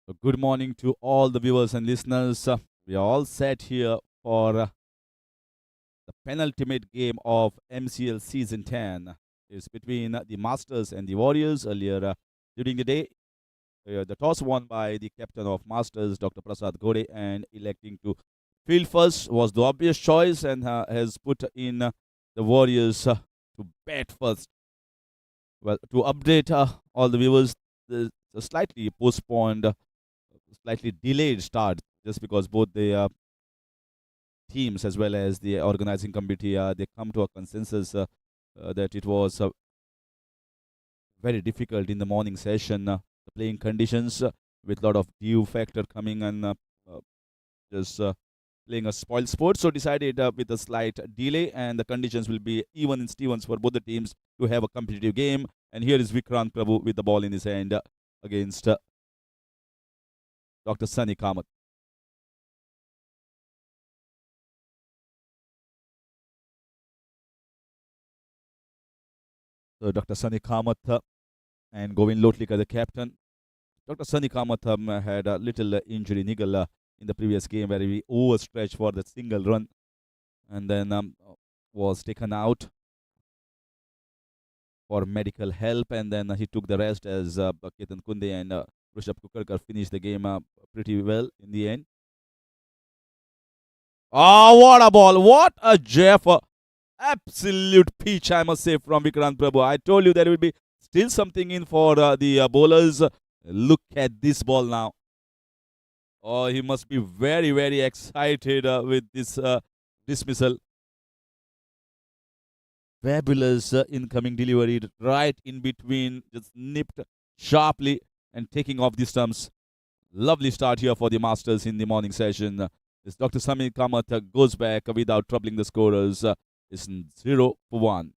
Good morning to all the viewers and listeners. We are all set here for the penultimate game of MCL Season 10. It's between the Masters and the Warriors. Earlier during the day, the toss won by the captain of Masters, Dr. Prasad Gode, and electing to field first was the obvious choice and has put in the Warriors to bat first. Well, to update all the viewers, the slightly postponed slightly delayed start just because both the teams as well as the organizing committee they come to a consensus that it was very difficult in the morning session, the playing conditions with a lot of dew factor coming and just playing a spoil sport, so decided with a slight delay and the conditions will be even in Stevens for both the teams to have a competitive game. And here is Vikrant Prabhu with the ball in his hand against Dr. Sunny Kamath. So Dr. Sunny Kamath and Govind Lotlika, the captain. Dr. Sunny Kamath had a little injury niggle in the previous game where he overstretched for the single run and then was taken out for medical help, and then he took the rest as Ketan Kunde and Rishabh Kukarkar finished the game pretty well in the end. Oh, what a ball! What a Jeff! Absolute peach, I must say, from Vikrant Prabhu. I told you there will be still something in for the bowlers. Look at this ball now. Oh, he must be very, very excited with this dismissal. Fabulous incoming delivery right in between, just nipped sharply and taking off the stumps. Lovely start here for the Masters in the morning session. This Dr. Sami Kamath goes back without troubling the scorers. It's 0 for 1.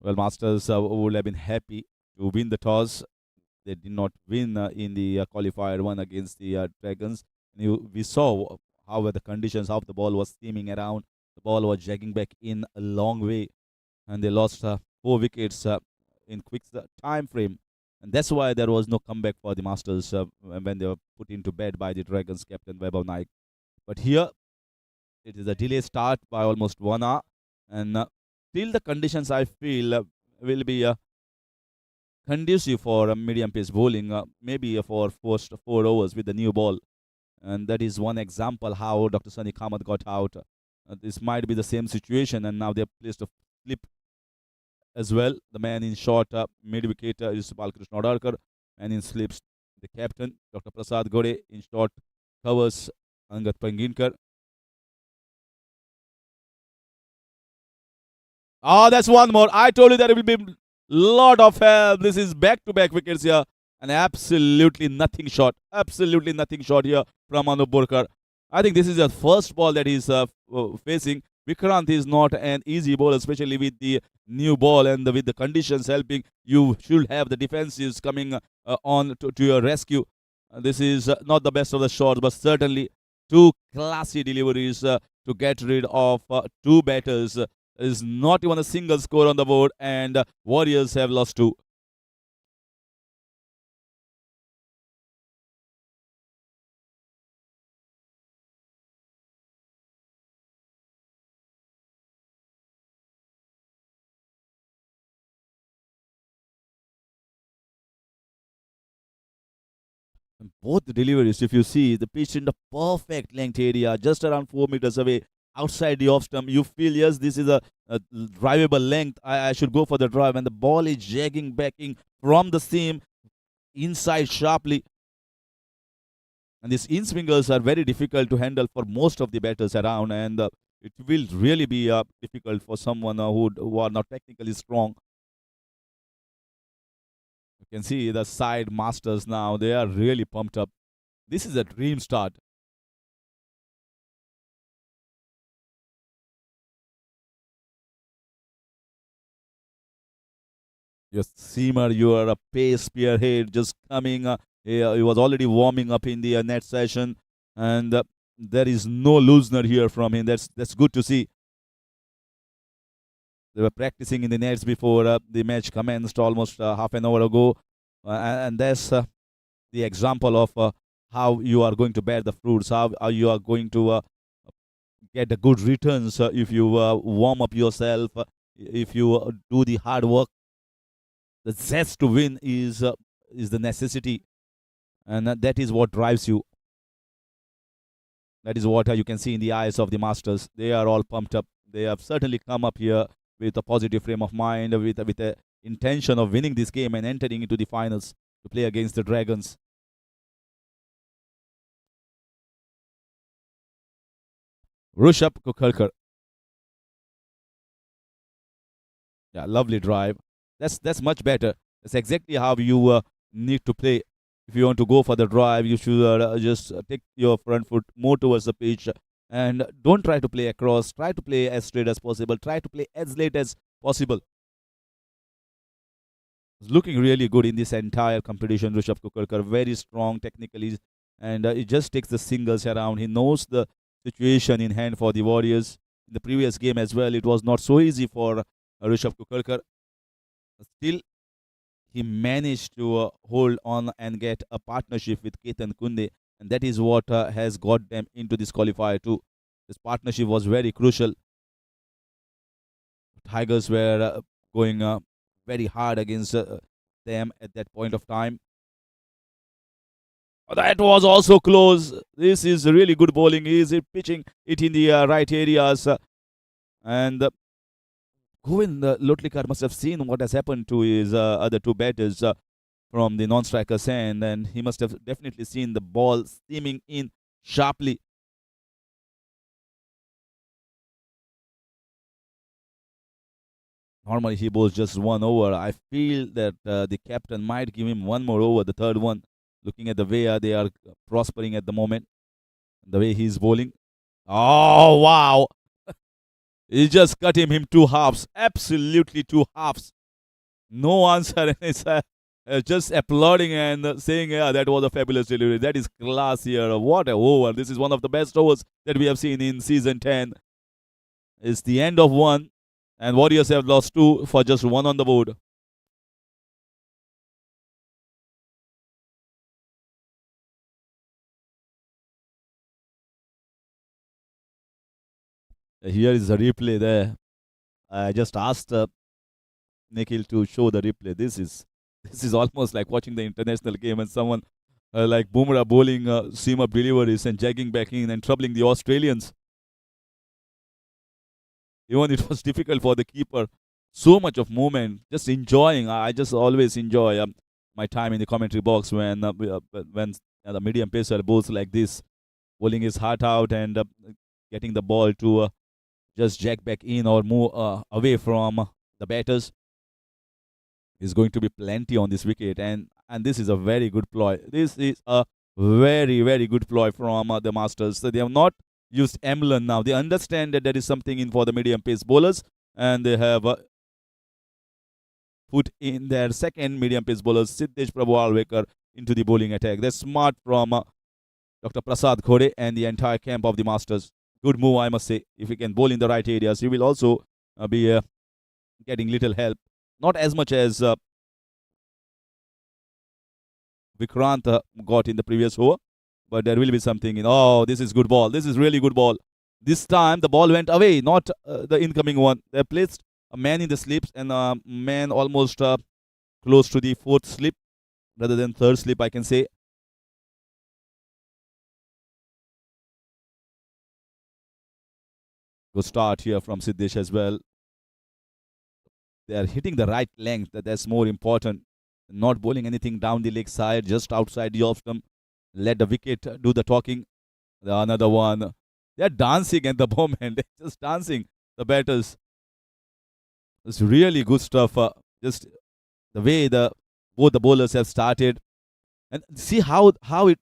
Well, Masters would have been happy to win the toss. They did not win in the qualifier one against the Dragons. We saw how were the conditions, how the ball was steaming around. The ball was jagging back in a long way, and they lost 4 wickets in quick time frame. And that's why there was no comeback for the Masters when they were put into bed by the Dragons captain Vaibhav Naik. But here, it is a delayed start by almost 1 hour. And till the conditions, I feel, will be conducive for medium pace bowling, maybe for first 4 overs with the new ball. And that is one example how Dr. Sunny Kamath got out. This might be the same situation, and now they've placed a flip as well. The man in short mid wicket is Balkrishna Adarkar, and in slips the captain Dr. Prasad Gode. In short covers Angat Panginkar. Oh, that's one more. I told you there will be lot of help. This is back-to-back wickets here, and absolutely nothing short. Absolutely nothing short here from Anup Borkar. I think this is the first ball that he's facing. Vikrant is not an easy ball, especially with the new ball and with the conditions helping. You should have the defensives coming on to your rescue. This is not the best of the shots, but certainly two classy deliveries to get rid of two batters. Is not even a single score on the board, and Warriors have lost two. And both the deliveries, if you see, the pitch in the perfect length area, just around 4 meters away, outside the off stump. You feel, yes, this is a drivable length. I should go for the drive. And the ball is jagging backing from the seam inside sharply. And these in swingers are very difficult to handle for most of the batters around. And it will really be difficult for someone who are not technically strong. You can see the side masters now. They are really pumped up. This is a dream start. Your seamer, your pace spearhead just coming. He was already warming up in the net session, and there is no loosener here from him. That's good to see. They were practicing in the nets before the match commenced almost half an hour ago, and that's the example of how you are going to bear the fruits, how you are going to get the good returns if you warm up yourself, if you do the hard work. The zest to win is the necessity, and that is what drives you. That is what you can see in the eyes of the Masters. They are all pumped up. They have certainly come up here with a positive frame of mind, with a intention of winning this game and entering into the finals to play against the Dragons. Rushabh Kukarkar. Yeah, lovely drive. That's much better. That's exactly how you need to play. If you want to go for the drive, you should just take your front foot more towards the pitch and don't try to play across. Try to play as straight as possible. Try to play as late as possible. He's looking really good in this entire competition, Rishabh Kukarkar. Very strong technically, and it just takes the singles around. He knows the situation in hand for the Warriors. In the previous game as well, it was not so easy for Rishabh Kukarkar. Still, he managed to hold on and get a partnership with Ketan Kunde, and that is what has got them into this qualifier too. This partnership was very crucial. Tigers were going very hard against them at that point of time. That was also close. This is really good bowling. He is pitching it in the right areas. And Govind Lotlikar must have seen what has happened to his other two batters from the non-strikers end, and he must have definitely seen the ball steaming in sharply. Normally he bowls just one over. I feel that the captain might give him one more over, the third one, looking at the way they are prospering at the moment, the way he's bowling. Oh, wow. He just cut him two halves, absolutely two halves. No answer, and it's just applauding and saying, yeah, that was a fabulous delivery. That is class here. What a over. This is one of the best overs that we have seen in season 10. It's the end of one, and Warriors have lost two for just one on the board. Here is the replay there. I just asked Nikhil to show the replay. This is almost like watching the international game and someone like Bumrah bowling seam up deliveries and jagging back in and troubling the Australians. Even it was difficult for the keeper. So much of movement, just enjoying. I just always enjoy my time in the commentary box when the medium pacer bowls like this, bowling his heart out and getting the ball to just jack back in or move away from the batters. Is going to be plenty on this wicket, and this is a very good ploy. This is a very, very good ploy from the Masters. So they have not used Emlyn now. They understand that there is something in for the medium pace bowlers, and they have put in their second medium pace bowler, Siddesh Prabhu Alvekar, into the bowling attack. That's smart from Dr. Prasad Khode and the entire camp of the Masters. Good move, I must say. If he can bowl in the right areas, he will also be getting little help. Not as much as Vikrant got in the previous over, but there will be something in. Oh, this is good ball. This is really good ball. This time the ball went away, not the incoming one. They placed a man in the slips and a man almost close to the fourth slip rather than third slip, I can say. Good start here from Siddesh as well. They are hitting the right length. That's more important. Not bowling anything down the leg side, just outside the off stump. Let the wicket do the talking. Another one. They're dancing at the moment. They're just dancing, the batters. It's really good stuff. Just the way both the bowlers have started. And see how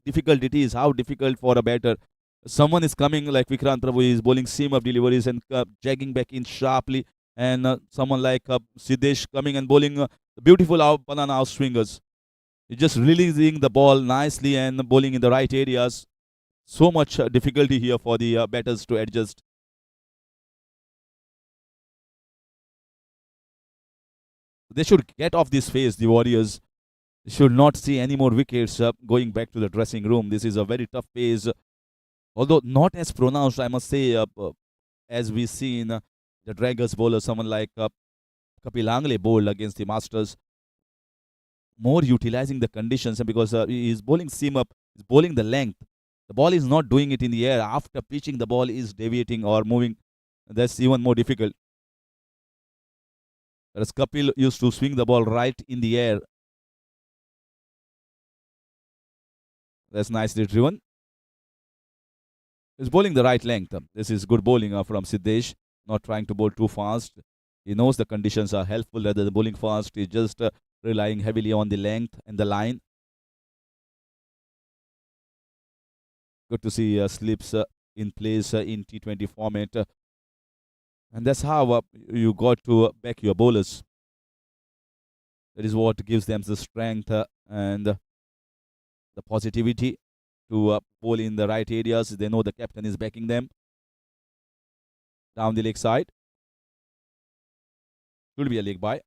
difficult it is, how difficult for a batter. Someone is coming like Vikrant Prabhu is bowling seam up deliveries and jagging back in sharply. And someone like Siddesh coming and bowling The beautiful out banana out swingers. He's just releasing the ball nicely and bowling in the right areas. So much difficulty here for the batters to adjust. They should get off this phase, the Warriors. They should not see any more wickets going back to the dressing room. This is a very tough phase, although not as pronounced, I must say, as we see in the Dragons bowler, someone like Kapil Angle bowled against the Masters, more utilizing the conditions because he is bowling seam up, he's bowling the length. The ball is not doing it in the air. After pitching, the ball is deviating or moving. That's even more difficult. Whereas Kapil used to swing the ball right in the air. That's nicely driven. He's bowling the right length. This is good bowling from Siddesh, not trying to bowl too fast. He knows the conditions are helpful rather than bowling fast. He's just relying heavily on the length and the line. Good to see slips in place in T20 format. And that's how you got to back your bowlers. That is what gives them the strength and the positivity to bowl in the right areas. They know the captain is backing them. Down the leg side. Should be a leg by.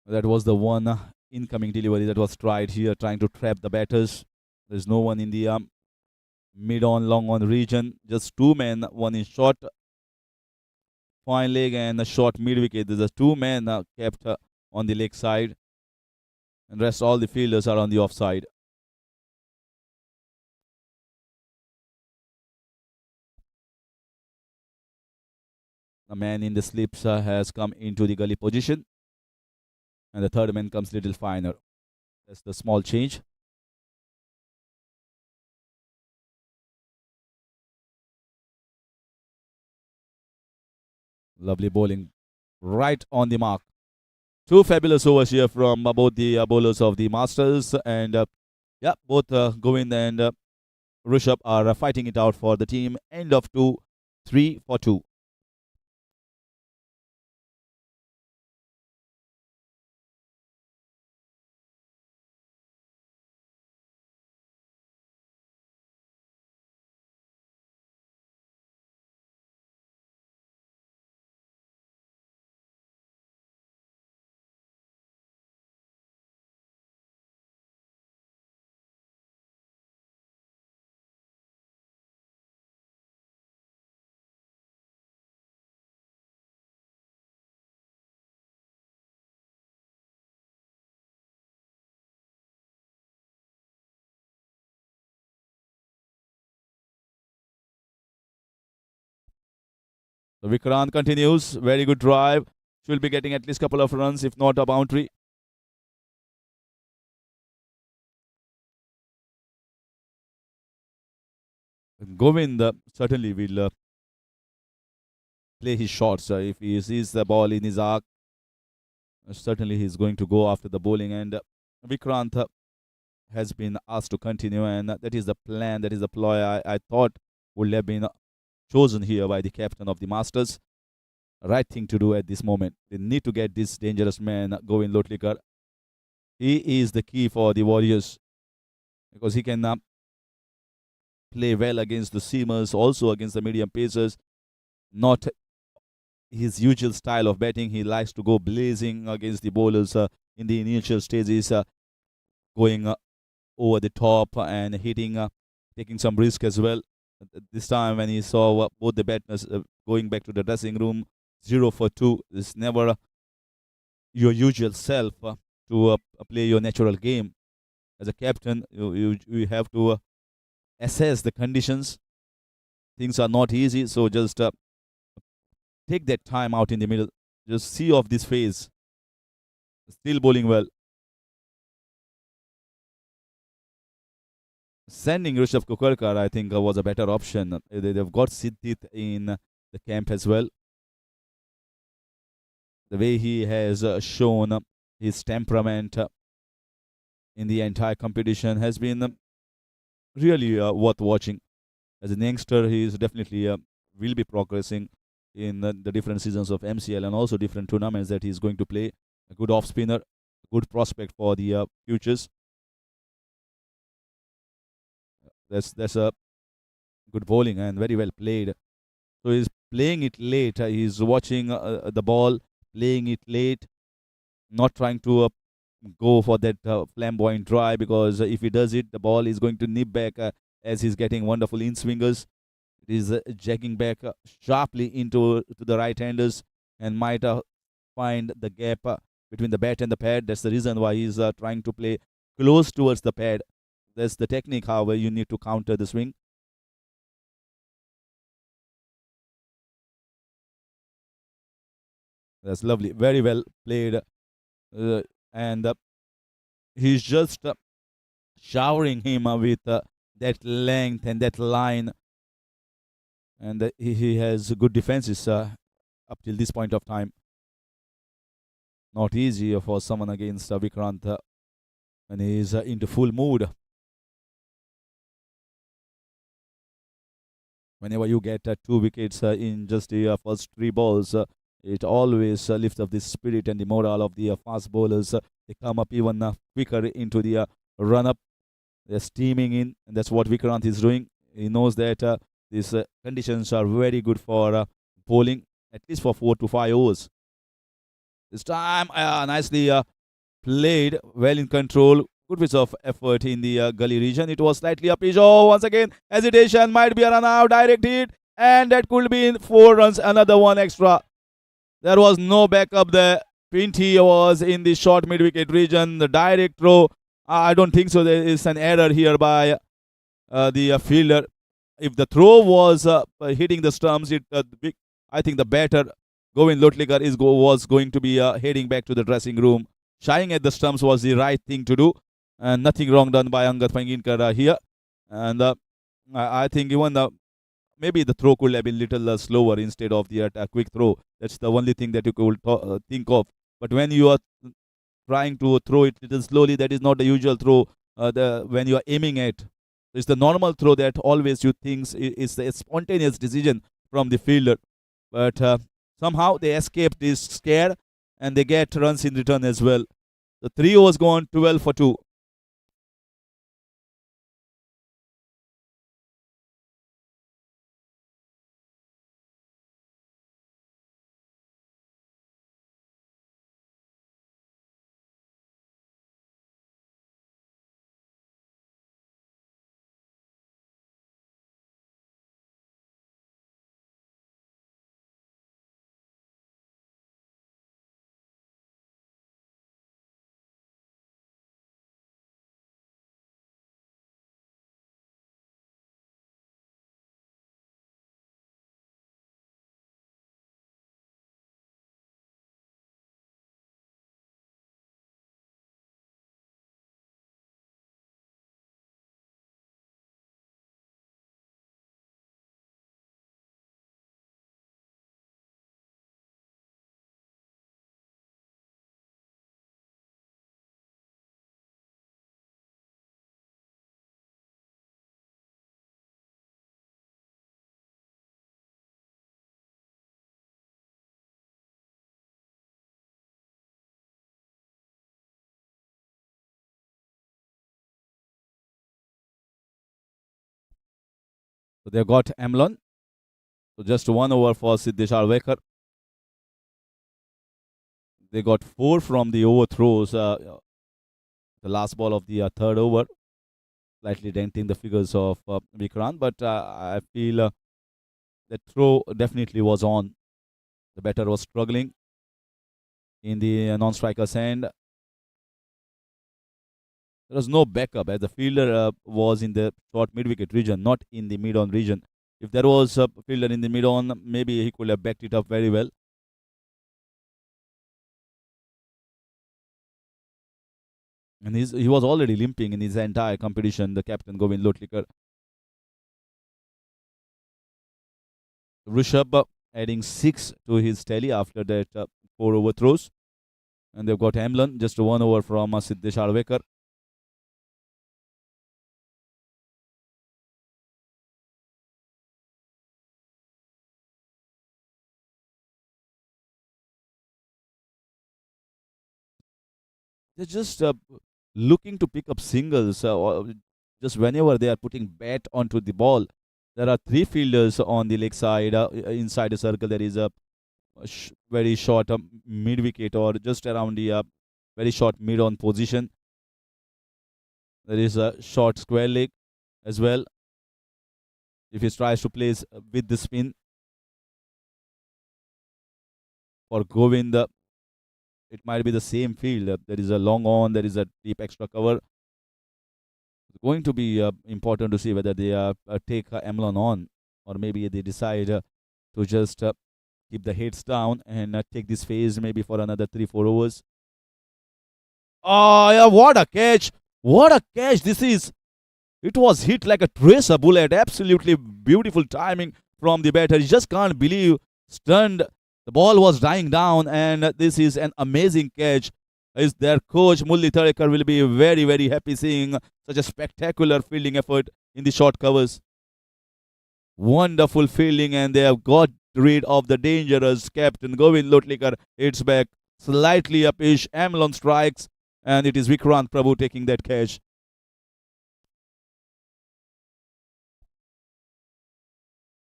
That was the one incoming delivery that was tried here, trying to trap the batters. There's no one in the mid-on, long-on region. Just two men, one in short, fine leg, and a short mid-wicket. There's a two men kept on the leg side. And rest all the fielders are on the offside. The man in the slips has come into the gully position. And the third man comes little finer. That's the small change. Lovely bowling right on the mark. Two fabulous overs here from both the bowlers of the Masters. And yeah, both Govind and Rishabh are fighting it out for the team. End of 2, 3 for 2. So Vikrant continues. Very good drive. Should be getting at least a couple of runs, if not a boundary. Govind certainly will play his shots. If he sees the ball in his arc, certainly he's going to go after the bowling. And Vikrant has been asked to continue, and that is the plan, that is the ploy I thought would have been chosen here by the captain of the Masters. Right thing to do at this moment. They need to get this dangerous man, Govind Lotlikar. He is the key for the Warriors because he can play well against the seamers, also against the medium pacers. Not his usual style of batting. He likes to go blazing against the bowlers in the initial stages, going over the top and hitting, taking some risk as well. This time when he saw both the batters going back to the dressing room, 0 for 2. It's never your usual self to play your natural game. As a captain, you have to assess the conditions. Things are not easy, so just take that time out in the middle. Just see off this phase. Still bowling well. Sending Rishabh Kukarkar, I think, was a better option. They've got Siddhit in the camp as well. The way he has shown his temperament in the entire competition has been really worth watching. As a youngster, he is definitely will be progressing. in the different seasons of MCL and also different tournaments that he's going to play. A good off spinner, good prospect for the futures. That's a good bowling and very well played. So he's playing it late. He's watching the ball, playing it late, not trying to go for that flamboyant try, because if he does it, the ball is going to nip back as he's getting wonderful in swingers. It is jagging back sharply into to the right handers and might find the gap between the bat and the pad. That's the reason why he's trying to play close towards the pad. That's the technique, however, you need to counter the swing. That's lovely. Very well played. And he's just showering him with that length and that line. And he has good defenses up till this point of time. Not easy for someone against Vikrant when he is into full mood. Whenever you get 2 wickets in just the first 3 balls, it always lifts up the spirit and the morale of the fast bowlers. They come up even quicker into the run up. They're steaming in, and that's what Vikrant is doing. He knows that these conditions are very good for bowling, at least for 4 to 5 overs. This time, nicely played, well in control. Good bits of effort in the gully region. It was slightly uppish. Oh, once again, hesitation, might be a run out, direct hit, and that could be in 4 runs, another one extra. There was no backup there. 20 was in the short mid-wicket region. The direct throw, I don't think so. There is an error here by the fielder. If the throw was hitting the stumps, I think the batter, Govind Lotlikar, was going to be heading back to the dressing room. Shying at the stumps was the right thing to do, and nothing wrong done by Angad Panginkar here. And I think even maybe the throw could have been a little slower instead of the quick throw. That's the only thing that you could think of. But when you are trying to throw it little slowly, that is not the usual throw. When you are aiming at, it's the normal throw that always you think is a spontaneous decision from the fielder. But somehow they escaped this scare and they get runs in return as well. The 3 overs gone 12 for 2. So they've got Amlon. So just 1 over for Siddesh Alvekar. They got 4 from the overthrows. The last ball of the third over, slightly denting the figures of Vikrant, but I feel that throw definitely was on. The batter was struggling in the non-striker's end. There was no backup as the fielder was in the short mid-wicket region, not in the mid-on region. If there was a fielder in the mid-on, maybe he could have backed it up very well. And he was already limping in his entire competition, the captain Govind Lotlikar. Rishabh adding 6 to his tally after that 4 overthrows. And they've got Amlan, just 1 over from Siddesh Alvekar. they're just looking to pick up singles, or just whenever they are putting bat onto the ball. There are three fielders on the leg side. Inside the circle, there is a very short mid wicket, or just around the very short mid on position. There is a short square leg as well. If he tries to place with the spin for Govind, it might be the same field. There is a long on, there is a deep extra cover. It's going to be important to see whether they take Emlon on, or maybe they decide to just keep the heads down and take this phase maybe for another 3 4 overs. Oh, yeah, what a catch! What a catch this is! It was hit like a tracer bullet. Absolutely beautiful timing from the batter. You just can't believe. Stunned. The ball was dying down, and this is an amazing catch. Is their coach Mulli Tharekar will be very, very happy seeing such a spectacular fielding effort in the short covers. Wonderful fielding, and they have got rid of the dangerous captain Govind Lotlikar. Hits back slightly upish. Amlon strikes, and it is Vikrant Prabhu taking that catch.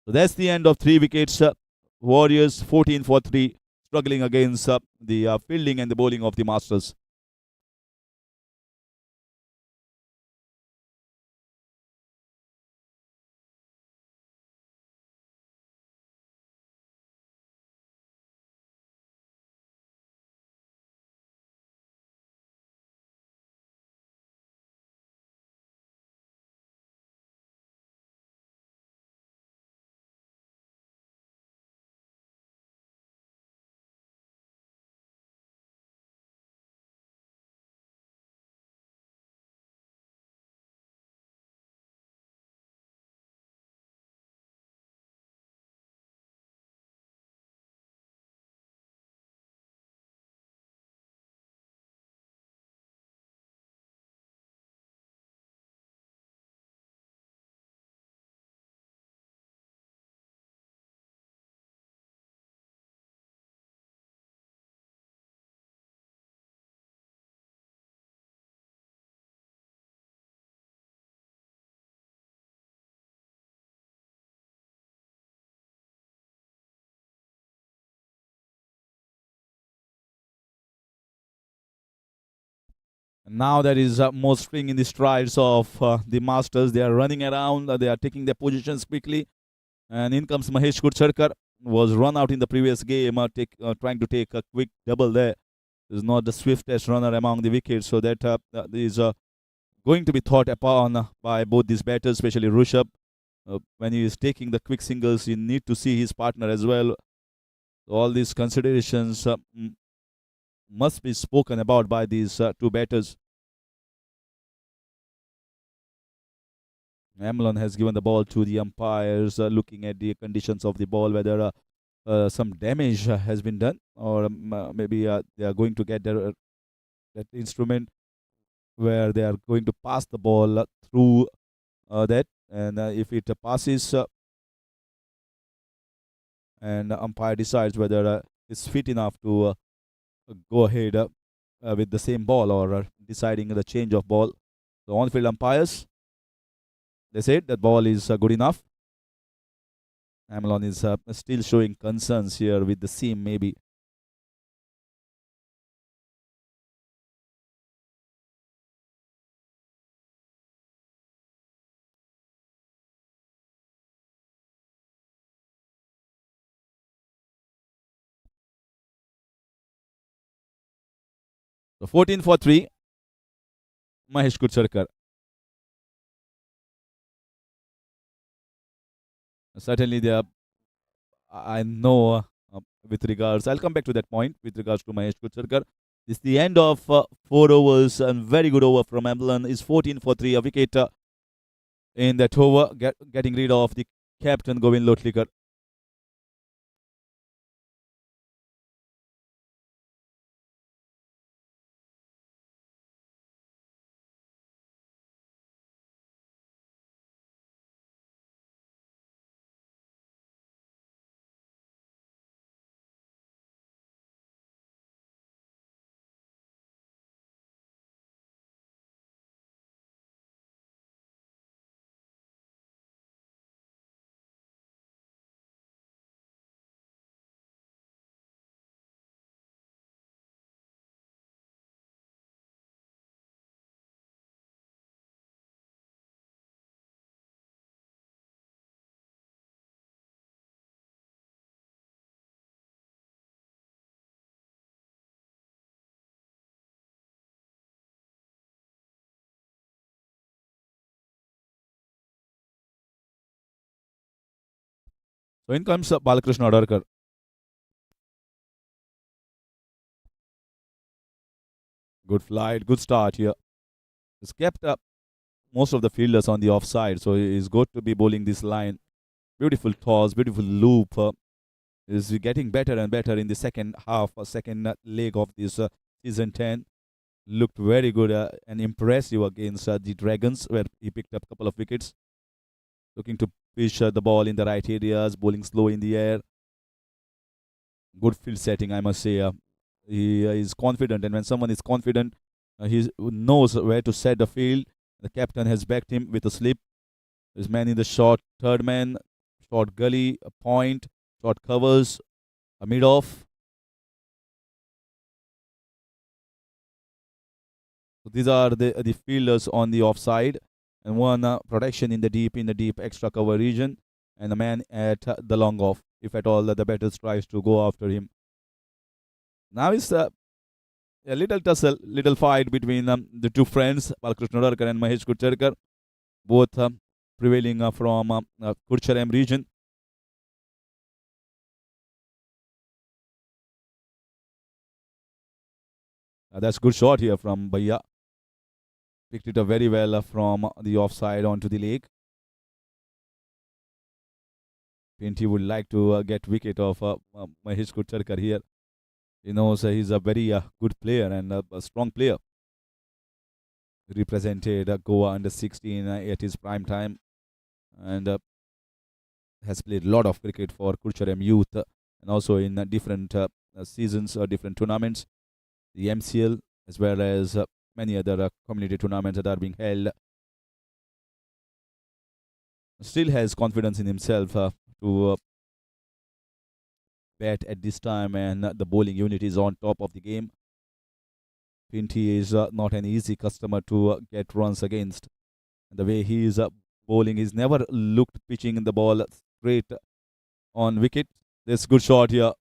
So that's the end of 3 wickets. Warriors 14 for 3, struggling against the fielding and the bowling of the Masters. Now there is more string in the strides of the Masters. They are running around. They are taking their positions quickly. And in comes Mahesh Kurcharkar. Was run out in the previous game, trying to take a quick double there. Is not the swiftest runner among the wickets, so that is going to be thought upon by both these batters, especially Rishabh. When he is taking the quick singles, you need to see his partner as well. So all these considerations must be spoken about by these two batters. Amlon has given the ball to the umpires, looking at the conditions of the ball, whether some damage has been done, or maybe they are going to get that instrument where they are going to pass the ball through that, and if it passes and the umpire decides whether it's fit enough to go ahead with the same ball, or deciding the change of ball. The on-field umpires, they said that ball is good enough. Amlon is still showing concerns here with the seam, maybe. So 14 for 3, Mahesh Kurcharkar. Certainly, they are, I know with regards, I'll come back to that point with regards to Mahesh Kurcharkar. This is the end of 4 overs, and very good over from Amlon. Is 14 for 3, a wicket in that over, getting rid of the captain Govind Lotlikar. So in comes Balakrishna Adarkar. Good flight, good start here. He's kept up most of the fielders on the offside, so he's good to be bowling this line. Beautiful toss, beautiful loop. Is getting better and better in the second half, second leg of this season 10. Looked very good and impressive against the Dragons, where he picked up a couple of wickets. Looking to pitch the ball in the right areas, bowling slow in the air. Good field setting, I must say. He is confident, and when someone is confident, he knows where to set the field. The captain has backed him with a slip. His man in the short, third man, short gully, a point, short covers, a mid off. So these are the fielders on the offside, and one protection in the deep extra cover region, and a man at the long off. If at all the batter tries to go after him. Now it's a little tussle, little fight between the two friends, Balkrishna Darkar and Mahesh Kucharkar, both prevailing from Kurcharam region. That's good shot here from Bhaiya. Picked it up very well from the offside onto the leg. Pinty would like to get wicket of Mahesh Kucharkar here. He knows he's a very good player and a strong player. Represented Goa under 16 at his prime time, and has played a lot of cricket for Kurcharam youth and also in different seasons or different tournaments, the MCL as well as many other community tournaments that are being held. Still has confidence in himself to bat at this time, and the bowling unit is on top of the game. Pinty is not an easy customer to get runs against. The way he is bowling, he's never looked pitching the ball straight on wicket. This good shot here.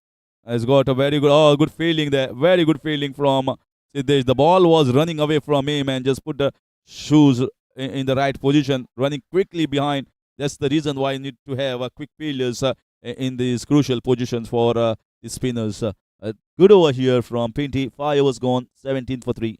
Has got a very good, good fielding there. Very good fielding from Siddesh. The ball was running away from him and just put the shoes in the right position, running quickly behind. That's the reason why you need to have quick fielders in these crucial positions for the spinners. Good over here from Pinty. 5 overs gone, 17 for 3.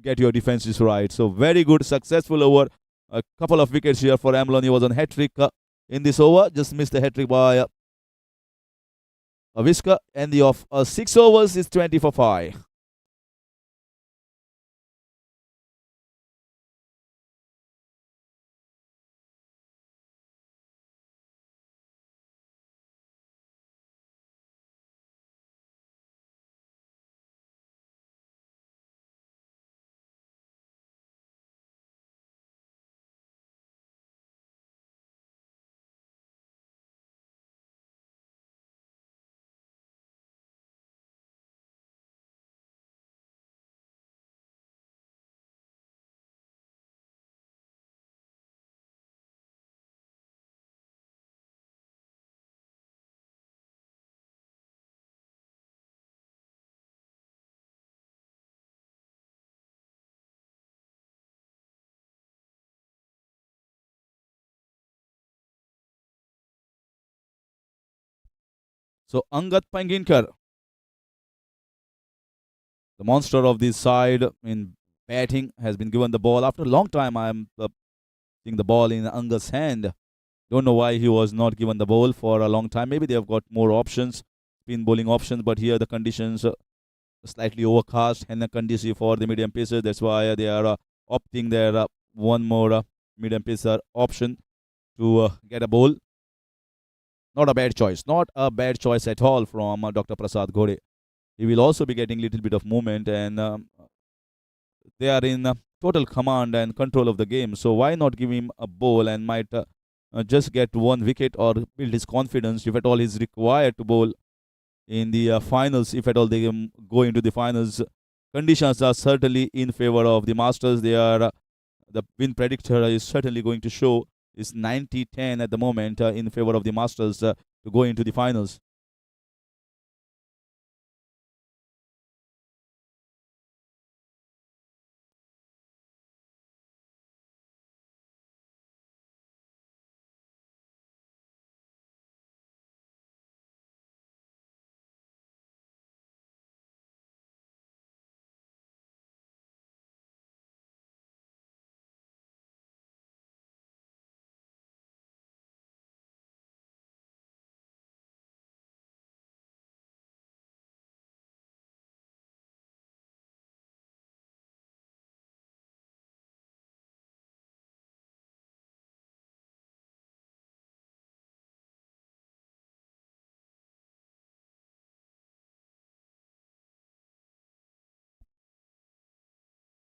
get your defenses right. So very good, successful over. A couple of wickets here for Amlon. He was on hat trick in this over. Just missed the hat trick by a whisker. And the off 6 overs is 20 for 5. So Angat Panginkar, the monster of this side in batting, has been given the ball. After a long time, I'm seeing the ball in Angat's hand. Don't know why he was not given the ball for a long time. Maybe they have got more options, spin bowling options, but here the conditions slightly overcast and conducive for the medium pacers. That's why they are opting their one more medium pacer option to get a ball. Not a bad choice. Not a bad choice at all from Dr. Prasad Ghode. He will also be getting a little bit of movement, and they are in total command and control of the game. So why not give him a bowl and might just get one wicket or build his confidence if at all he's required to bowl in the finals. If at all they go into the finals, conditions are certainly in favor of the Masters. They are the win predictor is certainly going to show is 90-10 at the moment in favor of the Masters to go into the finals.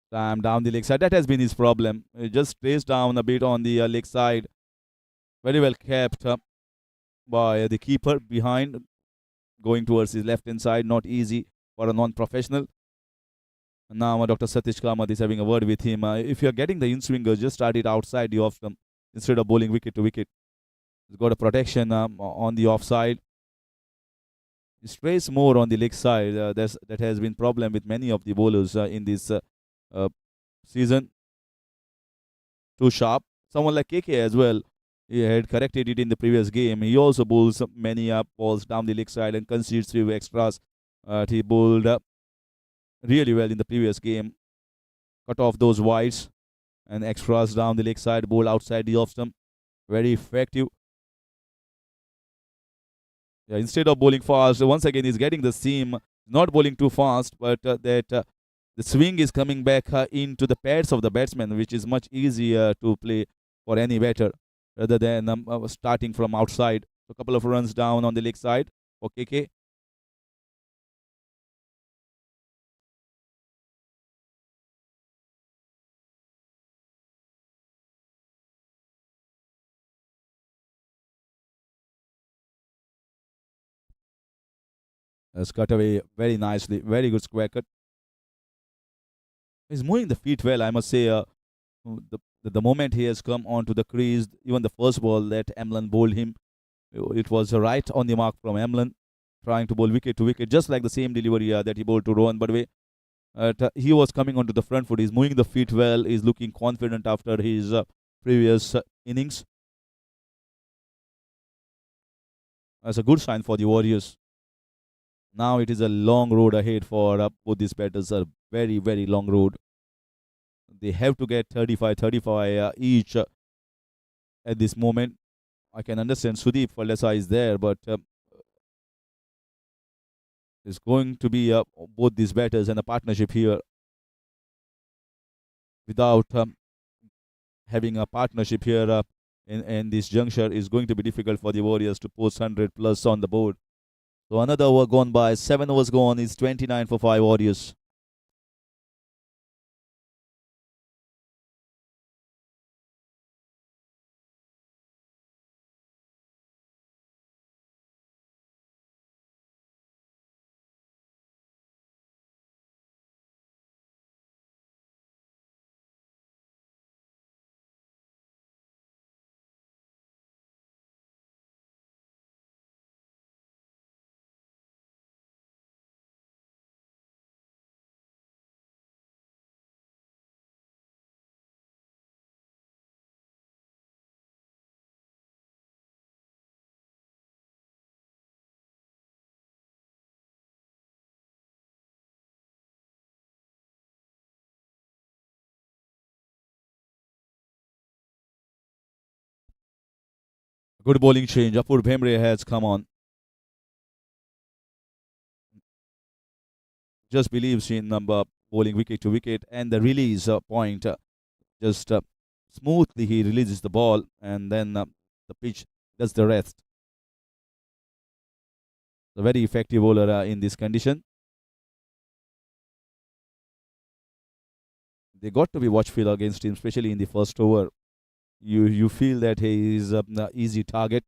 Down the leg side. That has been his problem. He just plays down a bit on the leg side. Very well kept by the keeper behind, going towards his left hand side. Not easy for a non-professional. Now Dr. Satish Kamath is having a word with him. If you're getting the in-swingers, just start it outside the off stump instead of bowling wicket to wicket. He's got a protection on the offside. He strays more on the leg side. That has been problem with many of the bowlers in this season. Too sharp. Someone like KK as well. He had corrected it in the previous game. He also bowls many balls down the leg side and concedes 3 extras. He bowled really well in the previous game. Cut off those wides and extras down the leg side, bowled outside the off stump. Very effective. Yeah, instead of bowling fast, once again he's getting the seam. Not bowling too fast, but the swing is coming back into the pads of the batsman, which is much easier to play for any batter rather than starting from outside. So a couple of runs down on the leg side for KK. Has cut away very nicely. Very good square cut. He's moving the feet well, I must say. The moment he has come onto the crease, even the first ball that Emlyn bowled him, it was right on the mark from Emlyn, trying to bowl wicket to wicket, just like the same delivery that he bowled to Rohan Badwe. He was coming onto the front foot. He's moving the feet well. He's looking confident after his previous innings. That's a good sign for the Warriors. Now it is a long road ahead for both these batters. A very, very long road. They have to get 35 each at this moment. I can understand Sudeep Faldesa is there, but it's going to be both these batters and a partnership here. Without having a partnership here in this juncture is going to be difficult for the Warriors to post 100 plus on the board. So another over gone by, 7 overs gone, is 29 for 5 Warriors. Good bowling change. Apur Bhemre has come on. Just believes in bowling wicket to wicket, and the release point just smoothly he releases the ball, and then the pitch does the rest. A very effective bowler in this condition. They got to be watchful against him, especially in the first over. You feel that he is an easy target,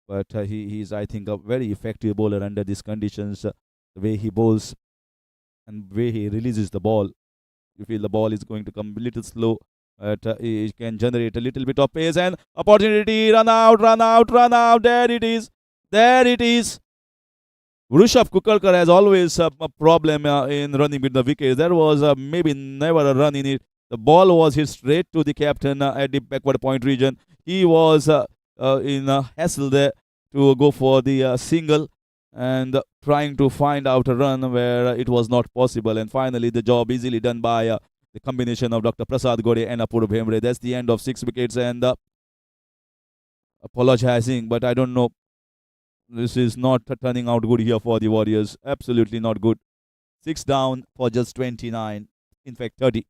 but he's, I think, a very effective bowler under these conditions. The way he bowls and way he releases the ball, you feel the ball is going to come a little slow, but he can generate a little bit of pace and opportunity. Run out, run out, run out. There it is. There it is. Rushabh Kukalkar has always a problem in running with the wickets. There was maybe never a run in it. The ball was hit straight to the captain at the backward point region. He was in a hassle there to go for the single and trying to find out a run where it was not possible. And finally, the job easily done by the combination of Dr. Prasad Gode and Apur Bhemre. That's the end of 6 wickets, and apologizing, but I don't know. This is not turning out good here for the Warriors. Absolutely not good. 6 down for just 29. In fact, 30.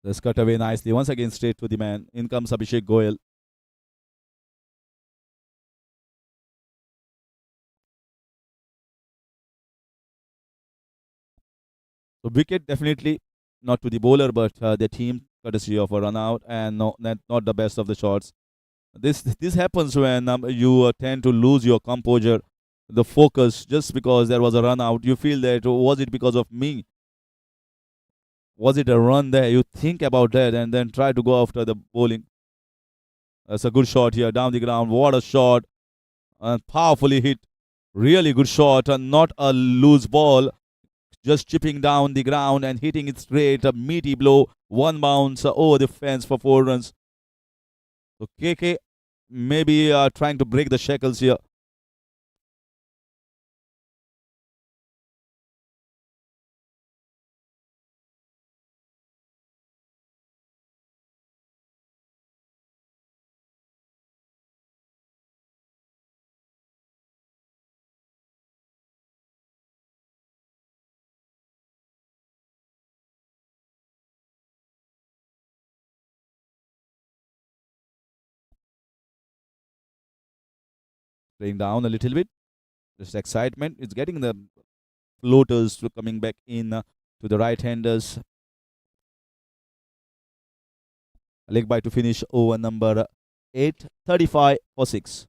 That's cut away nicely. Once again, straight to the man. In comes Abhishek Goyal. So wicket definitely not to the bowler, but the team courtesy of a run out, and no, not the best of the shots. This happens when you tend to lose your composure, the focus, just because there was a run out. You feel that, "Oh, was it because of me? Was it a run there?" You think about that and then try to go after the bowling. That's a good shot here down the ground. What a shot! And powerfully hit. Really good shot, and not a loose ball. Just chipping down the ground and hitting it straight. A meaty blow. One bounce over the fence for 4 runs. So KK maybe trying to break the shackles here. Staying down a little bit. Just excitement. It's getting the floaters to coming back in to the right-handers. Leg by to finish over number 8, 35 for 6.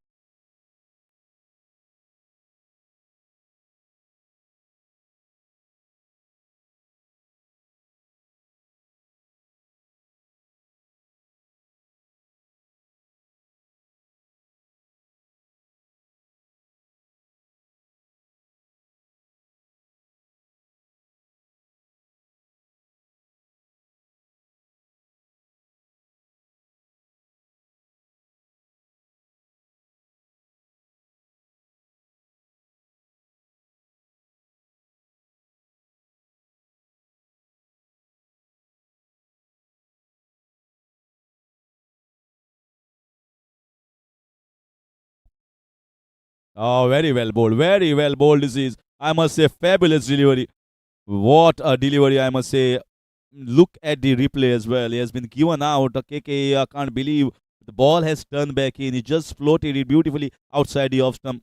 Oh, very well bowled. Very well bowled this is. I must say, fabulous delivery. What a delivery, I must say. Look at the replay as well. He has been given out. KK can't believe the ball has turned back in. He just floated it beautifully outside the off stump.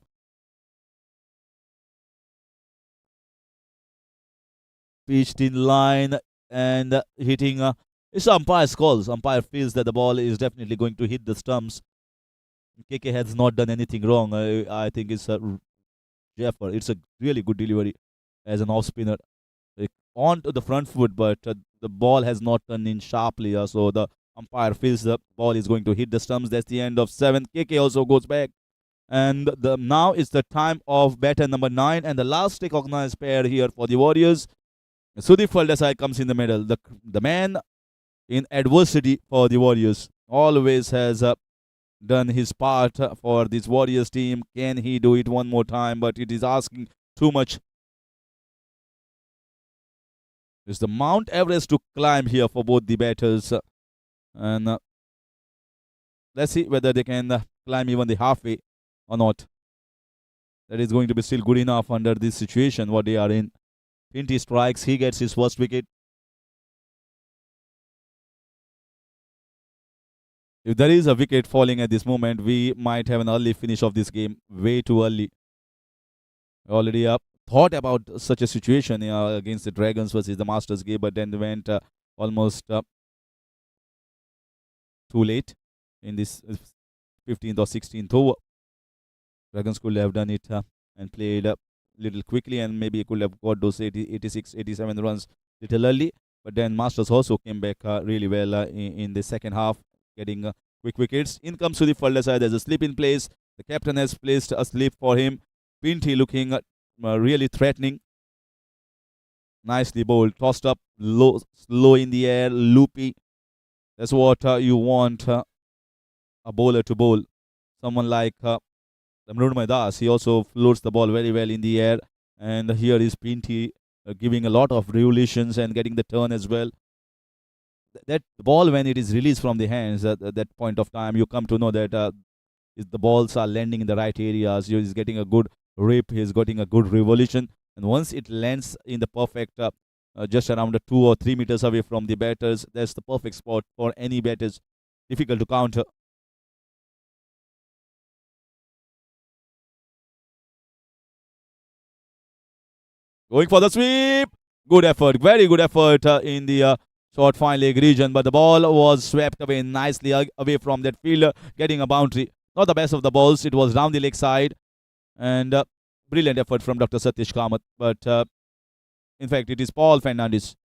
Pitched in line and hitting. It's umpire's calls. Umpire feels that the ball is definitely going to hit the stumps. KK has not done anything wrong. I think it's a Jaffer. It's a really good delivery as an off spinner. Onto the front foot, but the ball has not turned in sharply. So the umpire feels the ball is going to hit the stumps. That's the end of 7. KK also goes back. And now it's the time of batter number 9 and the last recognized pair here for the Warriors. Sudeep Faldesai comes in the middle. The man in adversity for the Warriors always has done his part for this Warriors team. Can he do it one more time? But it is asking too much. It's the Mount Everest to climb here for both the batters. And let's see whether they can climb even the halfway or not. That is going to be still good enough under this situation what they are in. Pinty strikes. He gets his first wicket. If there is a wicket falling at this moment, we might have an early finish of this game. Way too early. Already up. Thought about such a situation against the Dragons versus the Masters game, but then they went almost too late in this 15th or 16th over. Dragons could have done it and played a little quickly, and maybe could have got those 86, 87 runs little early. But then Masters also came back really well in the second half, getting quick wickets. In comes to the Faldesai. There's a slip in place. The captain has placed a slip for him. Pinty looking really threatening. Nicely bowled, tossed up, low, slow in the air, loopy. That's what you want a bowler to bowl. Someone like Mrunmayee Das, he also floats the ball very well in the air. And here is Pinty giving a lot of revolutions and getting the turn as well. That ball, when it is released from the hands, at that point of time, you come to know that the balls are landing in the right areas. He's getting a good rip, he's getting a good revolution, and once it lands in the perfect just around 2 or 3 meters away from the batters, that's the perfect spot for any batters. Difficult to counter. Going for the sweep. Good effort, very good effort in the short fine leg region, but the ball was swept away nicely away from that fielder, getting a boundary. Not the best of the balls, it was down the leg side, and brilliant effort from Dr. Satish Kamath, but in fact, it is Paul Fernandes.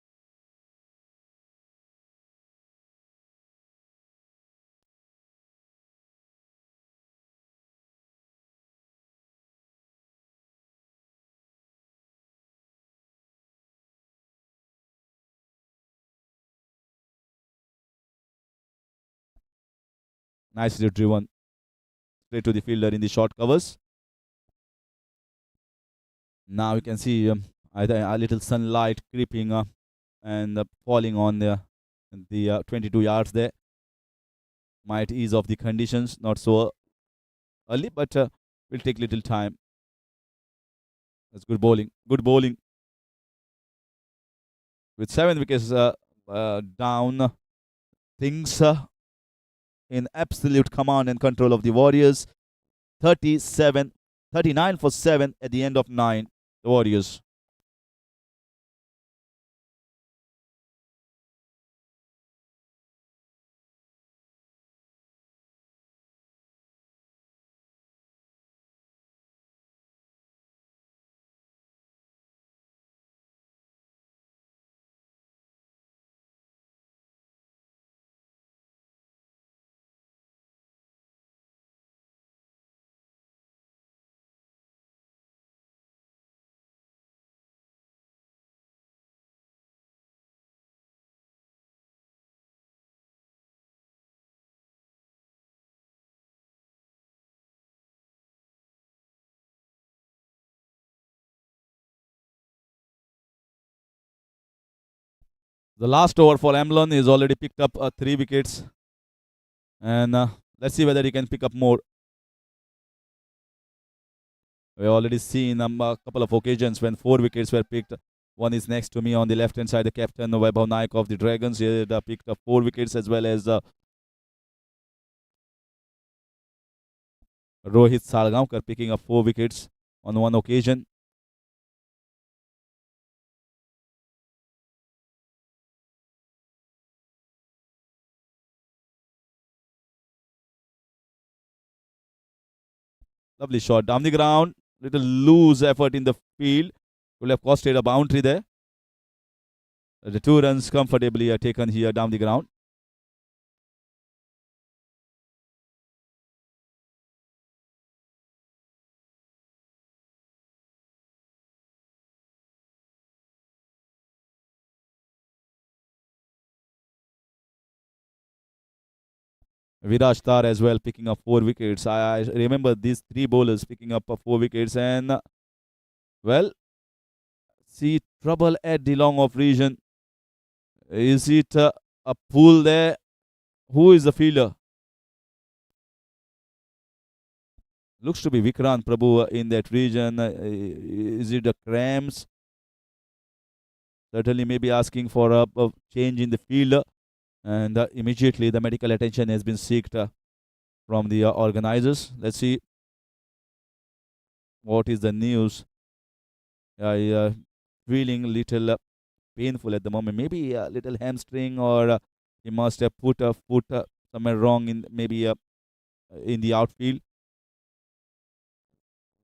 Nicely driven straight to the fielder in the short covers. Now you can see a little sunlight creeping and falling on the 22 yards there. Might ease off the conditions, not so early, but will take little time. That's good bowling. Good bowling. With 7 wickets down, things in absolute command and control of the Warriors. 39 for 7 at the end of 9. The Warriors. The last over for Amlon is already picked up 3 wickets. And let's see whether he can pick up more. We've already seen a couple of occasions when 4 wickets were picked. One is next to me on the left-hand side, the captain, Vaibhav Naik of the Dragons. He had picked up 4 wickets, as well as Rohit Salgaonkar picking up 4 wickets on one occasion. Lovely shot down the ground. Little loose effort in the field. Could have costed a boundary there. The 2 runs comfortably are taken here down the ground. Viraj Tar as well picking up 4 wickets. I remember these 3 bowlers picking up 4 wickets, and well, see trouble at the long off region. Is it a pull there? Who is the fielder? Looks to be Vikrant Prabhu in that region. Is it the cramps? Certainly maybe asking for a change in the fielder. And immediately the medical attention has been sought from the organizers. Let's see what is the news. Feeling a little painful at the moment. Maybe a little hamstring, or he must have put a foot somewhere wrong in maybe in the outfield.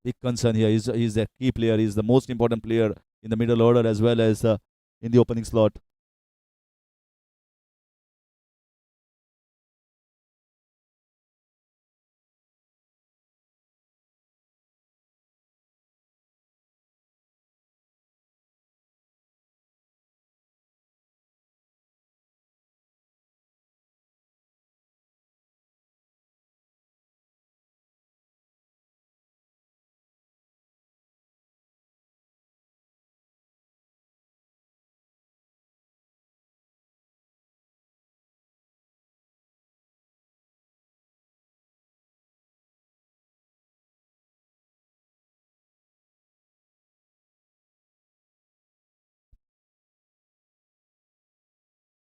Big concern here. He's a key player. He's the most important player in the middle order, as well as in the opening slot.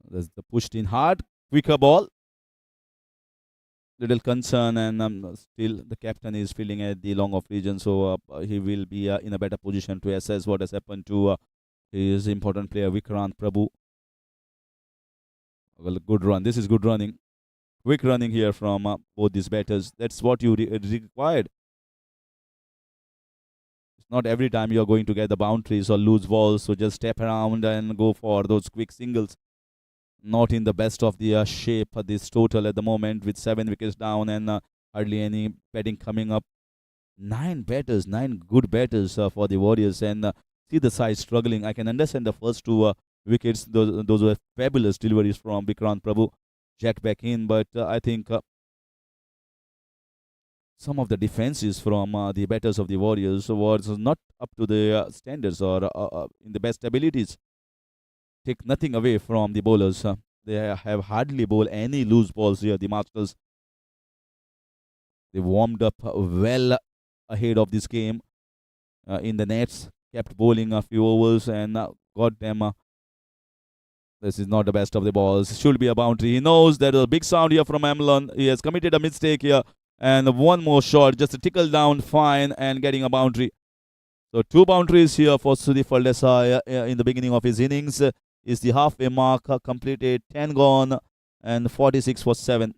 There's the pushed in hard, quicker ball. Little concern, and still the captain is feeling at the long off region, so he will be in a better position to assess what has happened to his important player Vikrant Prabhu. Well, good run. This is good running. Quick running here from both these batters. That's what you required. It's not every time you're going to get the boundaries or lose balls, so just step around and go for those quick singles. Not in the best of the shape. This total at the moment with 7 wickets down, and hardly any batting coming up. 9 batters, 9 good batters for the Warriors, and see the side struggling. I can understand the first 2 wickets. Those were fabulous deliveries from Vikrant Prabhu. Jack back in, but I think some of the defenses from the batters of the Warriors was not up to the standards or in the best abilities. Take nothing away from the bowlers. They have hardly bowled any loose balls here, the Masters. They warmed up well ahead of this game in the nets, kept bowling a few overs, and got them. This is not the best of the balls. Should be a boundary. He knows there is a big sound here from Amlon. He has committed a mistake here. And one more shot, just a tickle down, fine, and getting a boundary. So 2 boundaries here for Sudhir Desai in the beginning of his innings. Is the halfway mark completed, 10 gone, and 46 for 7.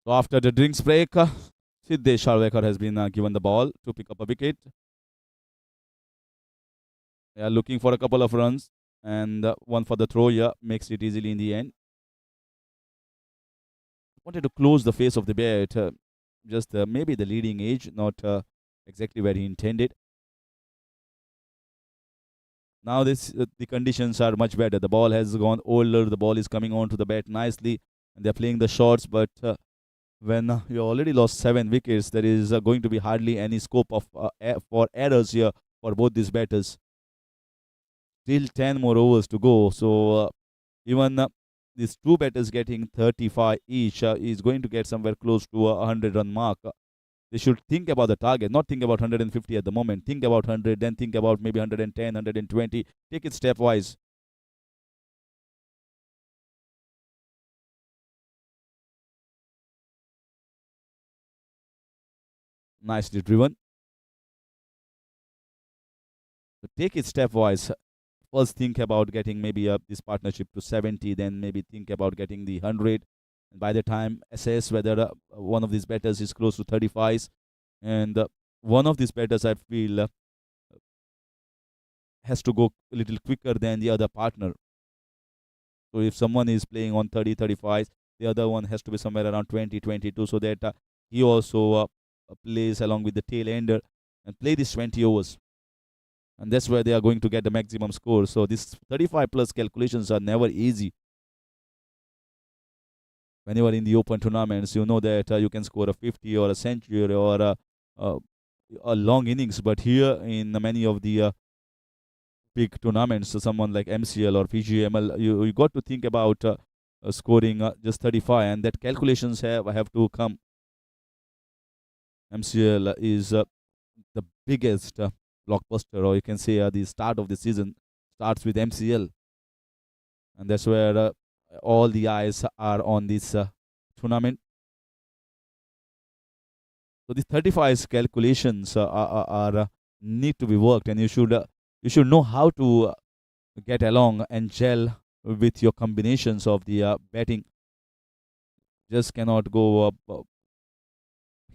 So after the drinks break, Siddesh Sharvekar has been given the ball to pick up a wicket. They are looking for a couple of runs, and one for the throw here makes it easily in the end. Wanted to close the face of the bat, just maybe the leading edge, not exactly where he intended. Now the conditions are much better. The ball has gone older. The ball is coming onto the bat nicely, and they're playing the shots. But when you already lost 7 wickets, there is going to be hardly any scope of for errors here for both these batters. Still 10 more overs to go. So even these two batters getting 35 each is going to get somewhere close to a 100-run mark. They should think about the target, not think about 150 at the moment. Think about 100, then think about maybe 110, 120. Take it stepwise. nicely driven. So take it stepwise. First, think about getting maybe this partnership to 70, then maybe think about getting the 100. And by the time, assess whether one of these betters is close to 35. And one of these betters, I feel, has to go a little quicker than the other partner. So if someone is playing on 30, 35, the other one has to be somewhere around 20, 22, so that he also plays along with the tail ender and play these 20 overs. And that's where they are going to get the maximum score. So these 35 plus calculations are never easy. When you are in the open tournaments, you know that you can score a 50 or a century or a long innings. But here in many of the big tournaments, so someone like MCL or PGML, you got to think about scoring just 35, and that calculations have to come. MCL is the biggest blockbuster, or you can say the start of the season starts with MCL, and that's where all the eyes are on this tournament. So the 35 calculations need to be worked, and you should know how to get along and gel with your combinations of the batting. Just cannot go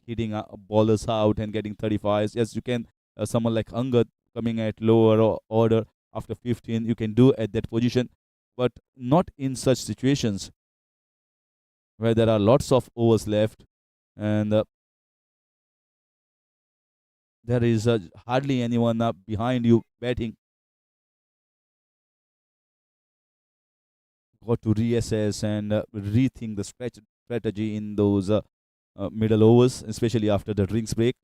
hitting ballers out and getting 35s. Yes, you can. Someone like Angad coming at lower order after 15, you can do at that position, but not in such situations where there are lots of overs left and there is hardly anyone behind you batting. Got to reassess and rethink the strategy in those middle overs, especially after the drinks break.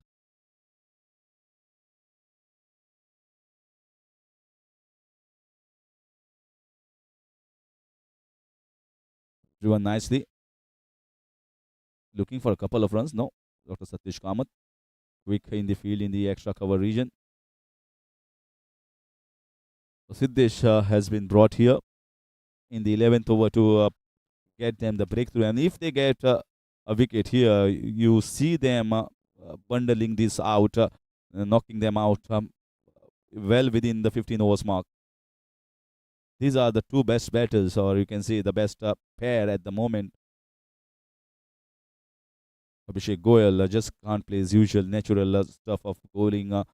Driven nicely, looking for a couple of runs. No, Dr. Satish Kamath, quick in the field in the extra cover region. So Siddesh has been brought here in the 11th over to get them the breakthrough. And if they get a wicket here, you see them bundling this out, knocking them out well within the 15 overs mark. These are the two best batters, or you can say the best pair at the moment. Abhishek Goyal just can't play his usual natural stuff of going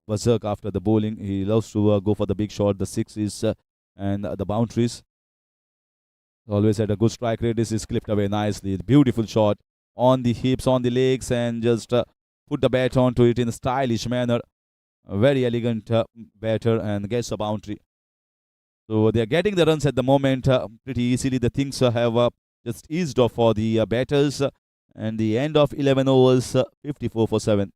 berserk after the bowling. He loves to go for the big shot, the sixes, and the boundaries. Always had a good strike rate. This is clipped away nicely. Beautiful shot on the hips, on the legs, and just put the bat onto it in a stylish manner. A very elegant batter and gets a boundary. So they are getting the runs at the moment pretty easily. The things have just eased off for the batters. And the end of 11 overs, 54 for 7.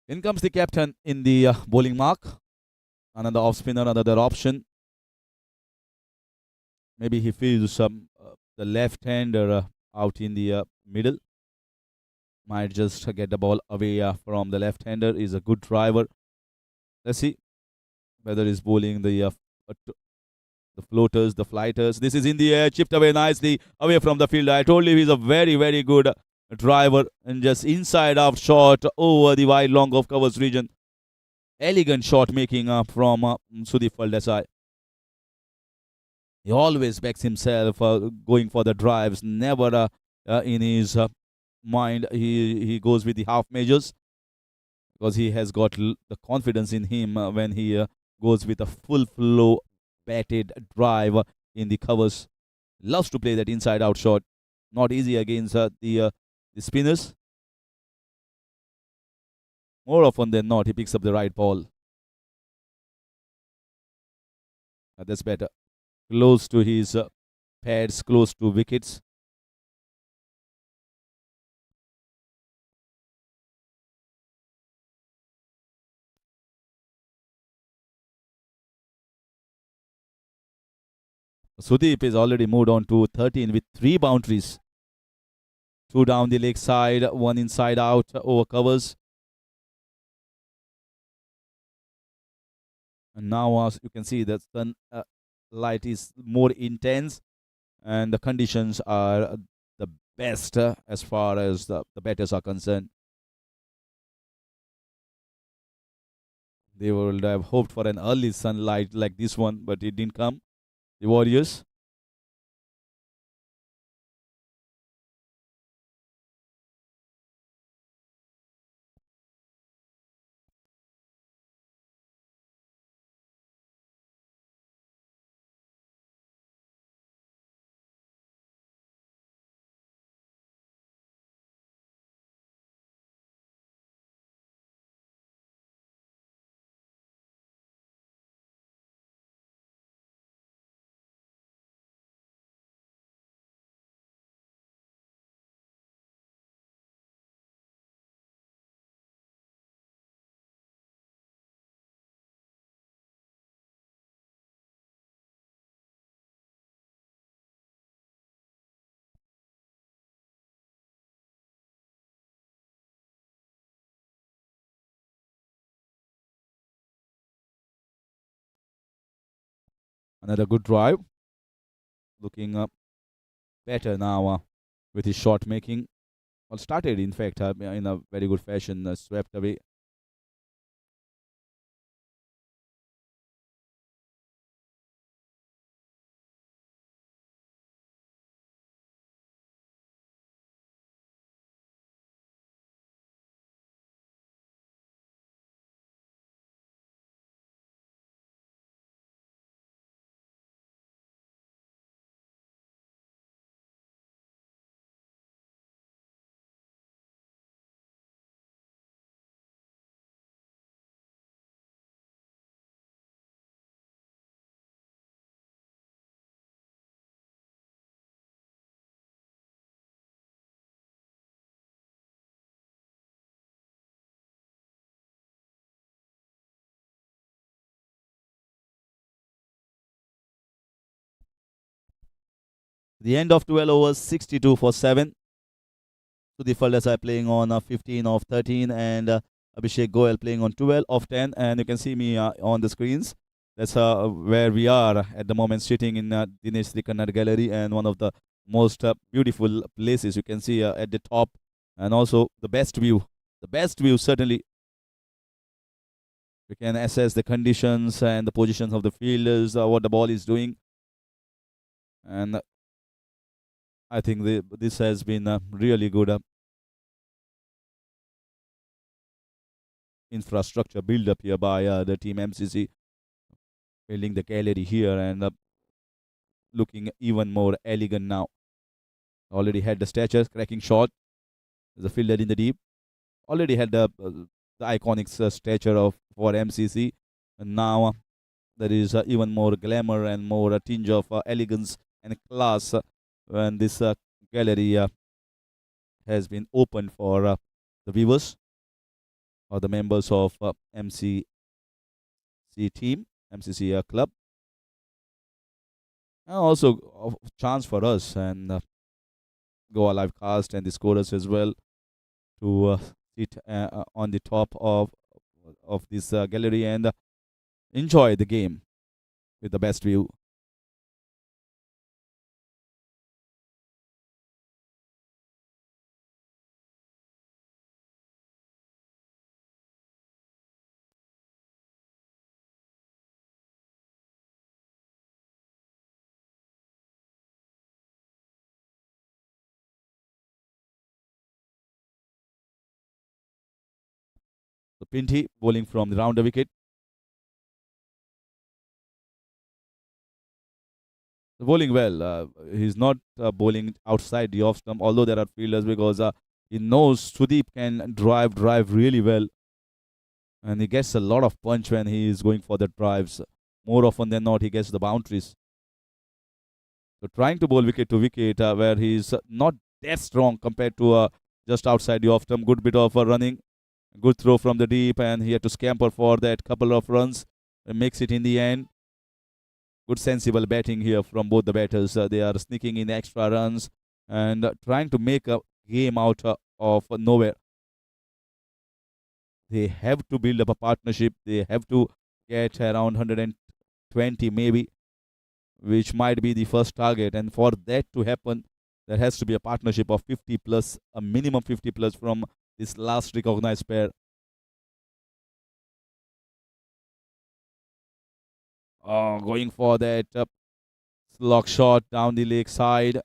In comes the captain in the bowling mark. Another off spinner, another option. Maybe he feels the left hander out in the middle. Might just get the ball away from the left hander. Is a good driver. Let's see whether he's bowling the floaters, the flighters. This is in the air, chipped away nicely away from the fielder. I told you he's a very, very good driver and just inside out shot over the wide long off covers region. Elegant shot making from Sudeep Faldesai. He always backs himself going for the drives, never in his mind he goes with the half measures because he has got the confidence in him when he goes with a full flow batted drive in the covers. Loves to play that inside out shot. Not easy against the spinners. more often than not, he picks up the right ball. That's better. Close to his pads, close to wickets. Sudeep is already moved on to 13 with 3 boundaries. 2 down the leg side, 1 inside out over covers. And now you can see the sun light is more intense and the conditions are the best as far as the batters are concerned. They would have hoped for an early sunlight like this one, but it didn't come. The Warriors. Another good drive. Looking better now with his shot making. Well, started in fact in a very good fashion, swept away. The end of 12 overs, 62 for 7. So the fielders are playing on 15 of 13 and Abhishek Goyal playing on 12 of 10. And you can see me on the screens. That's where we are at the moment, sitting in Dinesh Srikannad Gallery, and one of the most beautiful places you can see at the top, and also the best view. The best view, certainly. We can assess the conditions and the positions of the fielders, what the ball is doing. And I think this has been really good infrastructure build up here by the team MCC, building the gallery here and looking even more elegant now. Already had the stature, cracking shot. There's a fielder in the deep. Already had the iconic stature of for MCC, and now there is even more glamour and more tinge of elegance and class when this gallery has been opened for the viewers or the members of MCC team, MCC club. And also a chance for us and go a live cast and the scorers as well to sit on the top of this gallery and enjoy the game with the best view. So Pinty bowling from the rounder wicket. Bowling well. He's not bowling outside the off stump, although there are fielders, because he knows Sudeep can drive really well. And he gets a lot of punch when he is going for the drives. More often than not, he gets the boundaries. So trying to bowl wicket to wicket, where he is not that strong compared to just outside the off stump. Good bit of running, good throw from the deep, and he had to scamper for that couple of runs. And makes it in the end. Good sensible batting here from both the batters. They are sneaking in extra runs and trying to make a game out of nowhere. They have to build up a partnership. They have to get around 120 maybe, which might be the first target. And for that to happen, there has to be a partnership of 50 plus, a minimum 50 plus from this last recognized pair. Going for that slog shot down the leg side.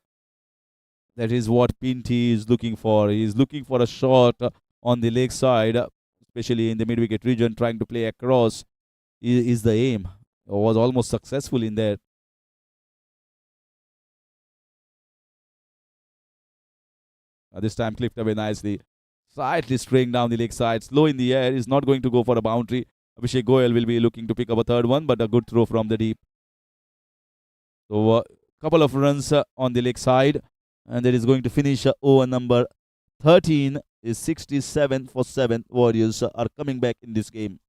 That is what Pinty is looking for. He's looking for a shot on the leg side, especially in the mid wicket region, trying to play across is the aim. Was almost successful in that. This time clipped away nicely. Slightly straying down the leg side, slow in the air, is not going to go for a boundary. Abhishek Goyal will be looking to pick up a third one, but a good throw from the deep. So a couple of runs on the leg side, and that is going to finish over number 13 is 67 for 7. Warriors are coming back in this game.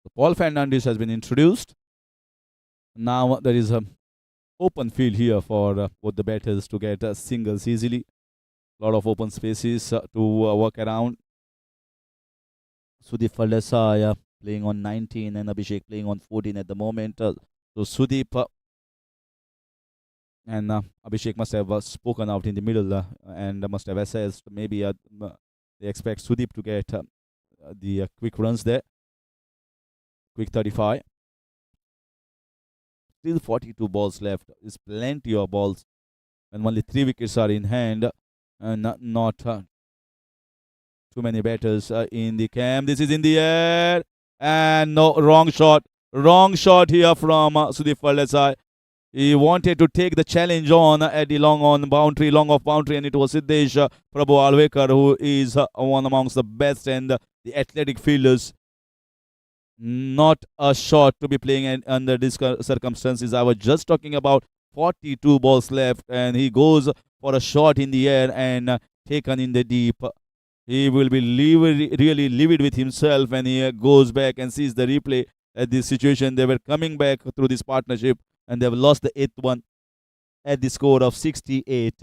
So Paul Fernandes has been introduced. Now there is a open field here for both the batters to get singles easily. A lot of open spaces to work around. Sudeep Faldesai playing on 19 and Abhishek playing on 14 at the moment. So Sudeep and Abhishek must have spoken out in the middle and must have assessed maybe they expect Sudeep to get the quick runs there. Quick 35. Still 42 balls left. There's plenty of balls and only 3 wickets are in hand and not too many batters in the camp. This is in the air and no, wrong shot. Wrong shot here from Sudeep Faldesai. He wanted to take the challenge on at the long off boundary, and it was Siddesh Prabhu Alvekar, who is one amongst the best and the athletic fielders. Not a shot to be playing under these circumstances. I was just talking about 42 balls left, and he goes for a shot in the air and taken in the deep. He will be really livid with himself when he goes back and sees the replay at this situation. They were coming back through this partnership and they've lost the 8th one at the score of 68.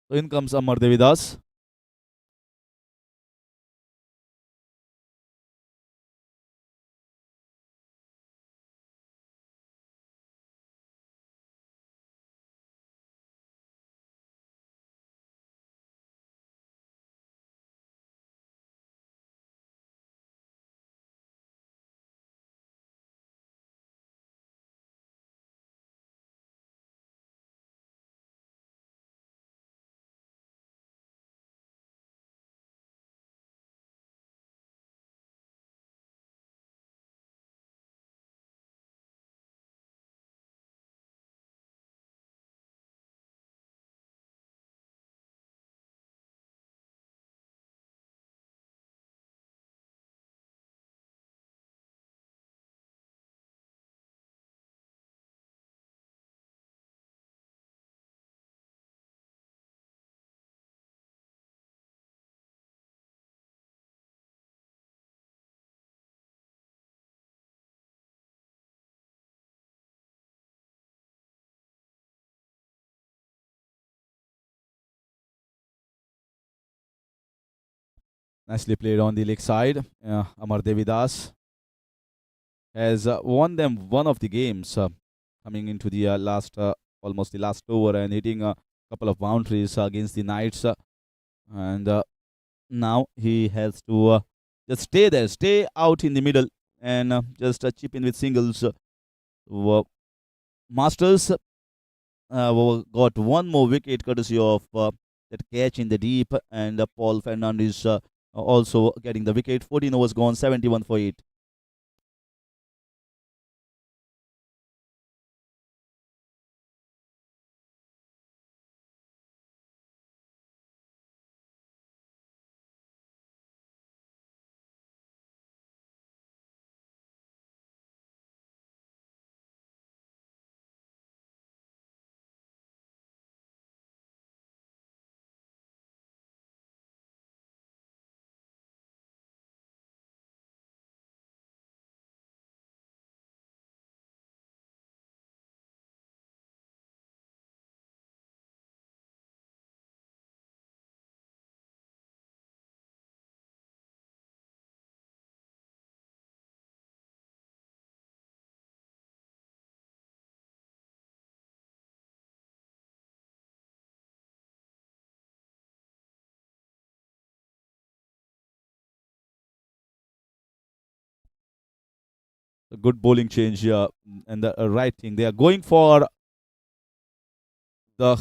So in comes Amar Devidas. Nicely played on the leg side. Amar Devidas has won them one of the games coming into the last, almost the last over and hitting a couple of boundaries against the Knights. And now he has to just stay there, stay out in the middle, and just chip in with singles. Masters got one more wicket courtesy of that catch in the deep, and Paul Fernandez also getting the wicket. 14 overs gone, 71 for 8. A good bowling change here, and the right thing. They are going for the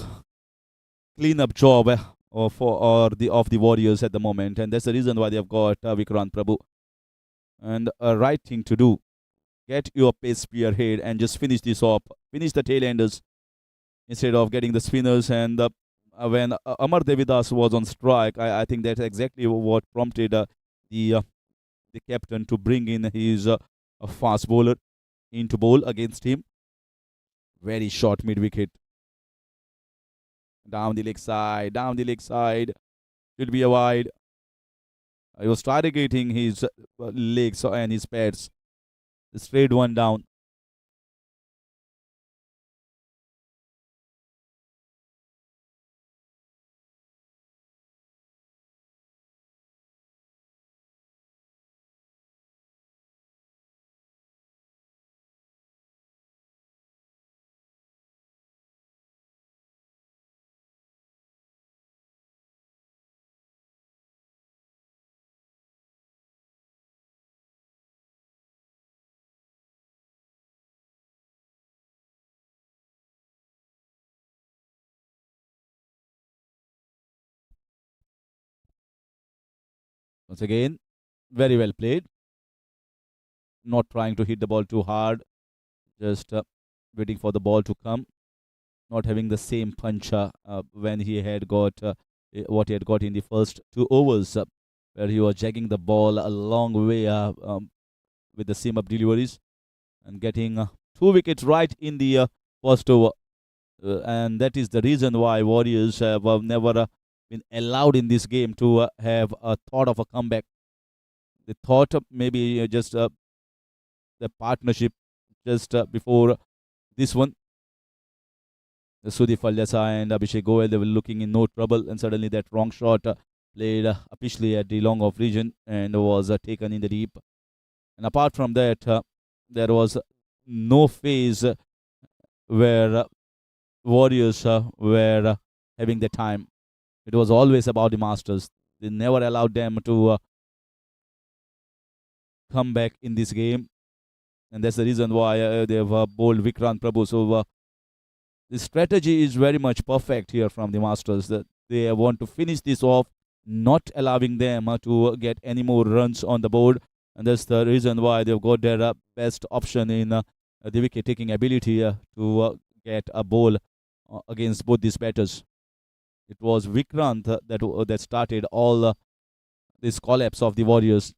cleanup job of the Warriors at the moment, and that's the reason why they have got Vikrant Prabhu. And a right thing to do. Get your pace spearhead and just finish this off. Finish the tail enders instead of getting the spinners. And when Amar Devidas was on strike, I think that's exactly what prompted the captain to bring in his a fast bowler into bowl against him. Very short mid wicket. Down the leg side, down the leg side. Should be a wide. He was targeting his legs and his pads. The straight one down. Once again, very well played. Not trying to hit the ball too hard, just waiting for the ball to come. Not having the same punch when he had got what he had got in the first 2 overs, where he was jagging the ball a long way with the seam up deliveries and getting 2 wickets right in the first over. And that is the reason why Warriors have never been allowed in this game to have a thought of a comeback. They thought maybe just the partnership just before this one. Sudeep Faldesa and Abhishek Goel, they were looking in no trouble, and suddenly that wrong shot played officially at the long off region and was taken in the deep. And apart from that, there was no phase where Warriors were having the time. It was always about the Masters. They never allowed them to come back in this game, and that's the reason why they have bowled Vikrant Prabhu. So the strategy is very much perfect here from the Masters. That they want to finish this off, not allowing them to get any more runs on the board, and that's the reason why they've got their best option in the wicket-taking ability to get a ball against both these batters. It was Vikrant that started all this collapse of the Warriors.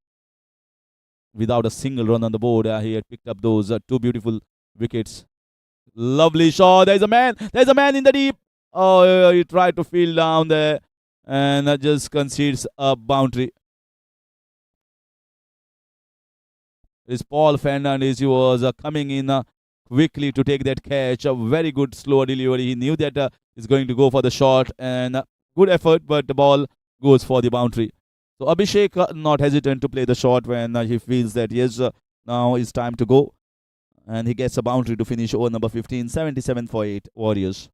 Without a single run on the board, he had picked up those two beautiful wickets. Lovely shot. There's a man. There's a man in the deep. Oh, he tried to field down there and just concedes a boundary. It's Paul Fernandes. He was coming in quickly to take that catch. A very good slow delivery. He knew that he's going to go for the shot, and good effort, but the ball goes for the boundary. So Abhishek not hesitant to play the shot when he feels that yes, now it's time to go, and he gets a boundary to finish over number 15, 77 for 8 Warriors.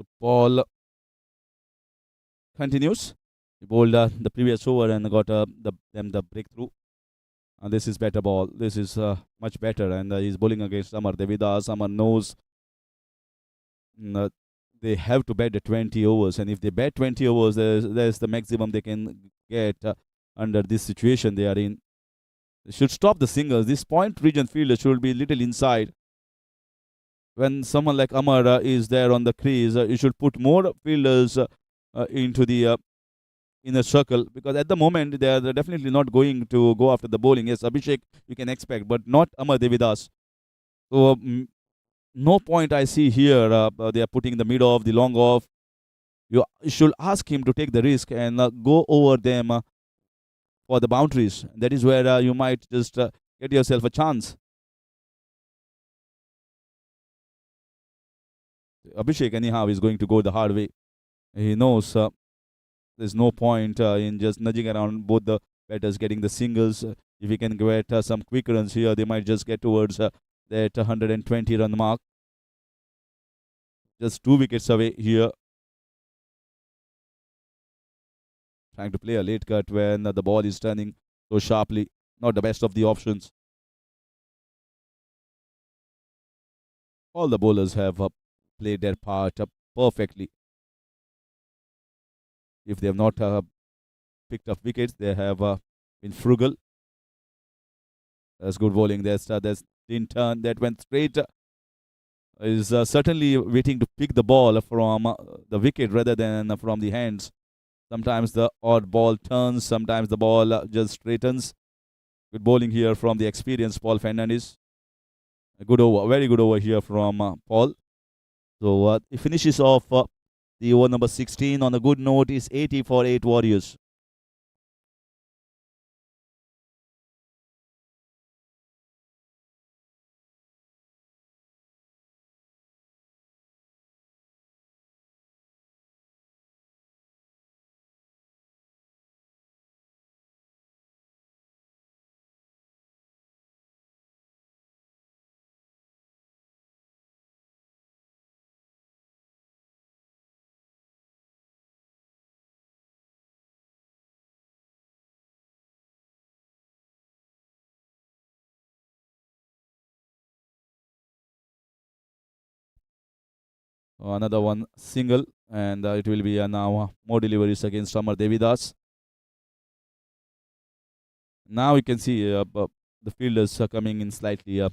So Paul continues. He bowled the previous over and got the breakthrough. And this is better ball. This is much better. And he's bowling against Amar Devidas. Amar knows they have to bat the 20 overs. And if they bat 20 overs, there's the maximum they can get under this situation they are in. They should stop the singles. This point region fielder should be little inside. When someone like Amar is there on the crease, you should put more fielders into the inner circle, because at the moment they're definitely not going to go after the bowling. Yes, Abhishek you can expect, but not Amar Devidas. So no point I see here. They are putting the mid off, the long off. You should ask him to take the risk and go over them for the boundaries. That is where you might just get yourself a chance. Abhishek anyhow is going to go the hard way. He knows there's no point in just nudging around both the batters getting the singles. If he can get some quick runs here, they might just get towards that 120 run mark. Just 2 wickets away here. Trying to play a late cut when the ball is turning so sharply. Not the best of the options. All the bowlers have played their part perfectly. If they have not picked up wickets, they have been frugal. That's good bowling. That's didn't turn. That went straight. Is certainly waiting to pick the ball from the wicket rather than from the hands. Sometimes the odd ball turns. Sometimes the ball just straightens. Good bowling here from the experienced Paul Fernandes. A good over, very good over here from Paul. So he finishes off the over number 16 on a good note. Is 80 for 8 Warriors. Another one single, and it will be now more deliveries against Amar Devidas. Now you can see the fielders are coming in slightly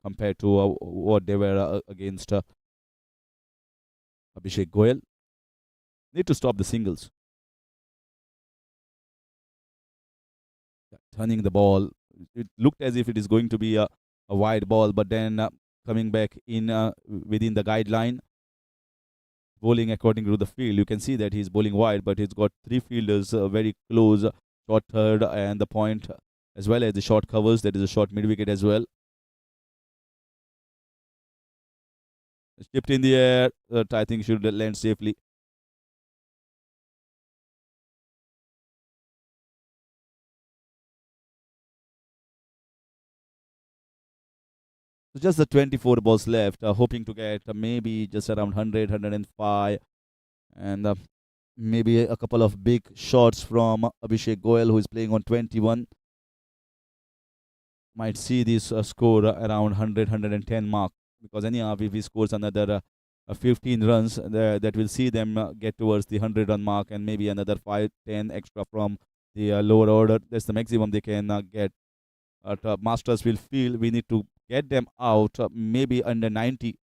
compared to what they were against Abhishek Goyal. Need to stop the singles. Turning the ball. It looked as if it is going to be a wide ball, but then coming back in within the guideline. Bowling according to the field. You can see that he's bowling wide, but he's got three fielders very close, short third and the point, as well as the short covers. That is a short mid wicket as well. Chipped in the air, I think should land safely. So just the 24 balls left, hoping to get maybe just around 100, 105, and maybe a couple of big shots from Abhishek Goyal, who is playing on 21. Might see this score around 100, 110 mark, because anyhow, if he scores another 15 runs, that will see them get towards the 100-run mark, and maybe another 5, 10 extra from the lower order. That's the maximum they can get. Masters will feel we need to get them out maybe under 90.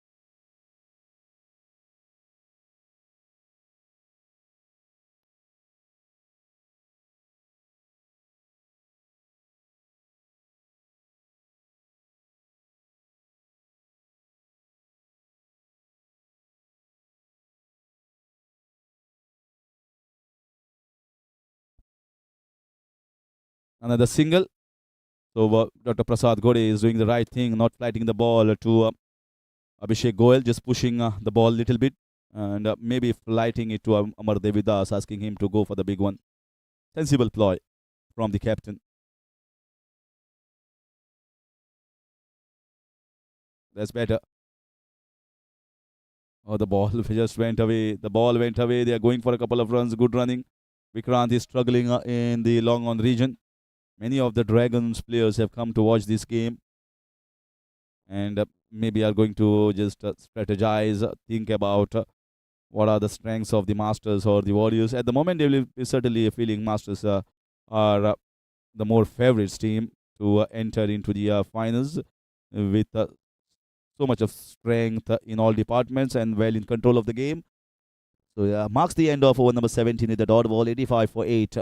Another single. So Dr. Prasad Gode is doing the right thing, not flighting the ball to Abhishek Goyal, just pushing the ball a little bit, and maybe flighting it to Amar Devidas, asking him to go for the big one. Sensible ploy from the captain. That's better. Oh, the ball just went away. The ball went away. They are going for a couple of runs. Good running. Vikrant is struggling in the long on region. Many of the Dragons players have come to watch this game, and maybe are going to just strategize, think about what are the strengths of the Masters or the Warriors. At the moment, they will be certainly feeling Masters are the more favorites team to enter into the finals with so much of strength in all departments and well in control of the game. So marks the end of over number 17 with the dot ball, 85 for 8.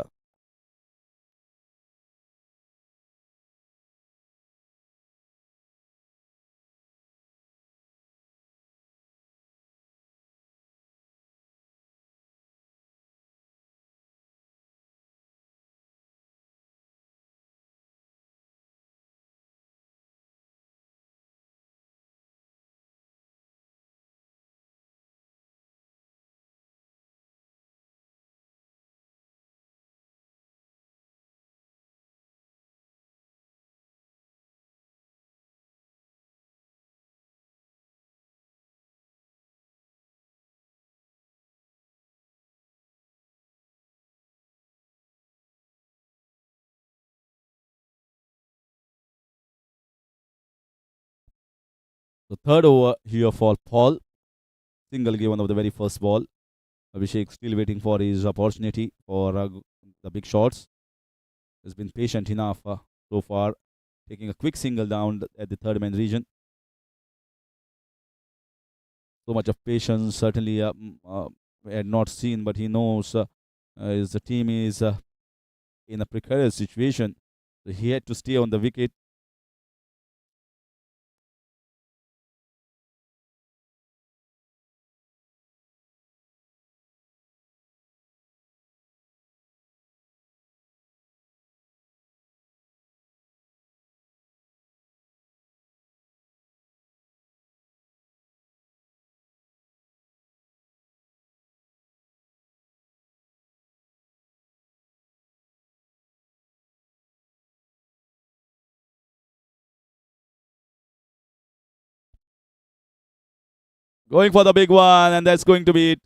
The third over here for Paul. Single given of the very first ball. Abhishek still waiting for his opportunity for the big shots. Has been patient enough so far, taking a quick single down at the third man region. So much of patience, certainly had not seen, but he knows the team is in a precarious situation. So he had to stay on the wicket. Going for the big one, and that's going to be it.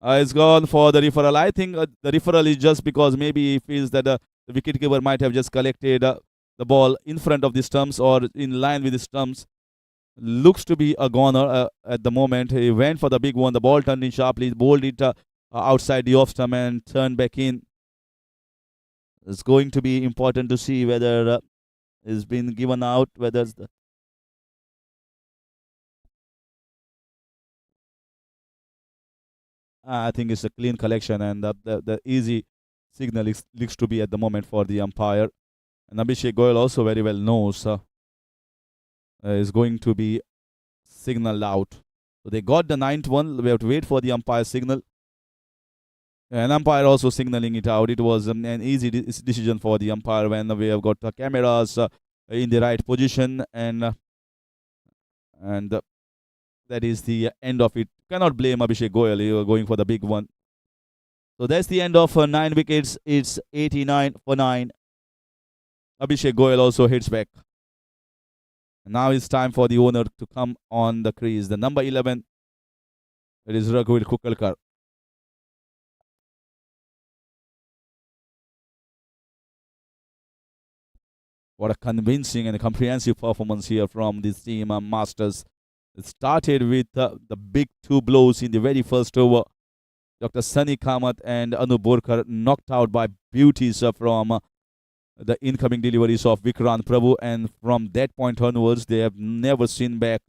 It's gone for the referral. I think the referral is just because maybe he feels that the wicketkeeper might have just collected the ball in front of the stumps or in line with the stumps. looks to be a goner at the moment. He went for the big one. The ball turned in sharply, bowled it outside the off stump and turned back in. It's going to be important to see whether it's been given out, whether it's the I think it's a clean collection, and the easy signal looks to be at the moment for the umpire. And Abhishek Goyal also very well knows is going to be signaled out. So they got the ninth one. We have to wait for the umpire signal. And umpire also signaling it out. It was an easy decision for the umpire when we have got the cameras in the right position, and that is the end of it. Cannot blame Abhishek Goyal. He was going for the big one. So that's the end of 9 wickets. It's 89 for 9. Abhishek Goyal also hits back. Now it's time for the owner to come on the crease. The number 11, it is Raghuveer Kukalkar. What a convincing and comprehensive performance here from this team, Masters. It started with the big 2 blows in the very first over. Dr. Sunny Kamath and Anu Borkar knocked out by beauties from the incoming deliveries of Vikrant Prabhu, and from that point onwards, they have never seen back.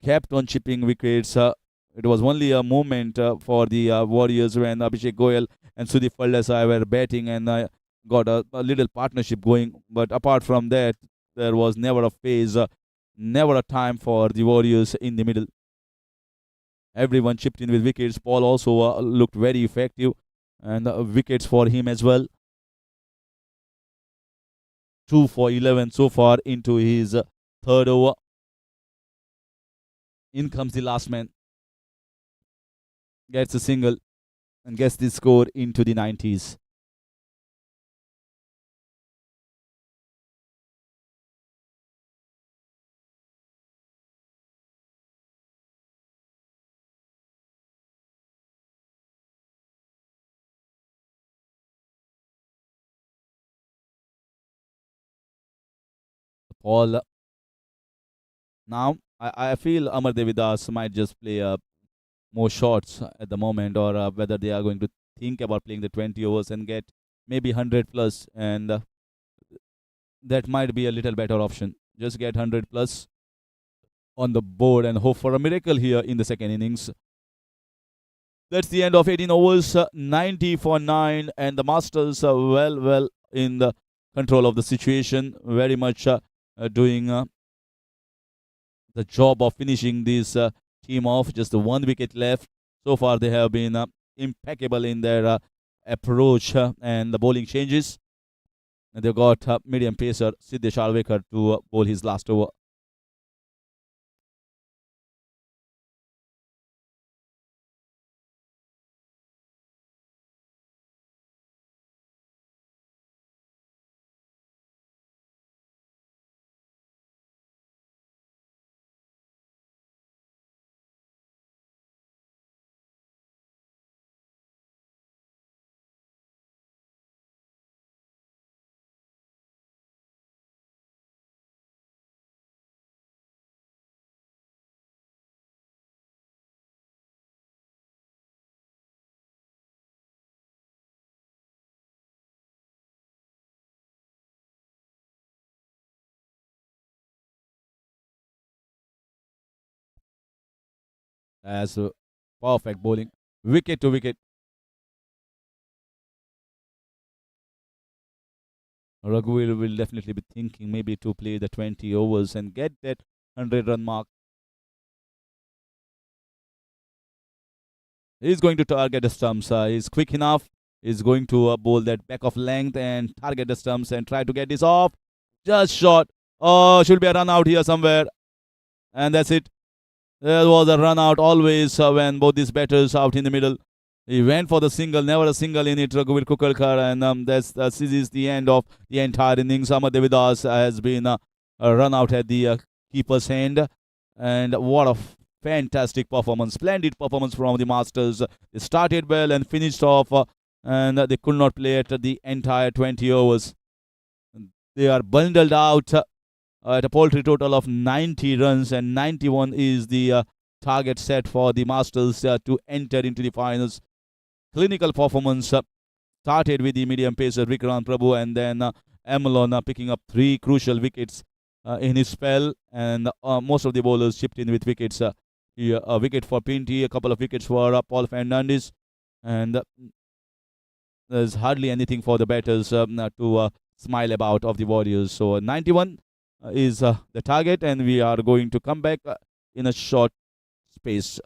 Kept on chipping wickets. It was only a moment for the Warriors when Abhishek Goyal and Sudeep Faldesai were batting and got a little partnership going. But apart from that, there was never a phase, never a time for the Warriors in the middle. Everyone chipped in with wickets. Paul also looked very effective, and wickets for him as well. 2 for 11 so far into his third over. In comes the last man. Gets a single and gets the score into the 90s. Paul. Now, I feel Amar Devidas might just play more shots at the moment, or whether they are going to think about playing the 20 overs and get maybe 100 plus, and that might be a little better option. Just get 100 plus on the board and hope for a miracle here in the second innings. That's the end of 18 overs, 90 for 9, and the Masters are well in the control of the situation, very much doing the job of finishing this team off. Just the 1 wicket left. So far, they have been impeccable in their approach and the bowling changes. And they've got medium pacer Siddesh Alvekar to bowl his last over. As perfect bowling, wicket to wicket. Raghuveer will definitely be thinking maybe to play the 20 overs and get that 100-run mark. He's going to target the stumps. He's quick enough. He's going to bowl that back of length and target the stumps and try to get this off. Just short. Oh, should be a run out here somewhere. And that's it. There was a run out always when both these batters out in the middle. He went for the single, never a single in it, Raghuveer Kukalkar, and this is the end of the entire innings. Amar Devidas has been run out at the keeper's hand, and what a fantastic performance, splendid performance from the Masters. They started well and finished off, and they could not play at the entire 20 overs. They are bundled out at a paltry total of 90 runs, and 91 is the target set for the Masters to enter into the finals. Clinical performance started with the medium pacer Vikrant Prabhu, and then Amelon picking up 3 crucial wickets in his spell, and most of the bowlers chipped in with wickets. A wicket for Pinty, a couple of wickets for Paul Fernandes, and there's hardly anything for the batters to smile about of the Warriors. So 91 is the target, and we are going to come back in a short space.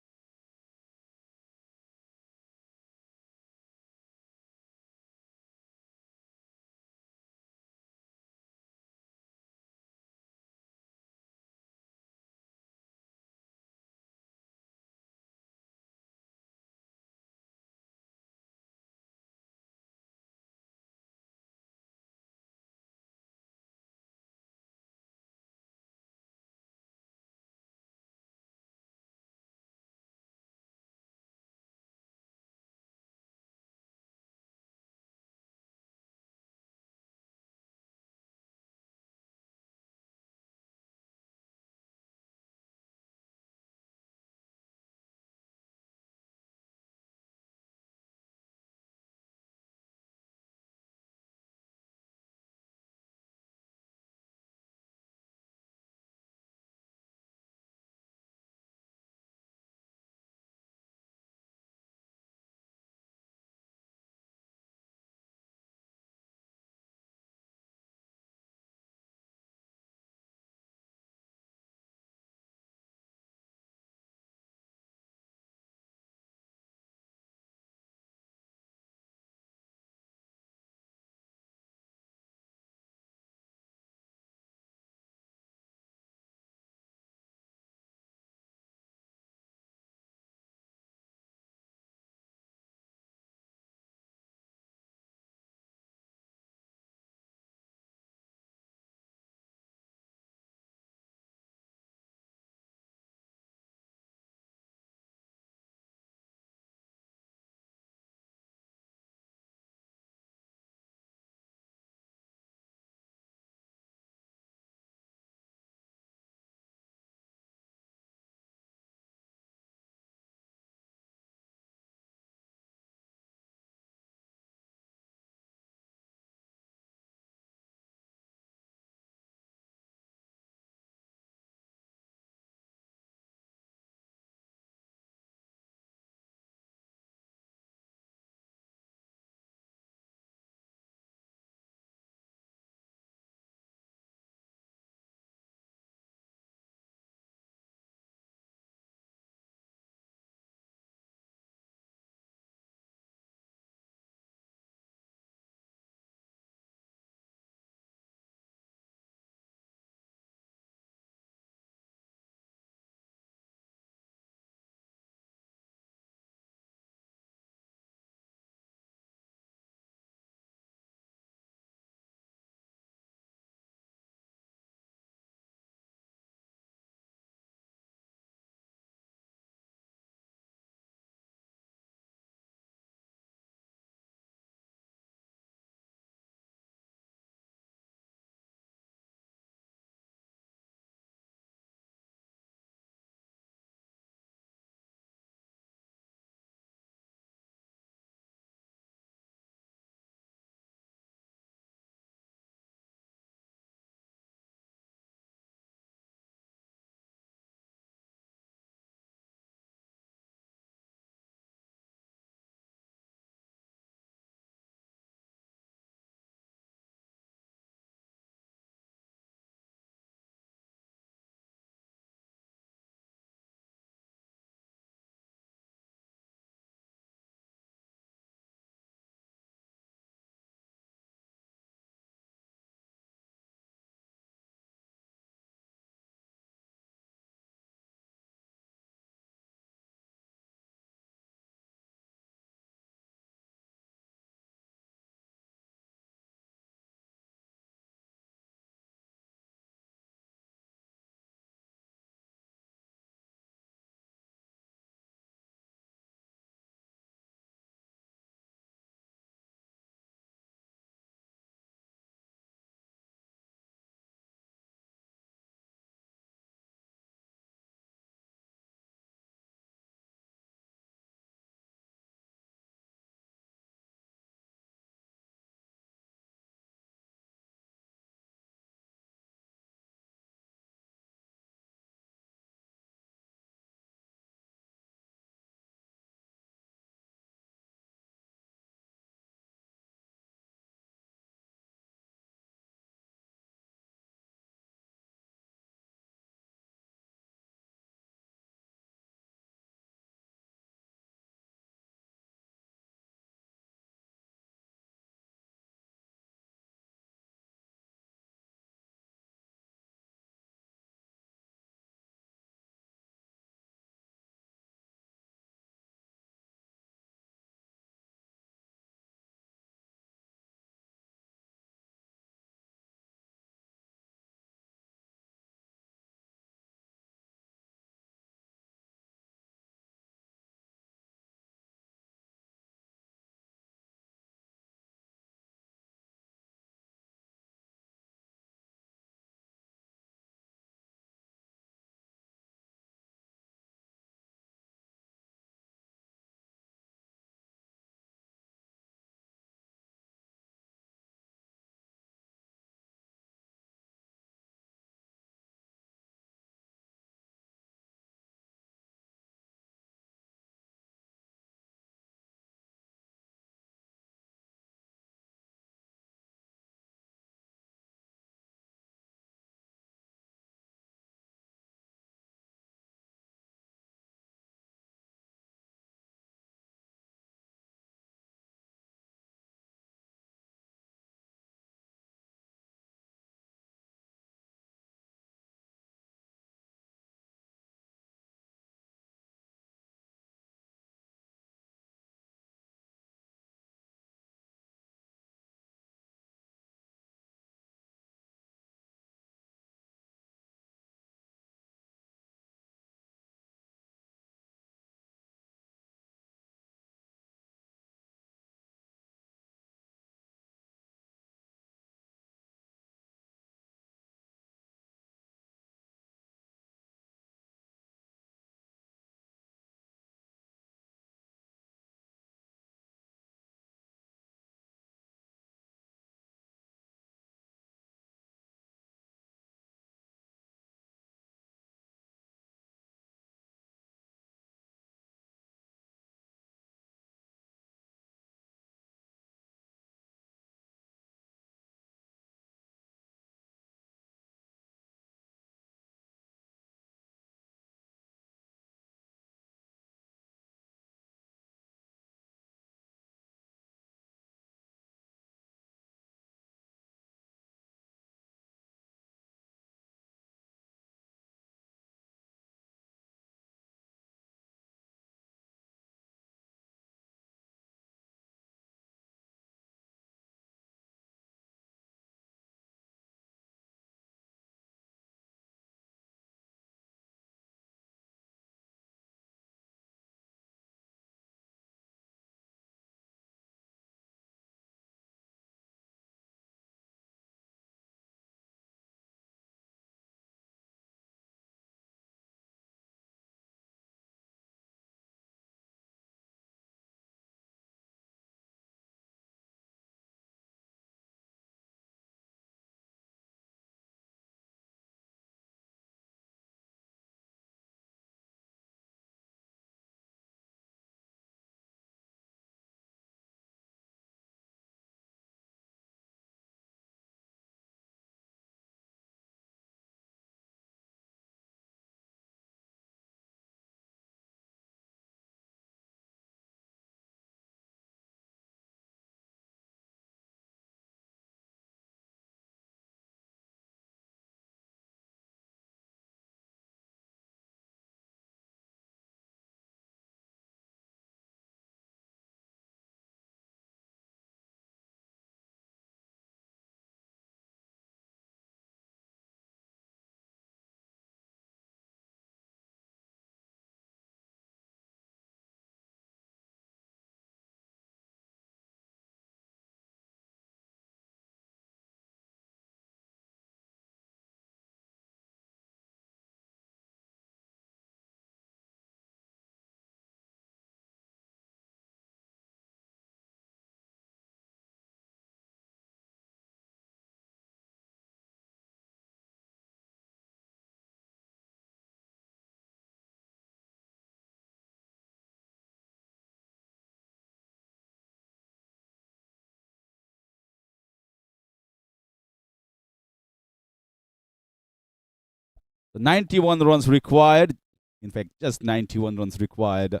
91 runs required. In fact, just 91 runs required.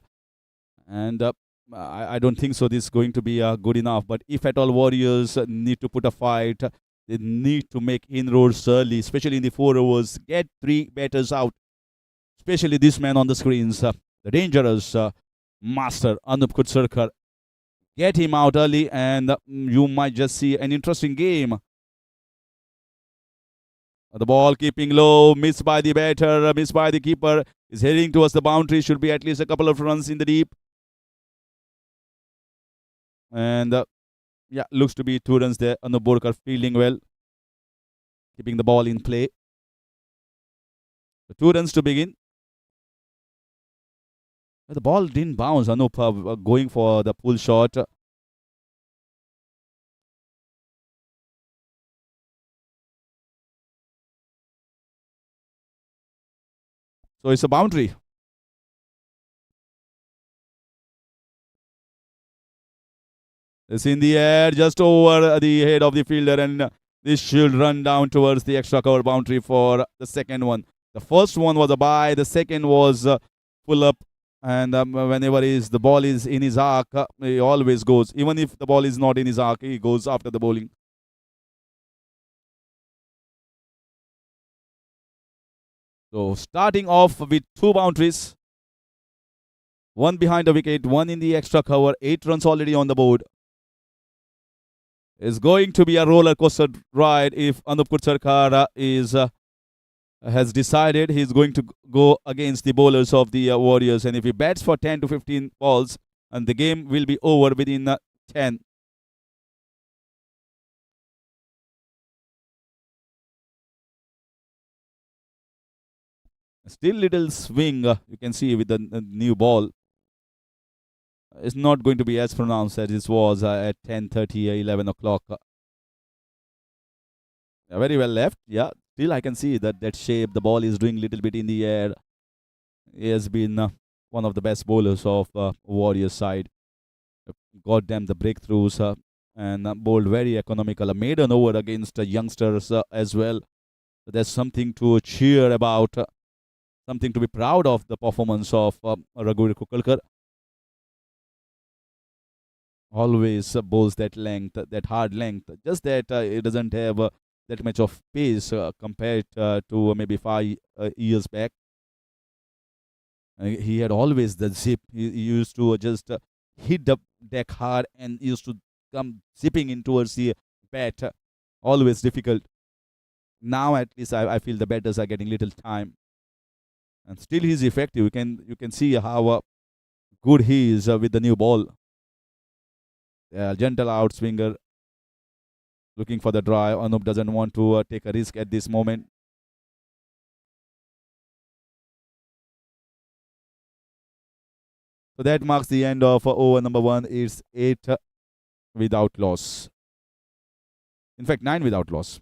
And I don't think so this is going to be good enough. But if at all Warriors need to put a fight, they need to make inroads early, especially in the 4 overs. Get 3 batters out, especially this man on the screens, the dangerous master Anup Kutsarkar. Get him out early, and you might just see an interesting game. The ball keeping low, missed by the batter, missed by the keeper. Is heading towards the boundary. Should be at least a couple of runs in the deep. And yeah, looks to be 2 runs there. Anup Borkar fielding well, keeping the ball in play. So 2 runs to begin. The ball didn't bounce. Anup going for the pull shot. So it's a boundary. It's in the air, just over the head of the fielder, and this should run down towards the extra cover boundary for the second one. The first one was a bye. The second was pull up. And whenever the ball is in his arc, he always goes. Even if the ball is not in his arc, he goes after the bowling. So starting off with 2 boundaries. 1 behind the wicket, 1 in the extra cover. 8 runs already on the board. It's going to be a roller coaster ride if Anup Kutsarkar has decided he's going to go against the bowlers of the Warriors. And if he bats for 10 to 15 balls, and the game will be over within 10. Still little swing you can see with the new ball. It's not going to be as pronounced as it was at 10:30, 11 o'clock. Very well left. Yeah, still I can see that shape. The ball is doing a little bit in the air. He has been one of the best bowlers of Warriors side. Got them the breakthroughs and bowled very economical. A maiden over against youngsters as well. So there's something to cheer about, something to be proud of the performance of Raghuveer Kukalkar. Always bowls that length, that hard length. Just that it doesn't have that much of pace compared to maybe 5 years back. He had always the zip. He used to just hit the deck hard and used to come zipping in towards the bat. Always difficult. Now at least I feel the batters are getting little time, and still he's effective. You can see how good he is with the new ball. Gentle outswinger, looking for the drive. Anup doesn't want to take a risk at this moment. So that marks the end of over number 1. It's 8 without loss. In fact, 9 without loss.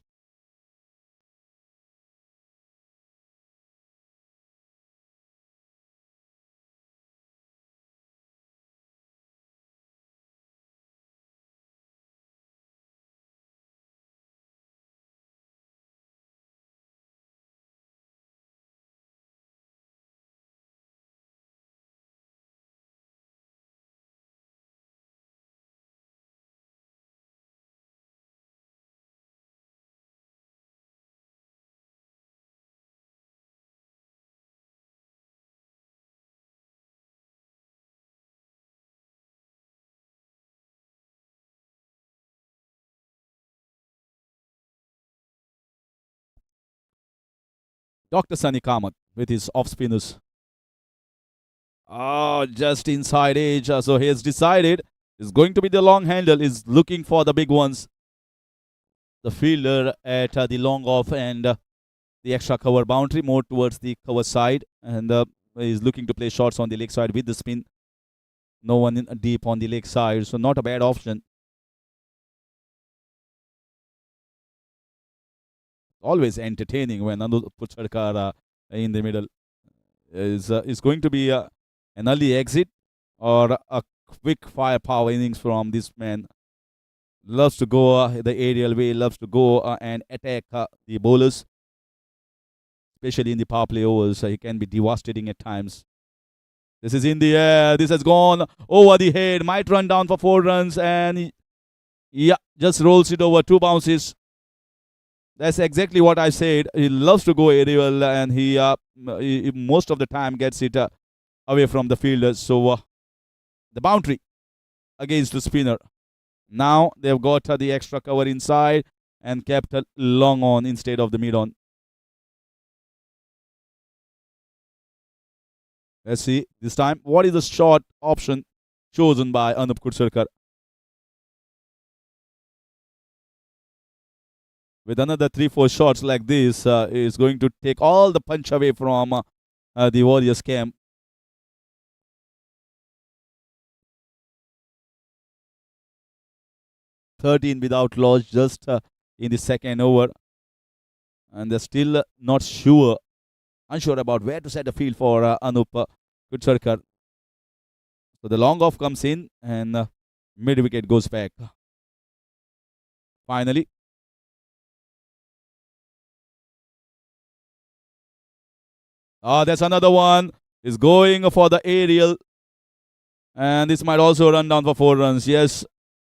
Dr. Sunny Kamath with his off spinners. Oh, just inside edge. So he has decided it's going to be the long handle. Is looking for the big ones. The fielder at the long off and the extra cover boundary, more towards the cover side, and is looking to play shots on the leg side with the spin. No one in deep on the leg side, so not a bad option. Always entertaining when Anup Kutsarkar in the middle. Is going to be an early exit or a quick firepower innings from this man. Loves to go the aerial way, loves to go and attack the bowlers, especially in the power play overs. He can be devastating at times. This is in the air. This has gone over the head. Might run down for 4 runs. And yeah, just rolls it over 2 bounces. That's exactly what I said. He loves to go aerial, and he most of the time gets it away from the fielders. So the boundary against the spinner. Now they've got the extra cover inside and kept long on instead of the mid on. Let's see this time. What is the short option chosen by Anup Kutsarkar? With another 3-4 shots like this, is going to take all the punch away from the Warriors camp. 13 without loss just in the second over. And they're still not unsure about where to set the field for Anup Kutsarkar. So the long off comes in and mid wicket goes back. Finally. That's another one. Is going for the aerial. And this might also run down for 4 runs. Yes,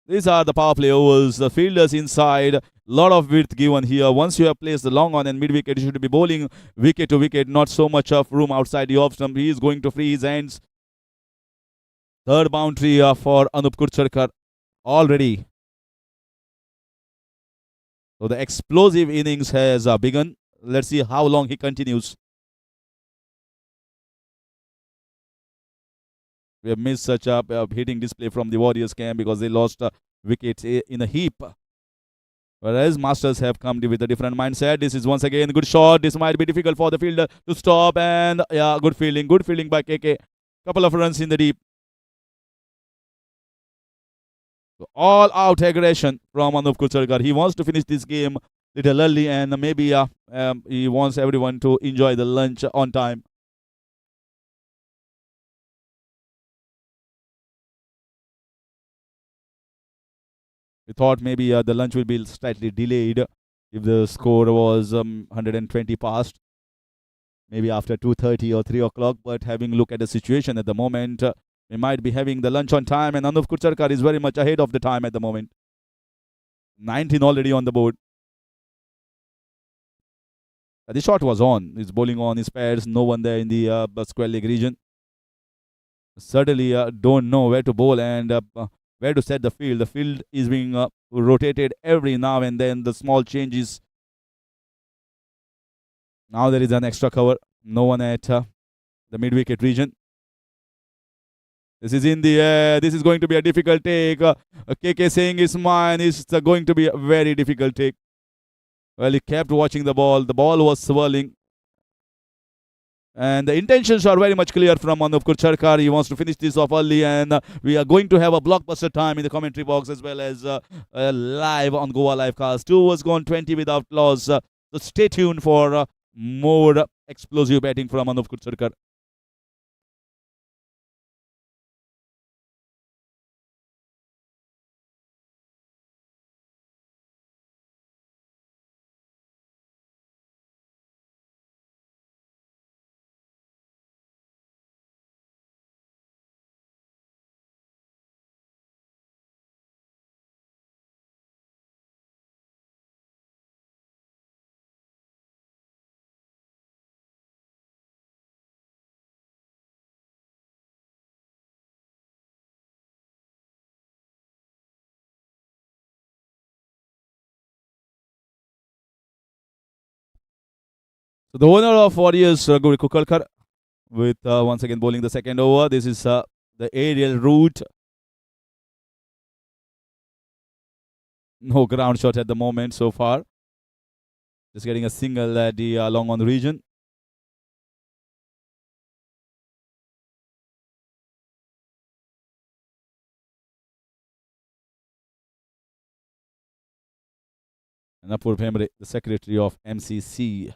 these are the power play overs. The fielders inside. Lot of width given here. Once you have placed the long on and mid wicket, you should be bowling wicket to wicket. Not so much of room outside the off stump. He is going to free his hands. Third boundary for Anup Kutsarkar already. So the explosive innings has begun. Let's see how long he continues. We have missed such a hitting display from the Warriors camp because they lost wickets in a heap. Whereas Masters have come with a different mindset. This is once again a good shot. This might be difficult for the fielder to stop. And yeah, good fielding. Good fielding by KK. Couple of runs in the deep. So all out aggression from Anup Kutsarkar. He wants to finish this game a little early, and maybe he wants everyone to enjoy the lunch on time. We thought maybe the lunch will be slightly delayed if the score was 120 past, maybe after 2:30 or 3 o'clock. But having a look at the situation at the moment, we might be having the lunch on time, and Anup Kutsarkar is very much ahead of the time at the moment. 19 already on the board. The shot was on. He's bowling on his pads. No one there in the square leg region. Certainly don't know where to bowl and where to set the field. The field is being rotated every now and then. The small changes. Now there is an extra cover. No one at the mid-wicket region. This is in the air. This is going to be a difficult take. KK saying it's mine. It's going to be a very difficult take. Well, he kept watching the ball. The ball was swirling. And the intentions are very much clear from Anup Kutsarkar. He wants to finish this off early, and we are going to have a blockbuster time in the commentary box as well as live on Goa Livecast. 2 was gone, 20 without loss. So stay tuned for more explosive batting from Anup Kutsarkar. So the owner of Warriors, Gauri Kukalkar, with once again bowling the second over. This is the aerial route. No ground shot at the moment so far. Just getting a single at the long on the region. And Apur Phemre, the secretary of MCC.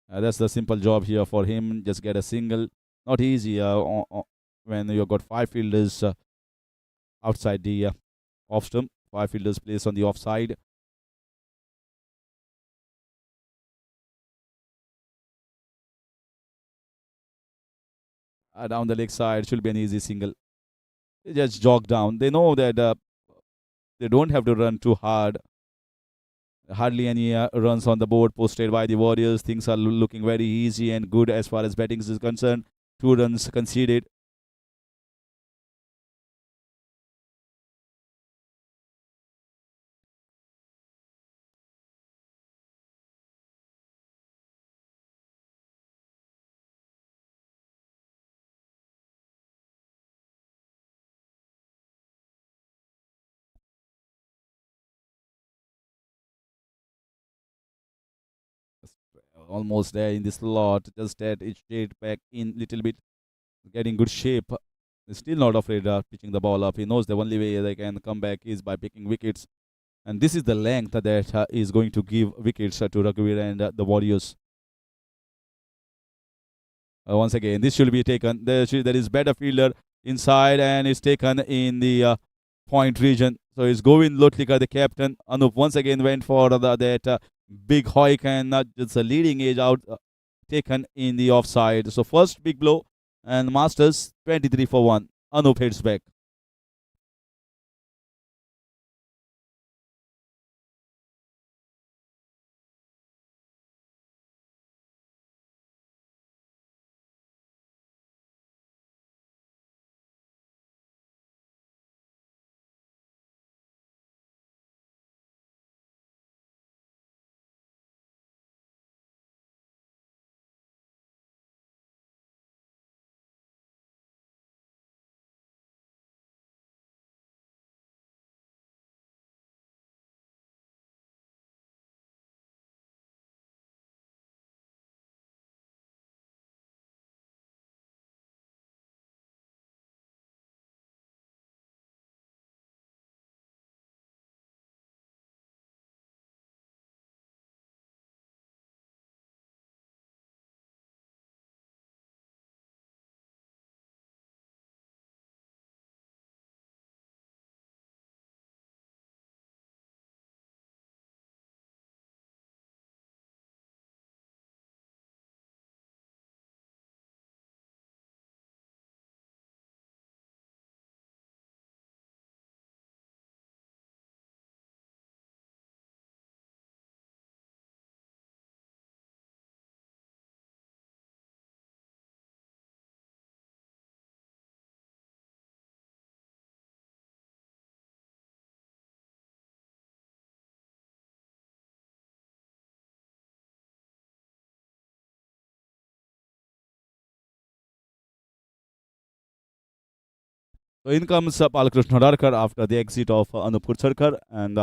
That's the simple job here for him. Just get a single. Not easy when you've got 5 fielders outside the off stump. 5 fielders placed on the offside. down the leg side. Should be an easy single. They just jog down. They know that they don't have to run too hard. Hardly any runs on the board posted by the Warriors. Things are looking very easy and good as far as batting is concerned. 2 runs conceded. Almost there in the slot. Just that it stayed back in little bit, getting good shape. He's still not afraid of pitching the ball up. He knows the only way they can come back is by picking wickets. And this is the length that is going to give wickets to Raghuveer and the Warriors. Once again, this should be taken. There is better fielder inside and it's taken in the point region. So it's Govind Lotlika, the captain. Anup once again went for that big hike and just a leading edge out taken in the offside. So first big blow and Masters 23 for 1. Anup heads back. So in comes Balakrishna Darkar after the exit of Anup Sarkar and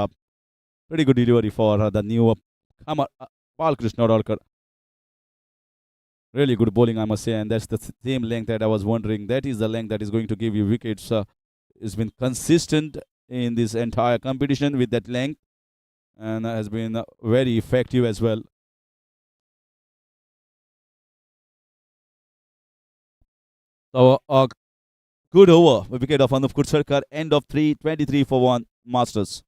pretty good delivery for the new Balakrishna Darkar. Really good bowling, I must say, and that's the same length that I was wondering. That is the length that is going to give you wickets. It's been consistent in this entire competition with that length and has been very effective as well. So a good over, a wicket of Anup Sarkar, end of 23 for 1, Masters.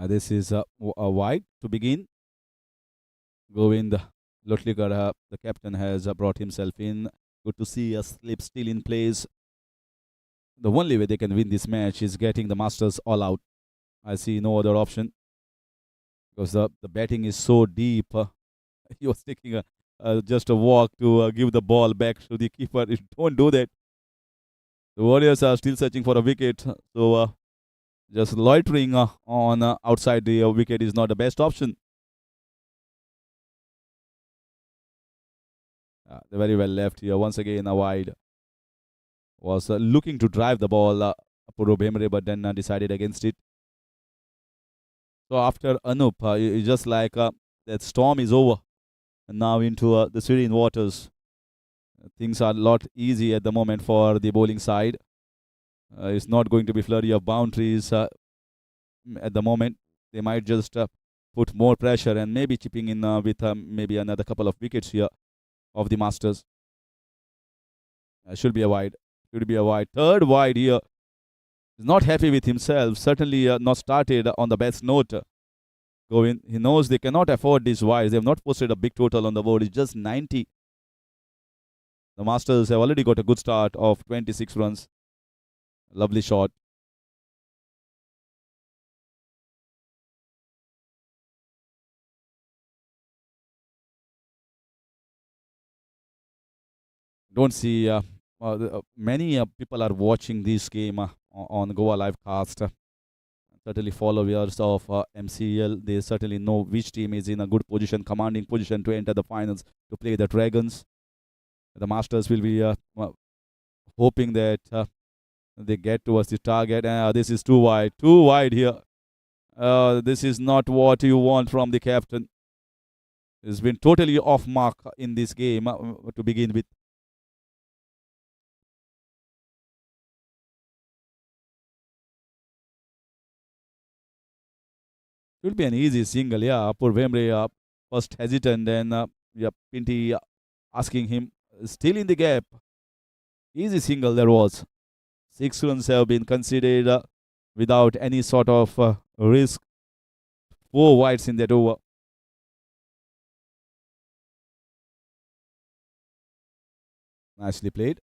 This is a wide to begin. Govind Lotlikar, the captain, has brought himself in. Good to see a slip still in place. The only way they can win this match is getting the Masters all out. I see no other option because the batting is so deep. He was taking just a walk to give the ball back to the keeper. Don't do that. The Warriors are still searching for a wicket. So Just loitering on outside the wicket is not the best option. They're very well left here. Once again, a wide. Was looking to drive the ball, Apurva Bhemre, but then decided against it. So after Anup, it's just like that storm is over. And now into the serene waters. Things are a lot easy at the moment for the bowling side. It's not going to be flurry of boundaries at the moment. They might just put more pressure and maybe chipping in with maybe another couple of wickets here of the Masters. Should be a wide. Should be a wide. Third wide here. He's not happy with himself. Certainly not started on the best note. Govind, he knows they cannot afford these wides. They have not posted a big total on the board. It's just 90. The Masters have already got a good start of 26 runs. Lovely shot. Don't see many people are watching this game on Goa Live Cast. Certainly followers of MCL, they certainly know which team is in a good position, commanding position to enter the finals to play the Dragons. The Masters will be hoping that they get towards the target. This is too wide here. This is not what you want from the captain. He's been totally off mark in this game to begin with. Should be an easy single, yeah. Poor Vemre first hesitant, then yeah, Pinty asking him, still in the gap. Easy single there was. 6 runs have been considered without any sort of risk. 4 wides in that over. Nicely played.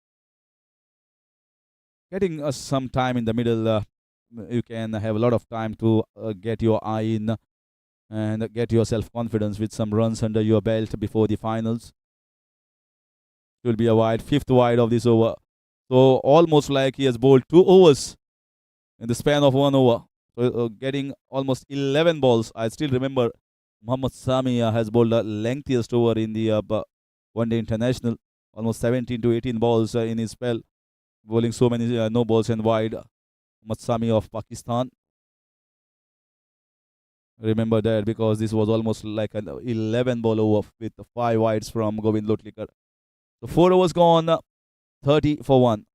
Getting some time in the middle, you can have a lot of time to get your eye in and get your self confidence with some runs under your belt before the finals. It will be a wide, fifth wide of this over. So almost like he has bowled 2 overs in the span of 1 over. So getting almost 11 balls. I still remember Muhammad Sami has bowled the lengthiest over in the one day international. Almost 17 to 18 balls in his spell. Bowling so many no balls and wide. Muhammad Sami of Pakistan. Remember that because this was almost like an 11 ball over with 5 wides from Govind Lotlikar. So 4 overs gone, 30 for 1.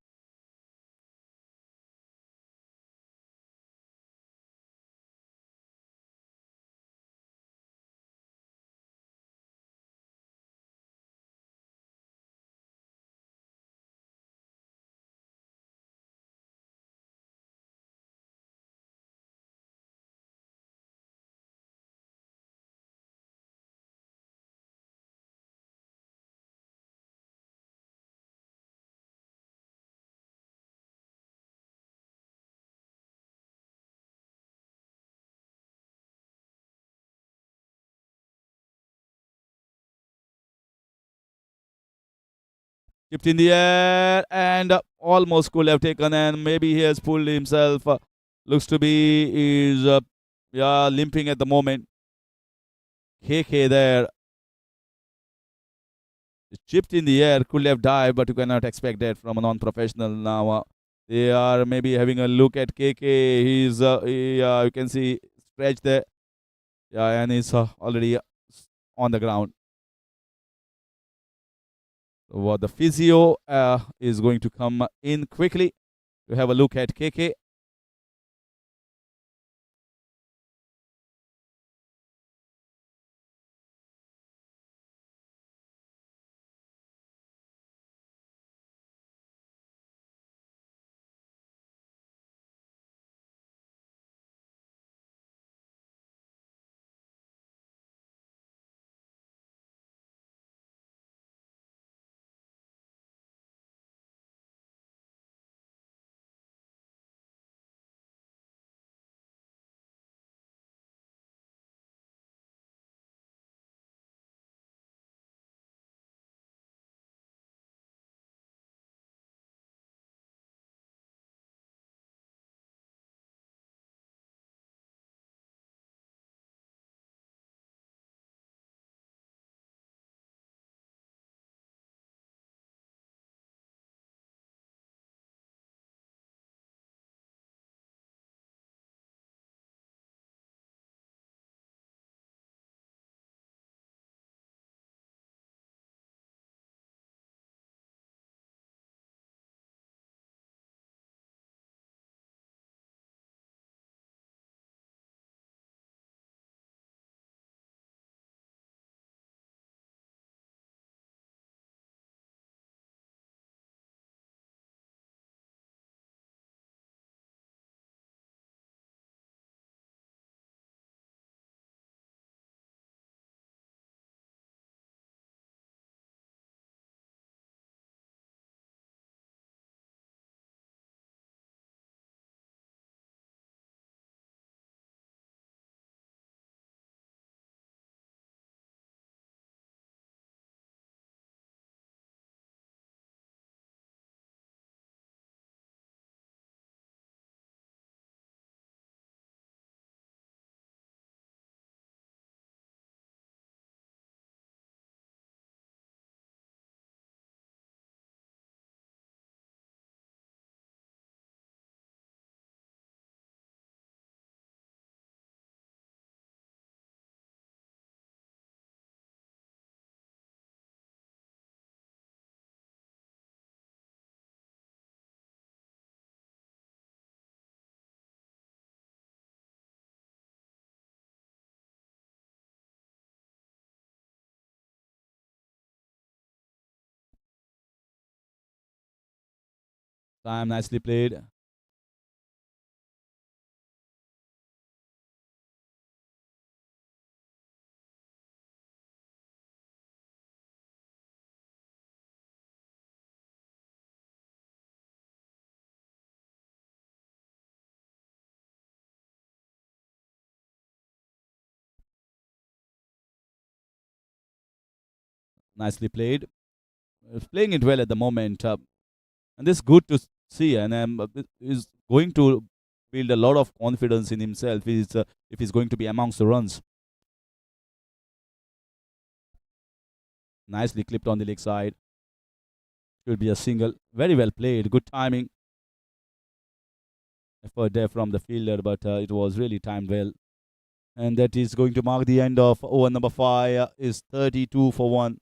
Chipped in the air and almost could have taken, and maybe he has pulled himself. Looks to be is yeah, limping at the moment. KK there. Chipped in the air, could have dived, but you cannot expect that from a non-professional now. They are maybe having a look at KK. You can see stretch there. Yeah, and he's already on the ground. What the physio is going to come in quickly to have a look at KK. Time nicely played. Nicely played. Playing it well at the moment. And this is good to see. And is going to build a lot of confidence in himself if he's going to be amongst the runs. Nicely clipped on the leg side. Should be a single. Very well played. Good timing. Effort there from the fielder, but it was really timed well. And that is going to mark the end of over number 5. Is 32 for 1.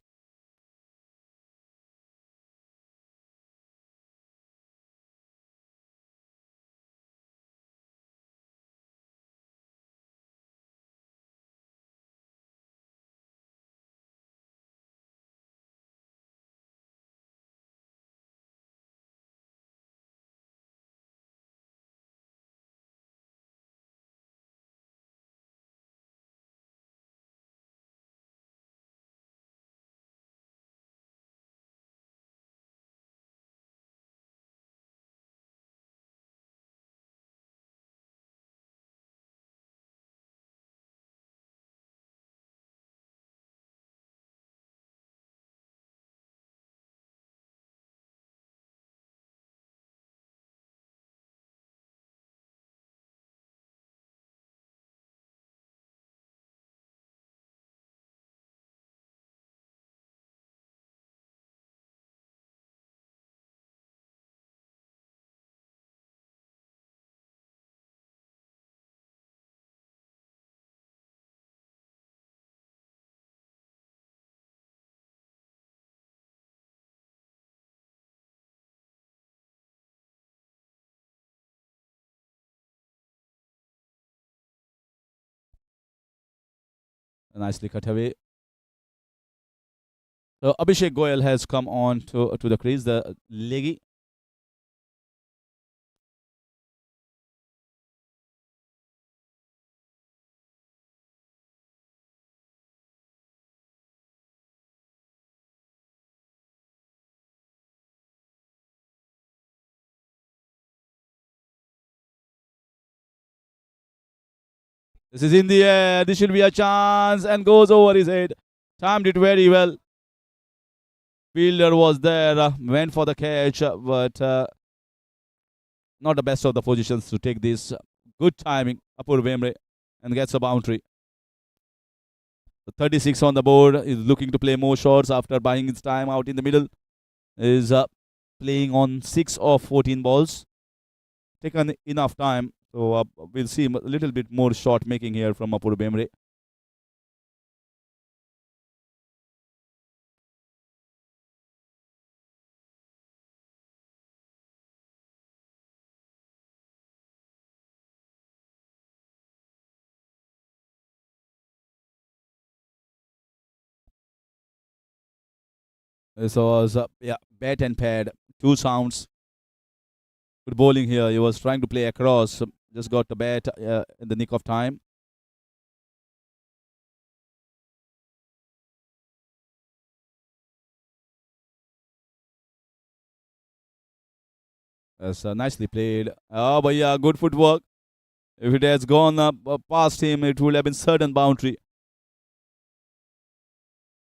Nicely cut away. So Abhishek Goyal has come on to the crease, the leggy. This is in the air. This should be a chance and goes over his head. Timed it very well. Fielder was there, went for the catch, but not the best of the positions to take this. Good timing, Apur Vemre, and gets a boundary. The 36 on the board is looking to play more shots after buying his time out in the middle. Is playing on 6 of 14 balls. Taken enough time, so we'll see a little bit more shot making here from Apur Vemre. This was bat and pad, 2 sounds. Good bowling here. He was trying to play across, just got the bat in the nick of time. That's nicely played. Oh, but yeah, good footwork. If it has gone past him, it would have been certain boundary.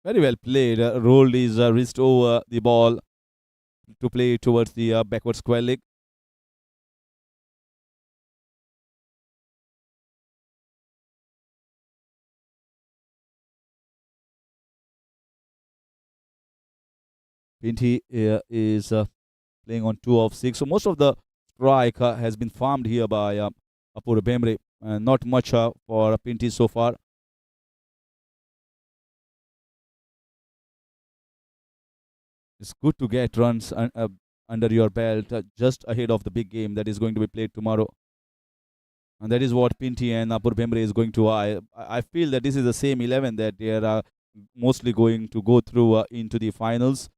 Very well played. Rolled his wrist over the ball to play towards the backward square leg. Pinty is playing on 2 of 6. So most of the strike has been farmed here by Apur Bemre. Not much for Pinty so far. It's good to get runs under your belt just ahead of the big game that is going to be played tomorrow. And that is what Pinty and Apur Bemre is going to. I feel that this is the same 11 that they are mostly going to go through into the finals.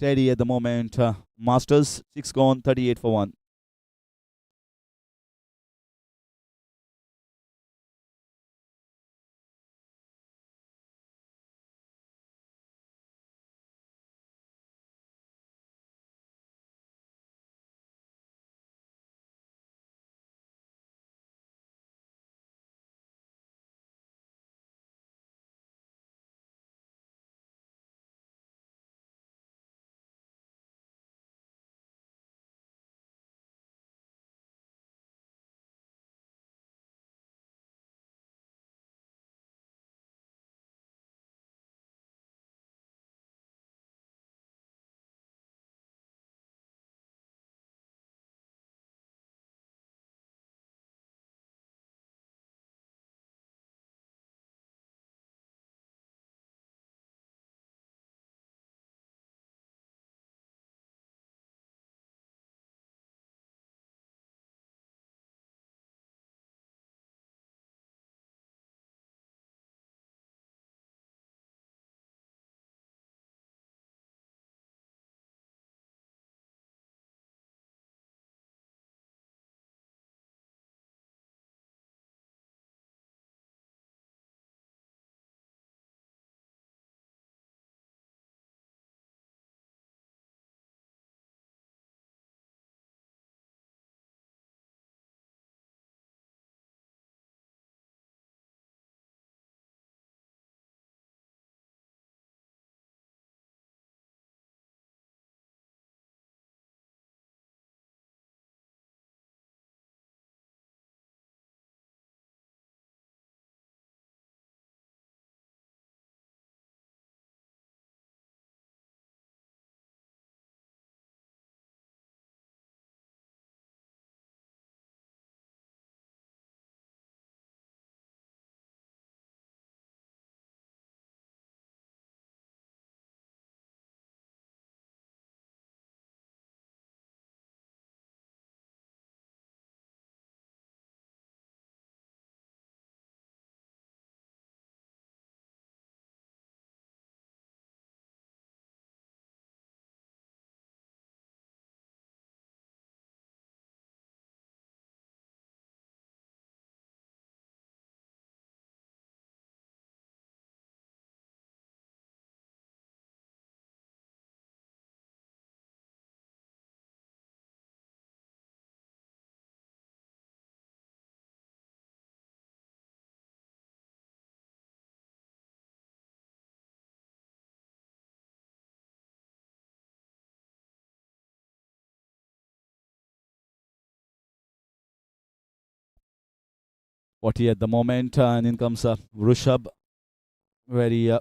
steady at the moment. Masters 6 gone, 38 for 1. Forty at the moment, and in comes Rushabh. Very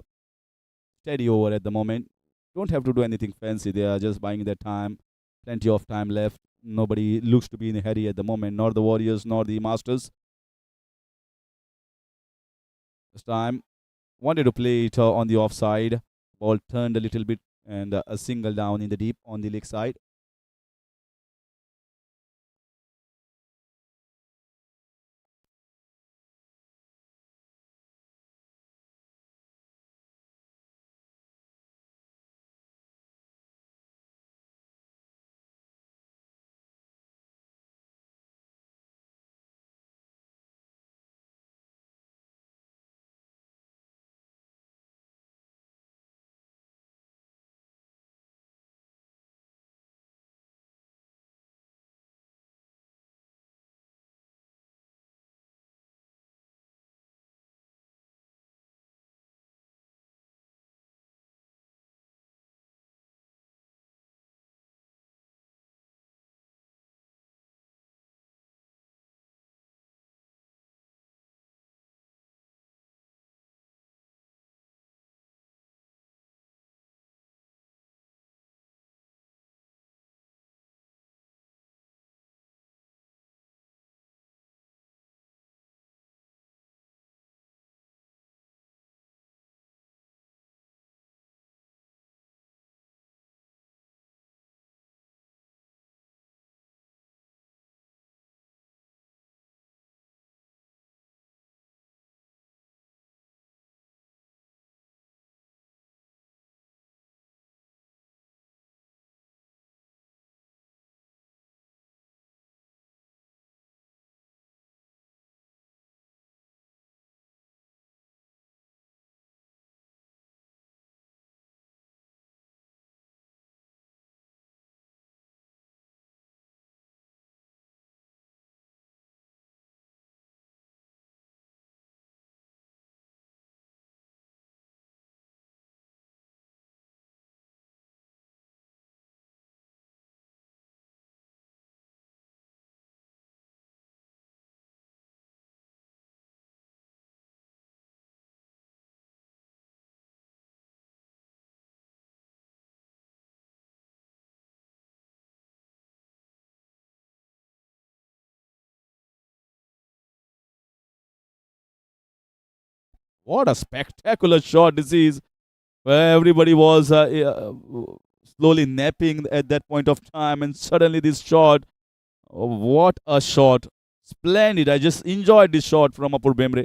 steady over at the moment. Don't have to do anything fancy. They are just buying their time. Plenty of time left. Nobody looks to be in a hurry at the moment, nor the Warriors nor the Masters. This time, wanted to play it on the offside. Ball turned a little bit and a single down in the deep on the leg side. What a spectacular shot this is, where everybody was slowly napping at that point of time, and suddenly this shot. Oh, what a shot! Splendid. I just enjoyed this shot from Apur Bemre.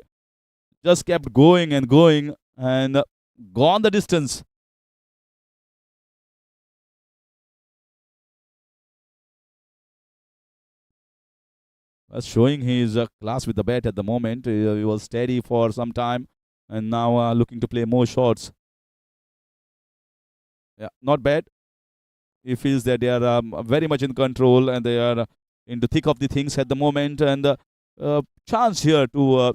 Just kept going and going and gone the distance. Showing his class with the bat at the moment. He was steady for some time and now looking to play more shots. Yeah, not bad. He feels that they are very much in control and they are in the thick of the things at the moment. And chance here to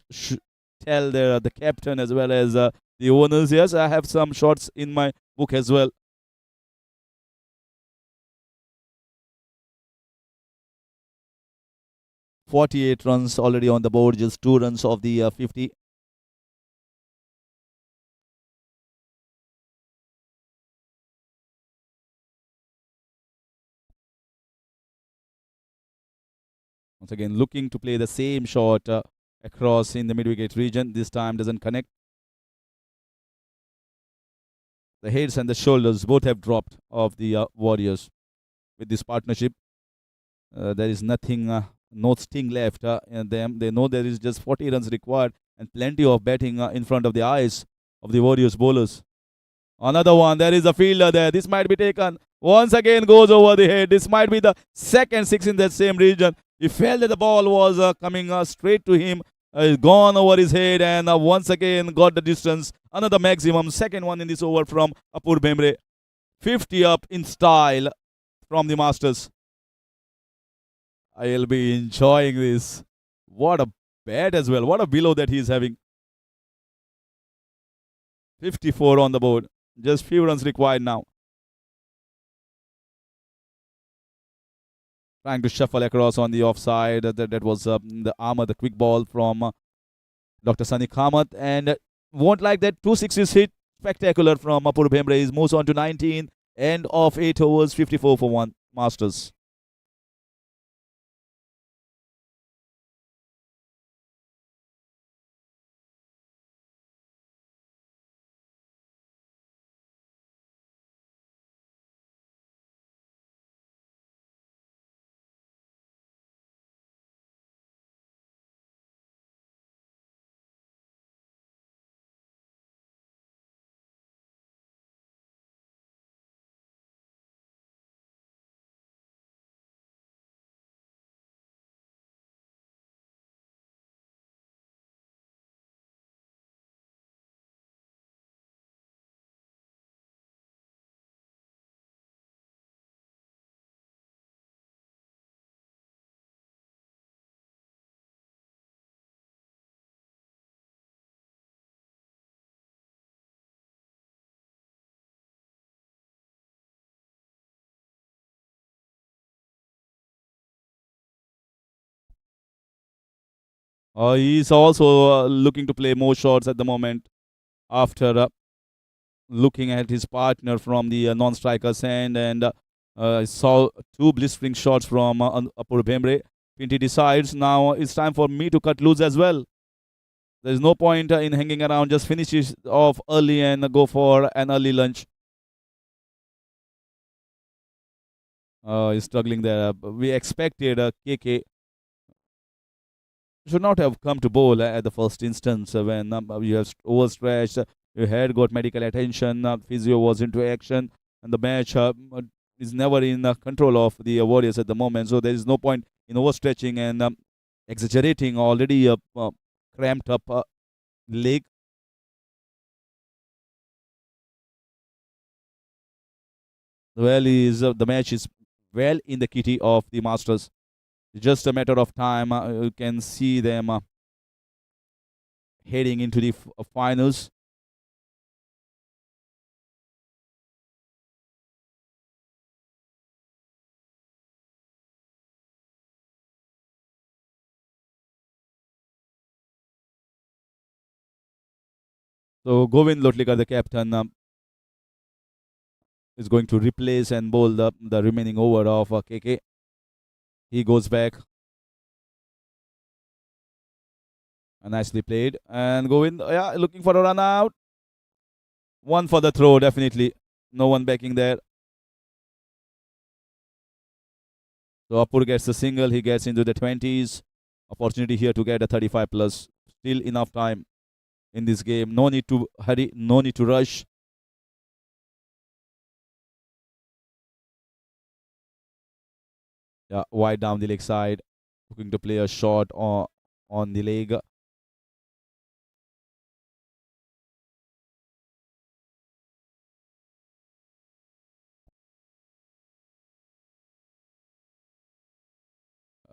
tell the captain as well as the owners. Yes, I have some shots in my book as well. 48 runs already on the board, just 2 runs of the 50. Once again, looking to play the same shot across in the mid-wicket region. This time doesn't connect. The heads and the shoulders both have dropped of the Warriors with this partnership. There is nothing, no sting left in them. They know there is just 40 runs required and plenty of batting in front of the eyes of the Warriors bowlers. Another one. There is a fielder there. This might be taken. Once again goes over the head. This might be the second six in that same region. He felt that the ball was coming straight to him. Gone over his head and once again got the distance. Another maximum. Second one in this over from Apur Bemre. 50 up in style from the Masters. I'll be enjoying this. What a bat as well. What a below that he's having. 54 on the board. Just few runs required now. Trying to shuffle across on the offside. That was the armor, the quick ball from Dr. Sani Kamath. And won't like that. 2 6s hit. Spectacular from Apur Bemre. He moves on to 19. End of 8 overs. 54 for 1. Masters. He's also looking to play more shots at the moment after looking at his partner from the non-striker's end and saw two blistering shots from Apur Bemre. Pinty decides now it's time for me to cut loose as well. There's no point in hanging around. Just finish it off early and go for an early lunch. He's struggling there. We expected KK should not have come to bowl at the first instance when you have overstretched, your head got medical attention, physio was into action, and the match is never in control of the Warriors at the moment. So there is no point in overstretching and exaggerating already cramped up leg. Well, is the match is well in the kitty of the Masters. It's just a matter of time. You can see them heading into the finals. So Govind Lotlika, the captain, is going to replace and bowl the remaining over of KK. He goes back. Nicely played. And Govind, yeah, looking for a run out. One for the throw, definitely. No one backing there. So Apur gets a single. He gets into the 20s. Opportunity here to get a 35 plus. Still enough time in this game. No need to hurry. No need to rush. Yeah, wide down the leg side. Looking to play a shot on the leg.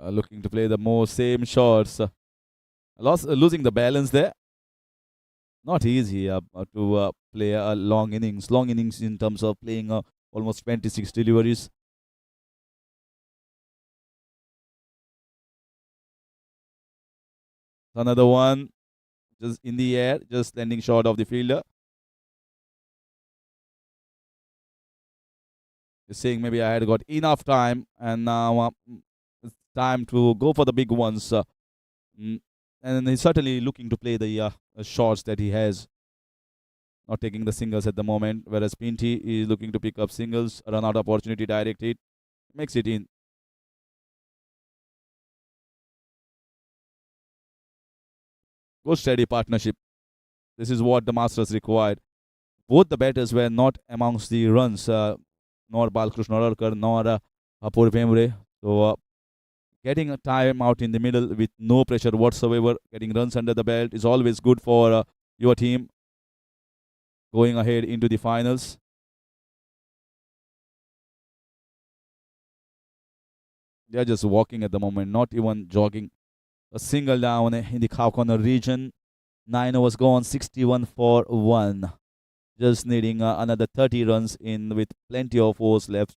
Looking to play the more same shots. Losing the balance there. Not easy to play a long innings. Long innings in terms of playing almost 26 deliveries. Another one just in the air, just landing short of the fielder. Just saying maybe I had got enough time, and now it's time to go for the big ones. And he's certainly looking to play the shots that he has. Not taking the singles at the moment, whereas Pinty is looking to pick up singles, run out opportunity, direct hit, makes it in. Good steady partnership. This is what the Masters required. Both the batters were not amongst the runs, nor Balkrishna Rarkar, nor Apur Bhemre. So getting a time out in the middle with no pressure whatsoever, getting runs under the belt is always good for your team going ahead into the finals. They are just walking at the moment, not even jogging. A single down in the cow corner region. 9 overs gone, 61 for 1. Just needing another 30 runs in with plenty of overs left.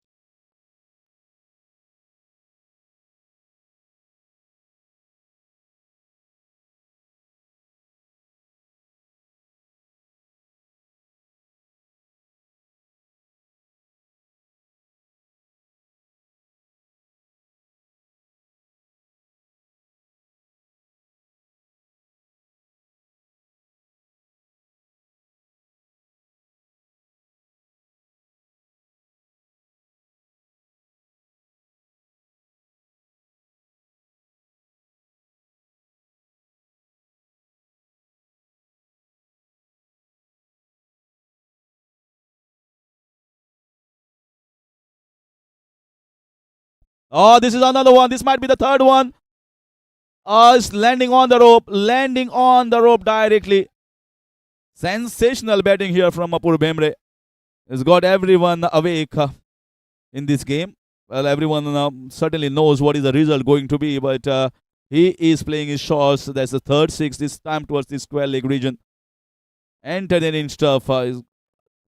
Oh, this is another one. This might be the third one. It's landing on the rope directly. Sensational batting here from Apur Bhemre. It's got everyone awake in this game. Well, everyone certainly knows what is the result going to be, but he is playing his shots. That's the third six, this time towards this 12 leg region. Entertaining stuff. Is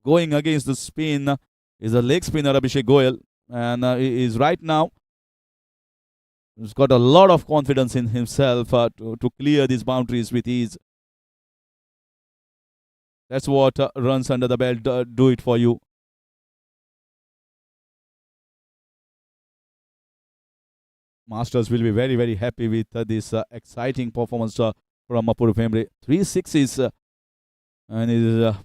going against the spin. Is a leg spinner, Abhishek Goyal. And he is right now. He's got a lot of confidence in himself to clear these boundaries with ease. That's what runs under the belt do it for you. Masters will be very, very happy with this exciting performance from Apur Bhemre. 3 sixes, and is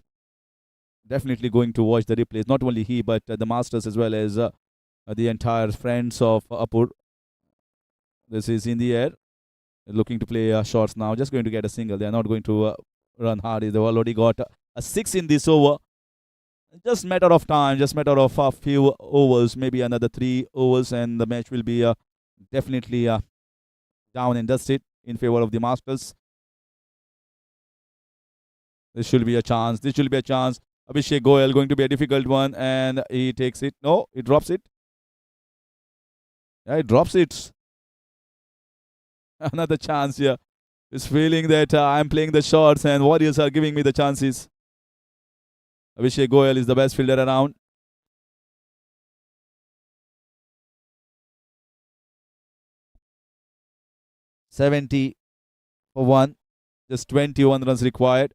definitely going to watch the replays. Not only he, but the Masters as well as the entire friends of Apur. This is in the air. Looking to play shots now. Just going to get a single. They are not going to run hard. They've already got a 6 in this over. Just matter of time. Just matter of a few overs. Maybe another 3 overs, and the match will be definitely down and dusted in favor of the Masters. This should be a chance. This should be a chance. Abhishek Goyal going to be a difficult one, and he takes it. No, he drops it. Yeah, he drops it. Another chance here. This feeling that I'm playing the shots and Warriors are giving me the chances. Abhishek Goyal is the best fielder around. $70 for 1. Just 21 runs required.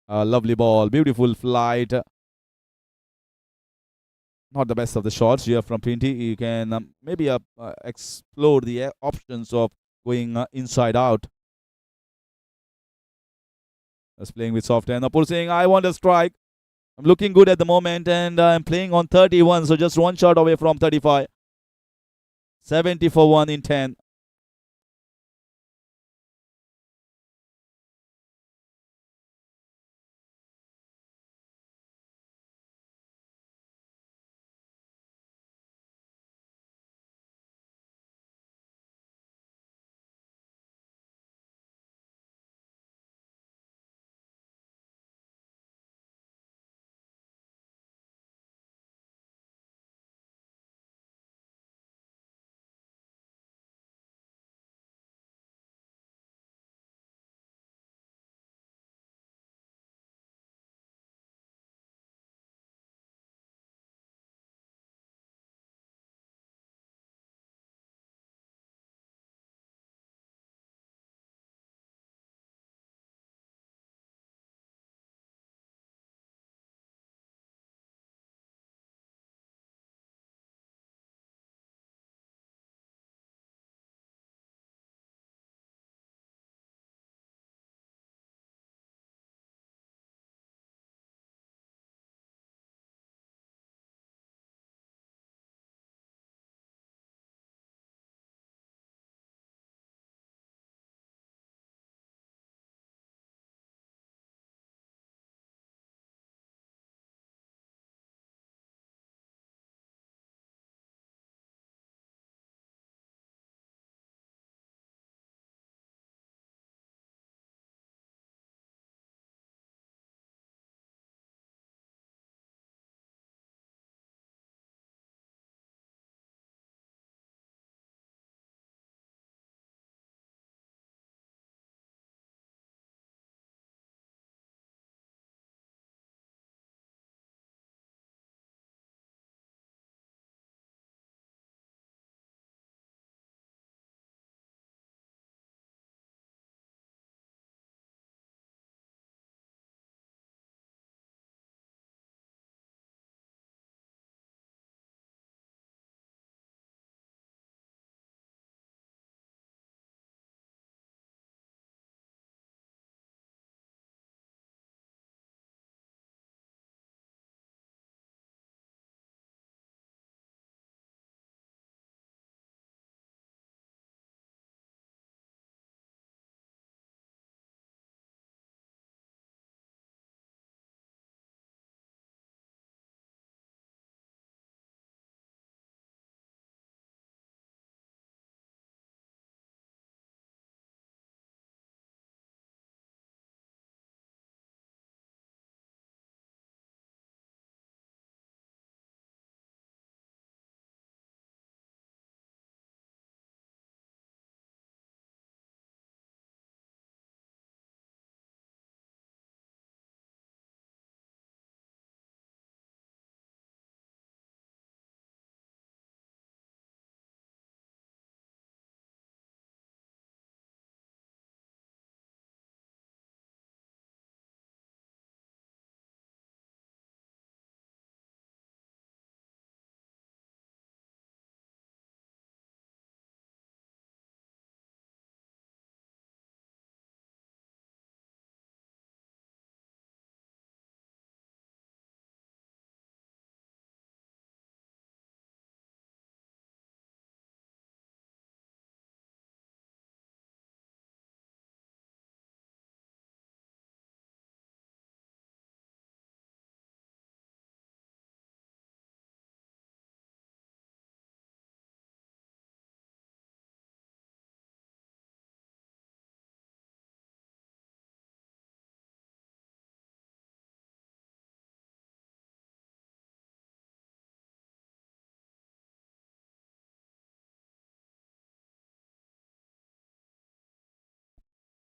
Lovely ball. Beautiful flight. Not the best of the shots here from Pinty. You can maybe explore the options of going inside out. Just playing with soft hand. Apur saying, I want a strike. I'm looking good at the moment and I'm playing on 31, so just one shot away from 35. 70 for 1 in 10.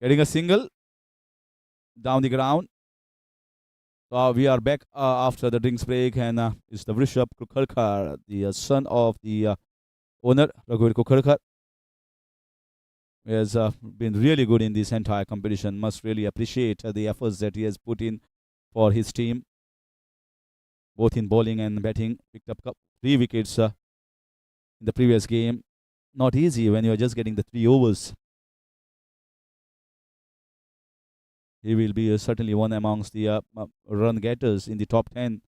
Getting a single down the ground. So we are back after the drinks break, and it's the Vrishab Kukharkar, the son of the owner, Raghuveer Kukharkar. He has been really good in this entire competition. Must really appreciate the efforts that he has put in for his team, both in bowling and batting. Picked up 3 wickets in the previous game. Not easy when you're just getting the 3 overs. he will be certainly one amongst the run getters in the top 10.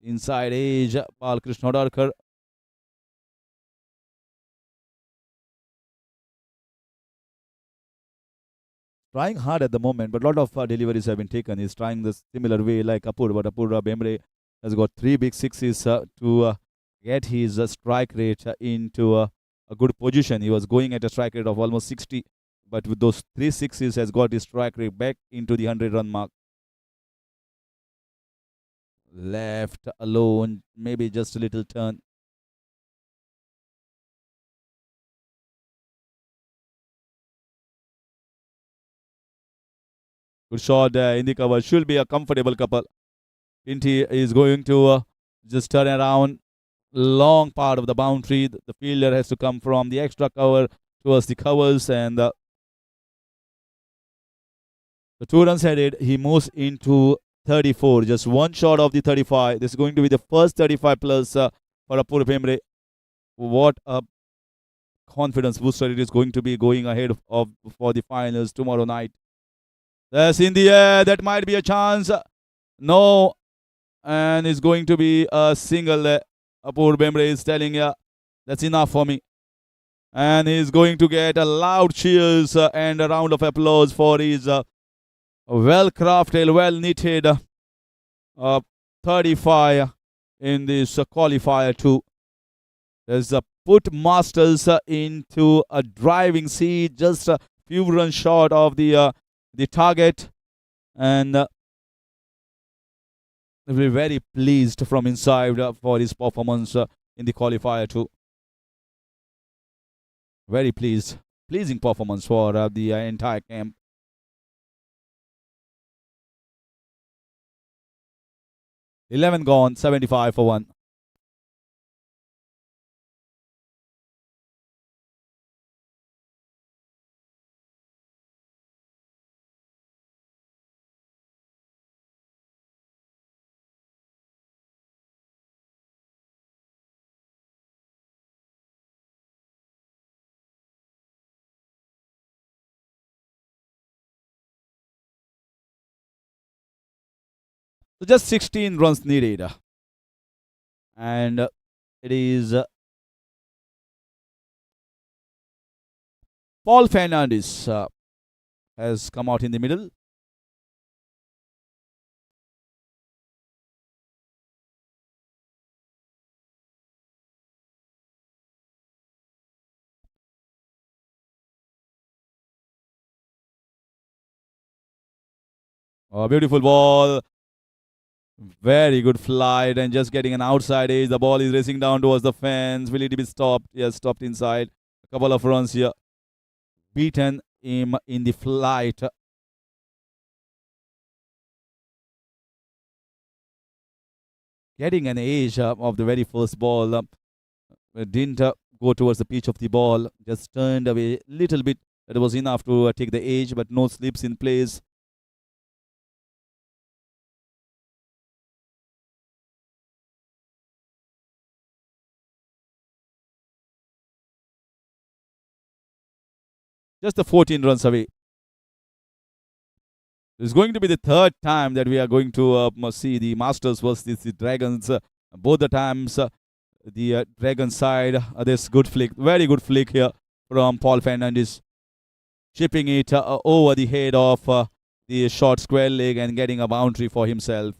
Inside edge, Balkrishna Odarkar. Trying hard at the moment, but a lot of deliveries have been taken. He's trying the similar way like Apur, but Apur Bemre has got 3 big sixes to get his strike rate into a good position. He was going at a strike rate of almost 60, but with those 3 sixes has got his strike rate back into the 100-run mark. Left alone, maybe just a little turn. Good shot in the cover. Should be a comfortable couple. Pinty is going to just turn around. Long part of the boundary. The fielder has to come from the extra cover towards the covers, and the 2 runs headed. He moves into 34. Just one shot of the 35. This is going to be the first 35 plus for Apur Bemre. What a confidence booster it is going to be going ahead of for the finals tomorrow night. That's in the air. That might be a chance. No. And it's going to be a single there. Apur Bemre is telling you, that's enough for me. And he's going to get a loud cheers and a round of applause for his well-crafted, well-knitted 35 in this qualifier 2. There's a put Masters into a driving seat, just a few runs short of the target, and will be very pleased from inside for his performance in the qualifier 2. Very pleasing performance for the entire camp. "11 gone, 75 for 1. So just 16 runs needed. And it is Paul Fernandes has come out in the middle. Oh, beautiful ball. Very good flight and just getting an outside edge. The ball is racing down towards the fence. Will it be stopped? Yes, stopped inside. A couple of runs here. Beaten him in the flight. Getting an edge of the very first ball. Didn't go towards the pitch of the ball. Just turned away a little bit. That was enough to take the edge, but no slips in place. Just the 14 runs away. It's going to be the third time that we are going to see the Masters versus the Dragons. Both the times, the Dragon side, this good flick, very good flick here from Paul Fernandes. Chipping it over the head of the short square leg and getting a boundary for himself.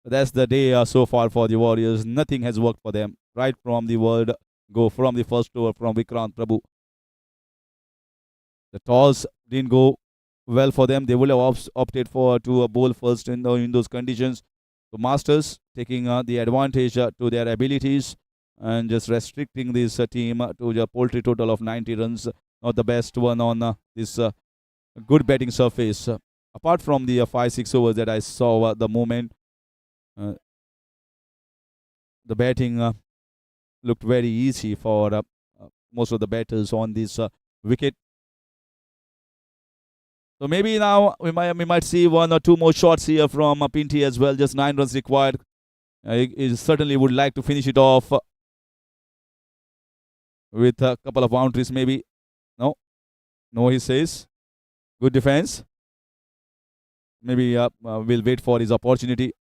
That's the day so far for the Warriors. Nothing has worked for them. Right from the word go, from the first over from Vikrant Prabhu. The toss didn't go well for them. They would have opted to bowl first in those conditions. So Masters taking the advantage to their abilities and just restricting this team to a poultry total of 90 runs. Not the best one on this good batting surface. Apart from the 5-6 overs that I saw the moment, the batting looked very easy for most of the batters on this wicket. So maybe now we might see 1 or 2 more shots here from Pinty as well. Just 9 runs required. He certainly would like to finish it off with a couple of boundaries maybe. No. No, he says. Good defense. Maybe we'll wait for his opportunity.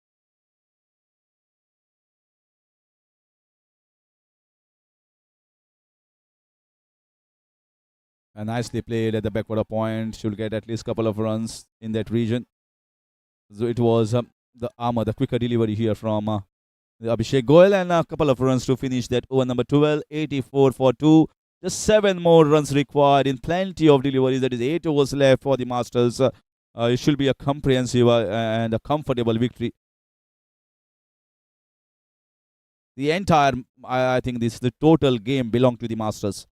And nicely played at the backward point. Should get at least a couple of runs in that region. So it was the quicker delivery here from Abhishek Goyal, and a couple of runs to finish that over number 12, 84 for 2. Just 7 more runs required in plenty of deliveries. That is 8 overs left for the Masters. It should be a comprehensive and a comfortable victory. The entire, I think this the total game belonged to the Masters.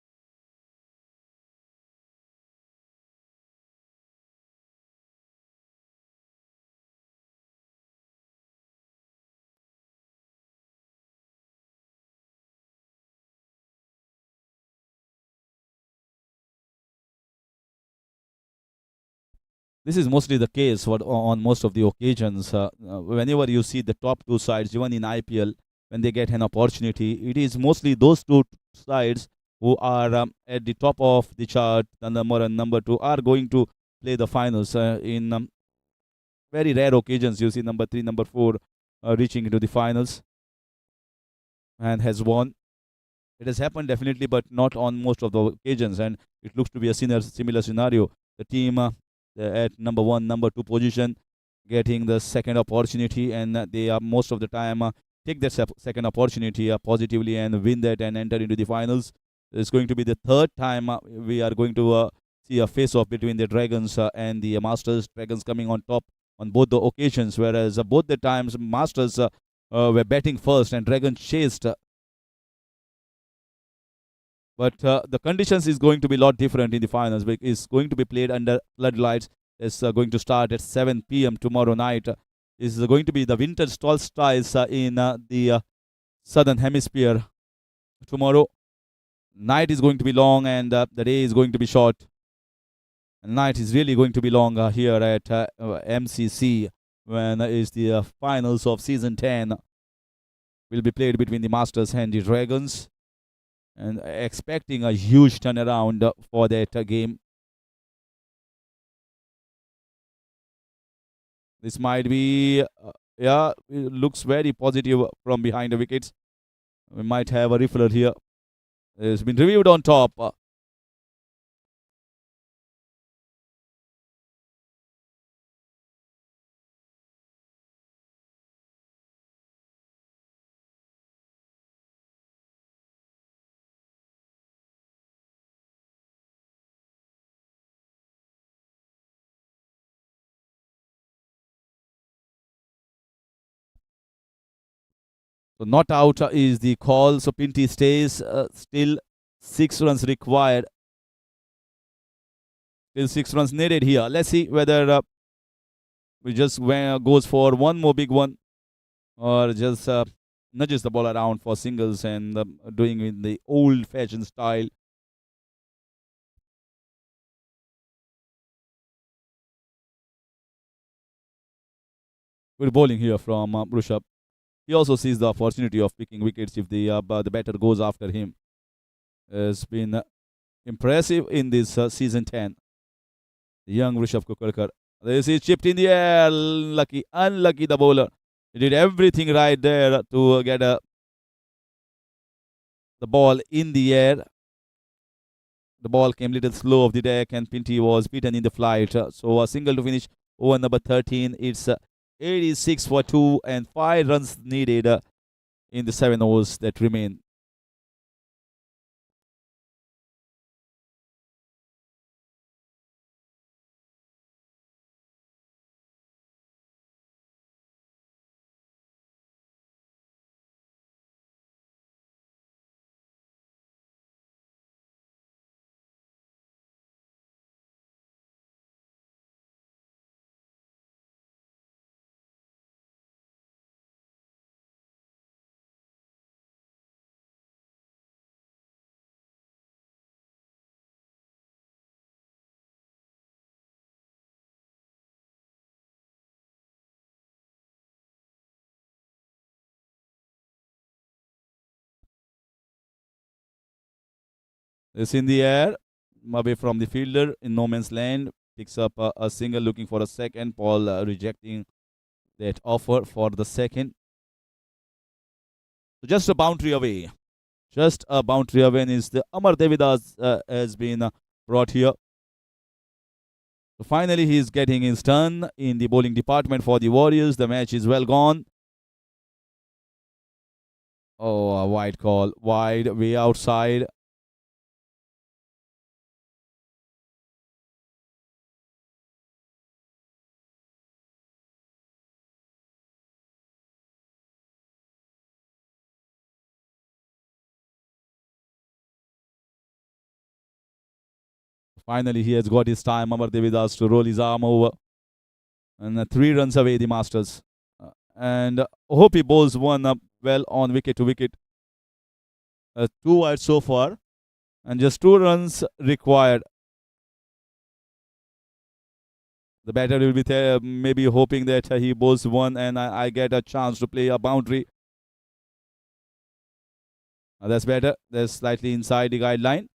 This is mostly the case on most of the occasions. Whenever you see the top two sides, even in IPL, when they get an opportunity, it is mostly those two sides who are at the top of the chart, the number and number two, are going to play the finals. In very rare occasions, you see number three, number four reaching into the finals and has won. It has happened definitely, but not on most of the occasions, and it looks to be a similar scenario. The team at number one, number two position getting the second opportunity, and they are most of the time take that second opportunity positively and win that and enter into the finals. It's going to be the third time we are going to see a face-off between the Dragons and the Masters. Dragons coming on top on both the occasions, whereas both the times Masters were batting first and Dragons chased. But the conditions is going to be a lot different in the finals. It's going to be played under floodlights. It's going to start at 7 p.m. tomorrow night. This is going to be the winter solstice in the southern hemisphere tomorrow. Night is going to be long and the day is going to be short. And night is really going to be long here at MCC when is the finals of season 10 will be played between the Masters and the Dragons, and expecting a huge turnaround for that game. This might be, yeah, it looks very positive from behind the wickets. We might have a riffler here. It's been reviewed on top. So not out is the call. So Pinty stays. Still 6 runs required. Still 6 runs needed here. Let's see whether we just goes for one more big one or just nudges the ball around for singles and doing in the old-fashioned style. Good bowling here from Rushabh. He also sees the opportunity of picking wickets if the batter goes after him. Has been impressive in this season 10. The young Rishabh Kukarkar. This is chipped in the air. Unlucky the bowler. He did everything right there to get the ball in the air. The ball came a little slow off the deck and Pinty was beaten in the flight. So a single to finish over number 13. It's 86 for 2 and 5 runs needed in the 7 overs that remain. It's in the air. away from the fielder in no man's land. Picks up a single, looking for a second. Paul rejecting that offer for the second. So just a boundary away. Just a boundary away is the Amar Devidas has been brought here. So finally, he is getting his turn in the bowling department for the Warriors. The match is well gone. Oh, a wide call. Wide, way outside. Finally, he has got his time, Amar Devidas, to roll his arm over. And 3 runs away, the Masters. And hope he bowls one up well on wicket to wicket. 2 wide so far. And just 2 runs required. The batter will be there, maybe hoping that he bowls one and I get a chance to play a boundary. That's better. That's slightly inside the guideline.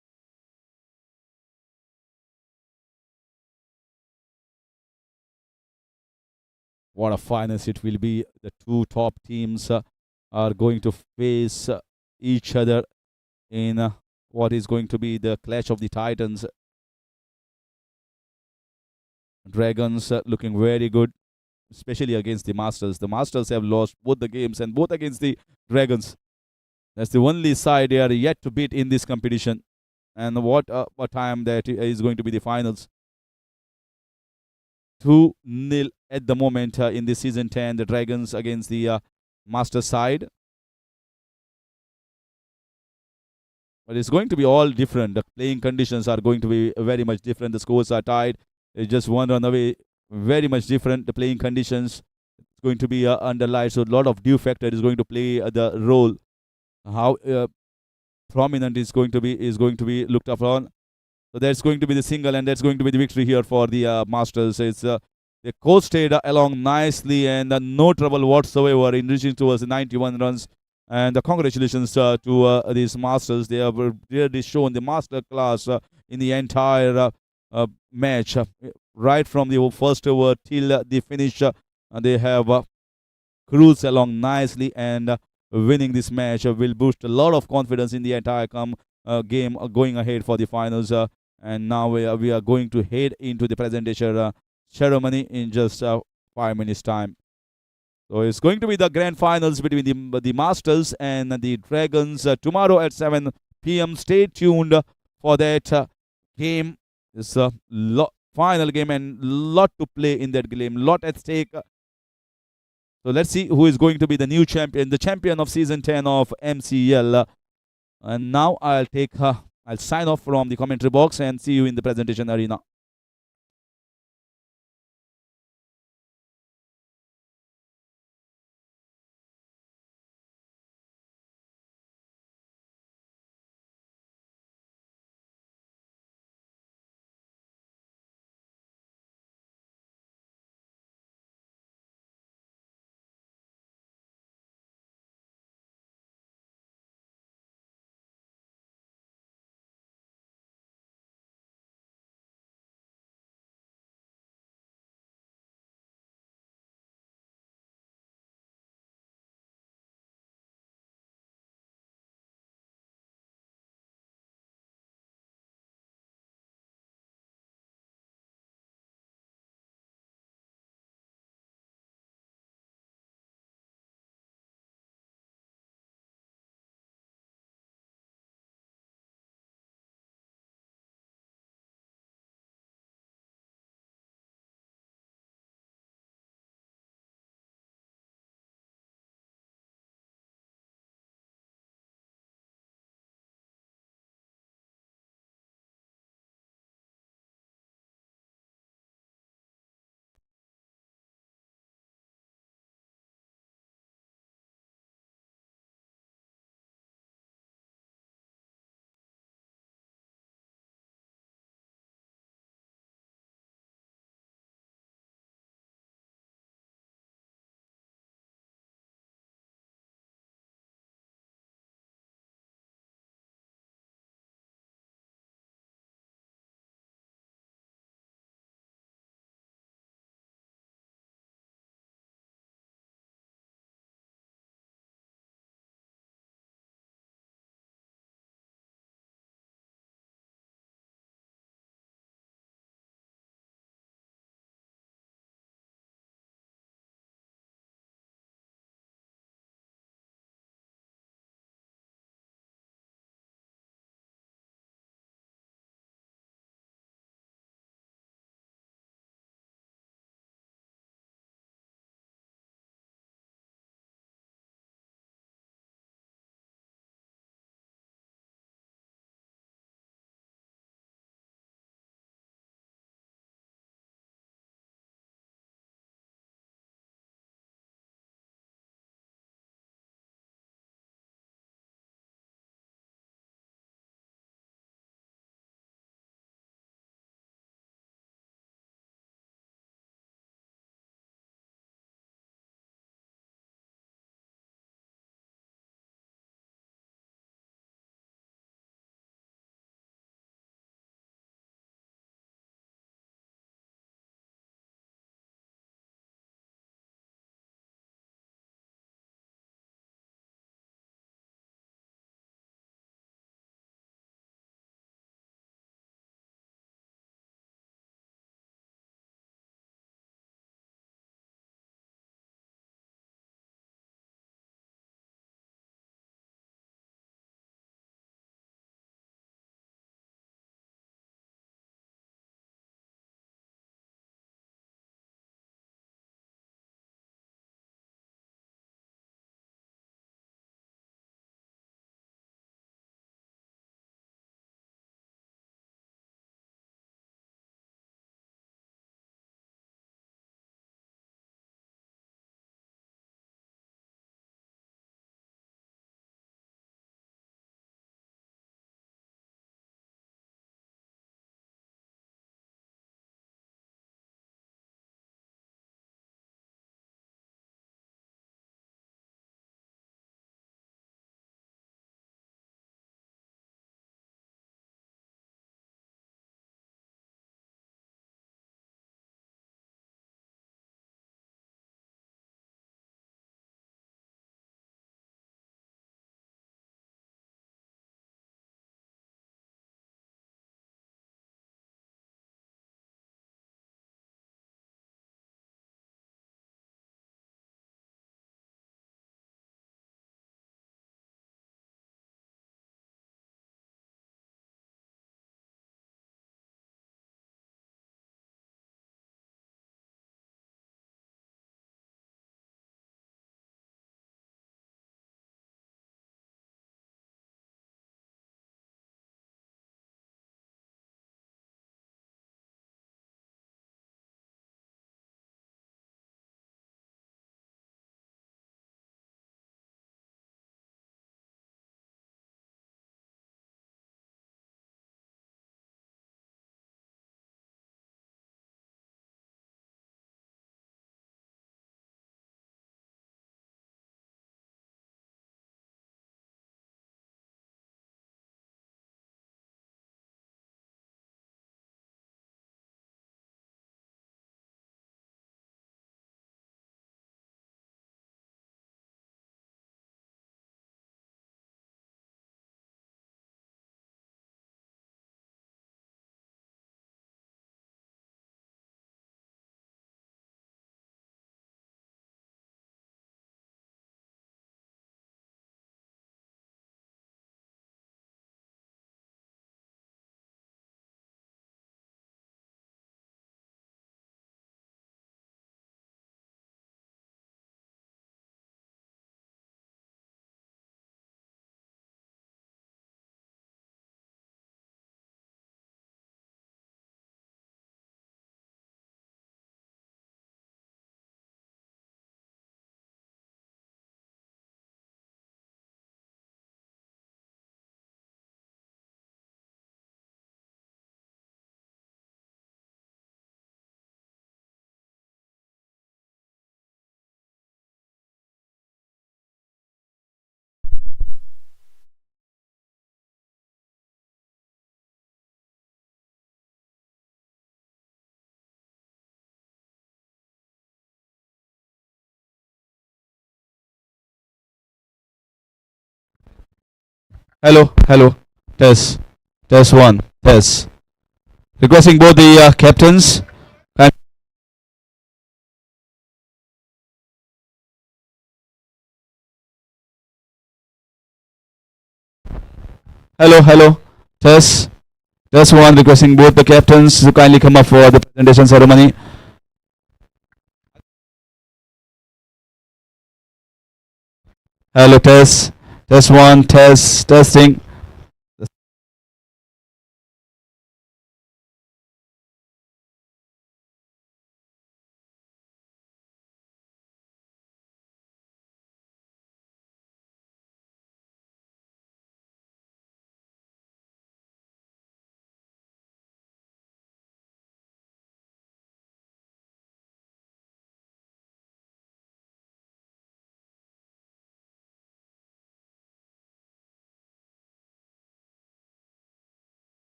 What a finals it will be. The two top teams are going to face each other in what is going to be the clash of the Titans. Dragons looking very good, especially against the Masters. The Masters have lost both the games and both against the Dragons. That's the only side they are yet to beat in this competition. And what a time that is going to be the finals. 2-0 at the moment in the season 10. The Dragons against the Masters side. But it's going to be all different. The playing conditions are going to be very much different. The scores are tied. It's just 1 run away. Very much different. The playing conditions. It's going to be underlined. So a lot of dew factor is going to play the role. How prominent is going to be looked upon. So that's going to be the single, and that's going to be the victory here for the Masters. It's they coasted along nicely and no trouble whatsoever in reaching towards the 91 runs. And congratulations to these Masters. They have really shown the master class in the entire match, right from the first over till the finish. They have cruised along nicely, and winning this match will boost a lot of confidence in the entire game going ahead for the finals. And now we are going to head into the presentation ceremony in just 5 minutes time. So it's going to be the grand finals between the Masters and the Dragons tomorrow at 7 p.m. Stay tuned for that game. It's a final game and lot to play in that game, lot at stake. So let's see who is going to be the new champion, the champion of season 10 of MCL. And now I'll sign off from the commentary box and see you in the presentation arena. Hello, hello. Test. Test one. Test. Requesting both the captains. Hello, hello. Test. Test one. Requesting both the captains to kindly come up for the presentation ceremony. Hello, test. Test one. Test. Testing.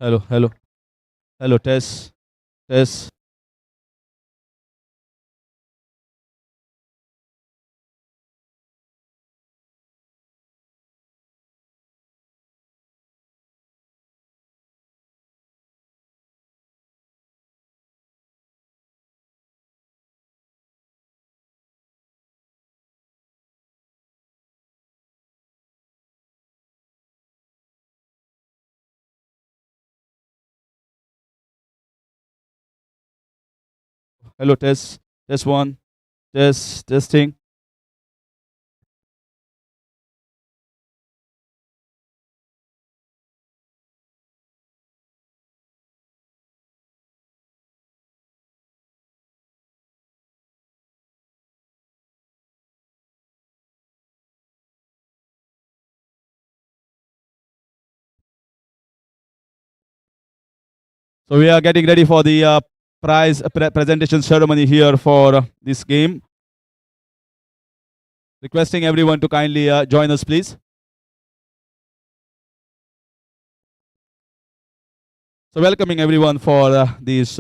Hello, hello. Hello, test. Test. Hello, test. Test one. Test. Testing. So we are getting ready for the prize presentation ceremony here for this game. Requesting everyone to kindly join us, please. So welcoming everyone for this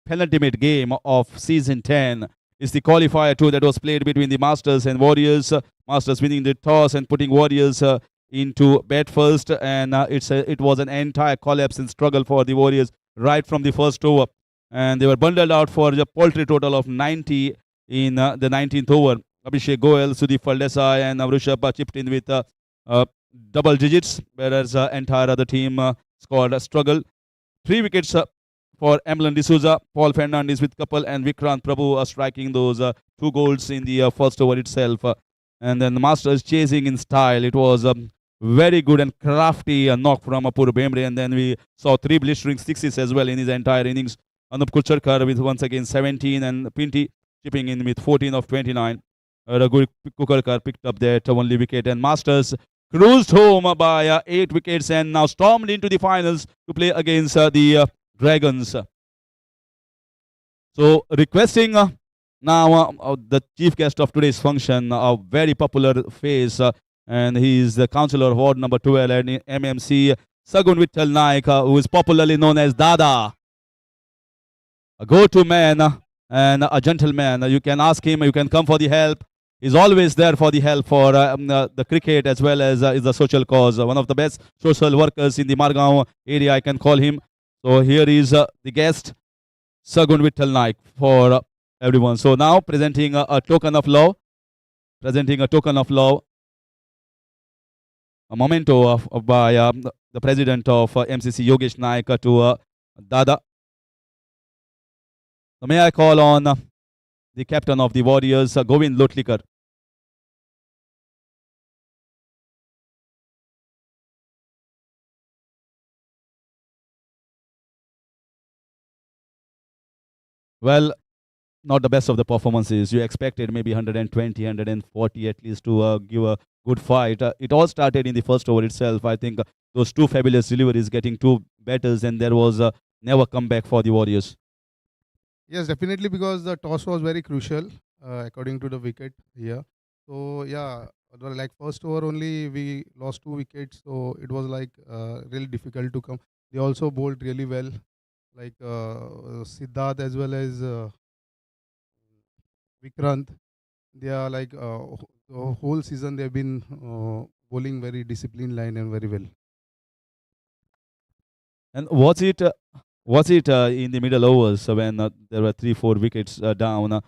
penultimate game of season 10 is the qualifier 2 that was played between the Masters and Warriors. Masters winning the toss and putting Warriors into bat first, and it was an entire collapse and struggle for the Warriors right from the first over, and they were bundled out for a paltry total of 90 in the 19th over. Abhishek Goel, Sudeep Faldesai, and Rushabh chipped in with double digits, whereas entire other team squad struggle. 3 wickets for Emlyn D'Souza, Paul Fernandes with couple, and Vikrant Prabhu striking those 2 goals in the first over itself. And then the Masters chasing in style. It was a very good and crafty knock from Apur Bemre. And then we saw 3 blistering sixes as well in his entire innings. Anup Kucharkar with once again 17, and Pinty chipping in with 14 of 29. Raghu Kucharkar picked up that only wicket, and Masters cruised home by 8 wickets and now stormed into the finals to play against the Dragons. So requesting now the chief guest of today's function, a very popular face, and he is the councillor of Ward number 12 at MMC, Sagun Vittal Naik, who is popularly known as Dada. A go-to man and a gentleman. You can ask him, you can come for the help. He's always there for the help for the cricket as well as is the social cause. One of the best social workers in the Margao area, I can call him. So here is the guest, Sagun Vittal Naik, for everyone. So now presenting a token of love, a memento by the president of MCC, Yogesh Naik, to Dada. So may I call on the captain of the Warriors, Govind Lotlikar. Well, not the best of the performances. You expected maybe 120, 140 at least to give a good fight. It all started in the first over itself. I think those 2 fabulous deliveries getting 2 batters, and there was never comeback for the Warriors. Yes, definitely, because the toss was very crucial according to the wicket here. So yeah, like first over only we lost 2 wickets, so it was like really difficult to come. They also bowled really well, like Siddharth as well as Vikrant. They are like the whole season they've been bowling very disciplined line and very well. And was it in the middle overs when there were 3-4 wickets down?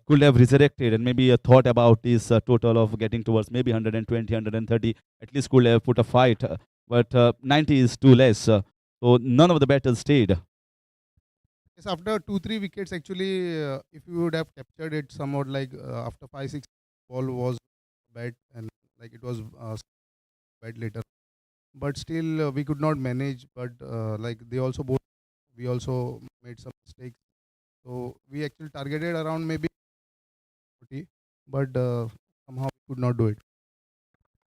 Could have resurrected and maybe thought about this total of getting towards maybe 120, 130. At least could have put a fight, but 90 is too less. So none of the batters stayed. Yes, after 2-3 wickets, actually, if you would have captured it somewhat like after 5-6 ball was bad and like it was bad later. But still, we could not manage. But like they also both, we also made some mistakes. So we actually targeted around maybe 40, but somehow we could not do it.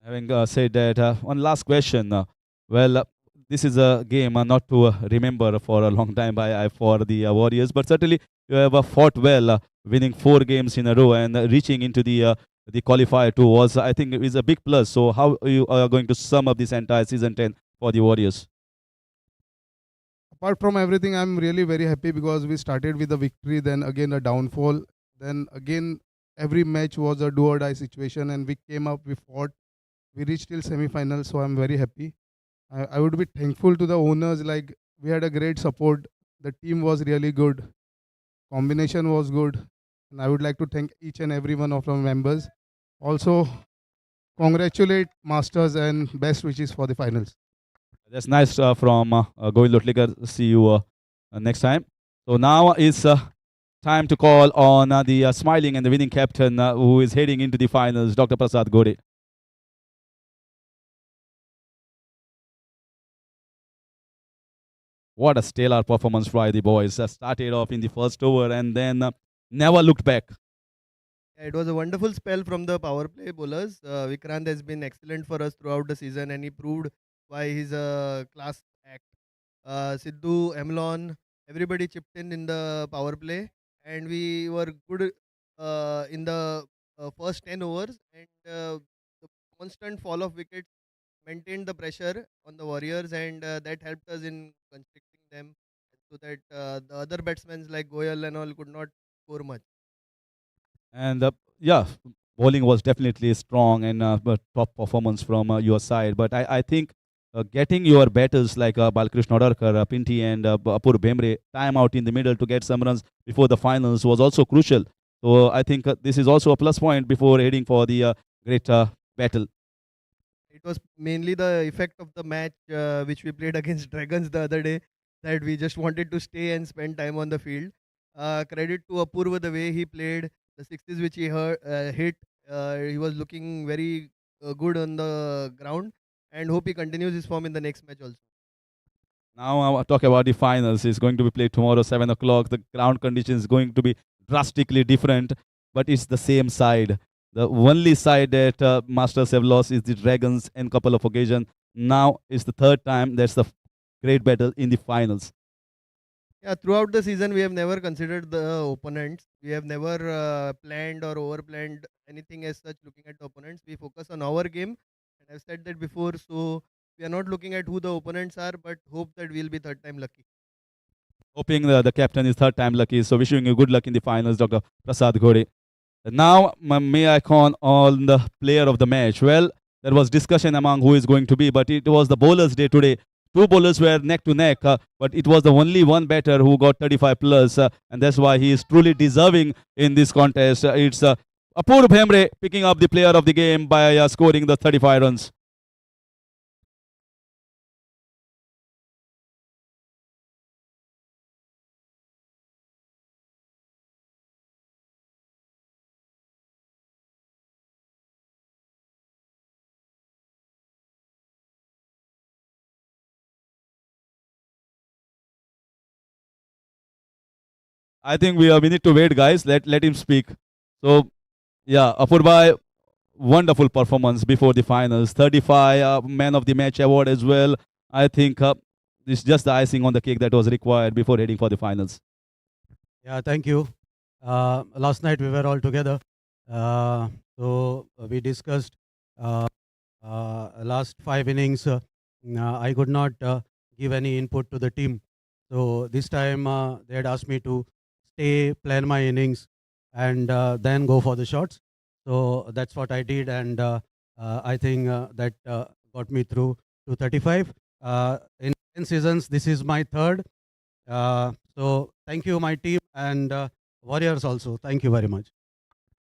Having said that, one last question. Well, this is a game not to remember for a long time for the Warriors, but certainly you have fought well, winning 4 games in a row and reaching into the qualifier too was, I think, is a big plus. So how you are going to sum up this entire season 10 for the Warriors? Apart from everything, I'm really very happy because we started with a victory, then again a downfall, then again every match was a do or die situation, and we came up, we fought, we reached till semi-final. So I'm very happy. I would be thankful to the owners. Like we had a great support. The team was really good. Combination was good. And I would like to thank each and every one of our members. Also, congratulate Masters and best wishes for the finals. That's nice from Govind Lotlikar. See you next time. So now is time to call on the smiling and the winning captain who is heading into the finals, Dr. Prasad Gode. What a stellar performance by the boys. Started off in the first over and then never looked back. It was a wonderful spell from the power play bowlers. Vikrant has been excellent for us throughout the season, and he proved why he's a class act. Sidhu, Emlon, everybody chipped in the power play, and we were good in the first 10 overs, and the constant fall of wickets maintained the pressure on the Warriors, and that helped us in constricting them so that the other batsmen like Goyal and all could not score much. And yeah, bowling was definitely strong and top performance from your side. But I think getting your batters like Balkrishna Odarkar, Pinty and Apur Bemre time out in the middle to get some runs before the finals was also crucial. So I think this is also a plus point before heading for the great battle. It was mainly the effect of the match which we played against Dragons the other day, that we just wanted to stay and spend time on the field. Credit to Apurva, the way he played, the sixes which he hit. He was looking very good on the ground, and hope he continues his form in the next match also. Now I'll talk about the finals. It's going to be played tomorrow, 7 o'clock. The ground condition is going to be drastically different, but it's the same side. The only side that Masters have lost is the Dragons in couple of occasions. Now it's the third time that's the great battle in the finals. Yeah, throughout the season, we have never considered the opponents. We have never planned or over planned anything as such looking at the opponents. We focus on our game. And I've said that before. So we are not looking at who the opponents are, but hope that we'll be third time lucky. Hoping the captain is third time lucky. So wishing you good luck in the finals, Dr. Prasad Ghode. Now, may I call on the player of the match? Well, there was discussion among who is going to be, but it was the bowlers' day today. Two bowlers were neck to neck, but it was the only one batter who got 35 plus, and that's why he is truly deserving in this contest. It's Apurva Bhemre picking up the player of the game by scoring the 35 runs. I think we need to wait, guys. Let him speak. So, yeah, Apurva, wonderful performance before the finals. 35 man of the match award as well. I think this is just the icing on the cake that was required before heading for the finals. Yeah, thank you. Last night we were all together. So we discussed last 5 innings. I could not give any input to the team. So this time they had asked me to stay, plan my innings, and then go for the shots. So that's what I did, and I think that got me through to 35. In 10 seasons, this is my third. So thank you, my team, and Warriors also. Thank you very much.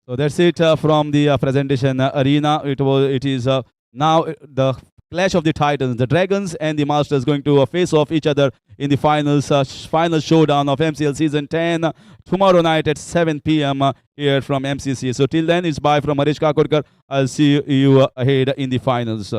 So that's it from the presentation arena. It is now the clash of the Titans, the Dragons and the Masters going to face off each other in the finals, final showdown of MCL Season 10 tomorrow night at 7 p.m. Here from MCC. So till then, it's bye from Harish Kakurkar. I'll see you ahead in the finals.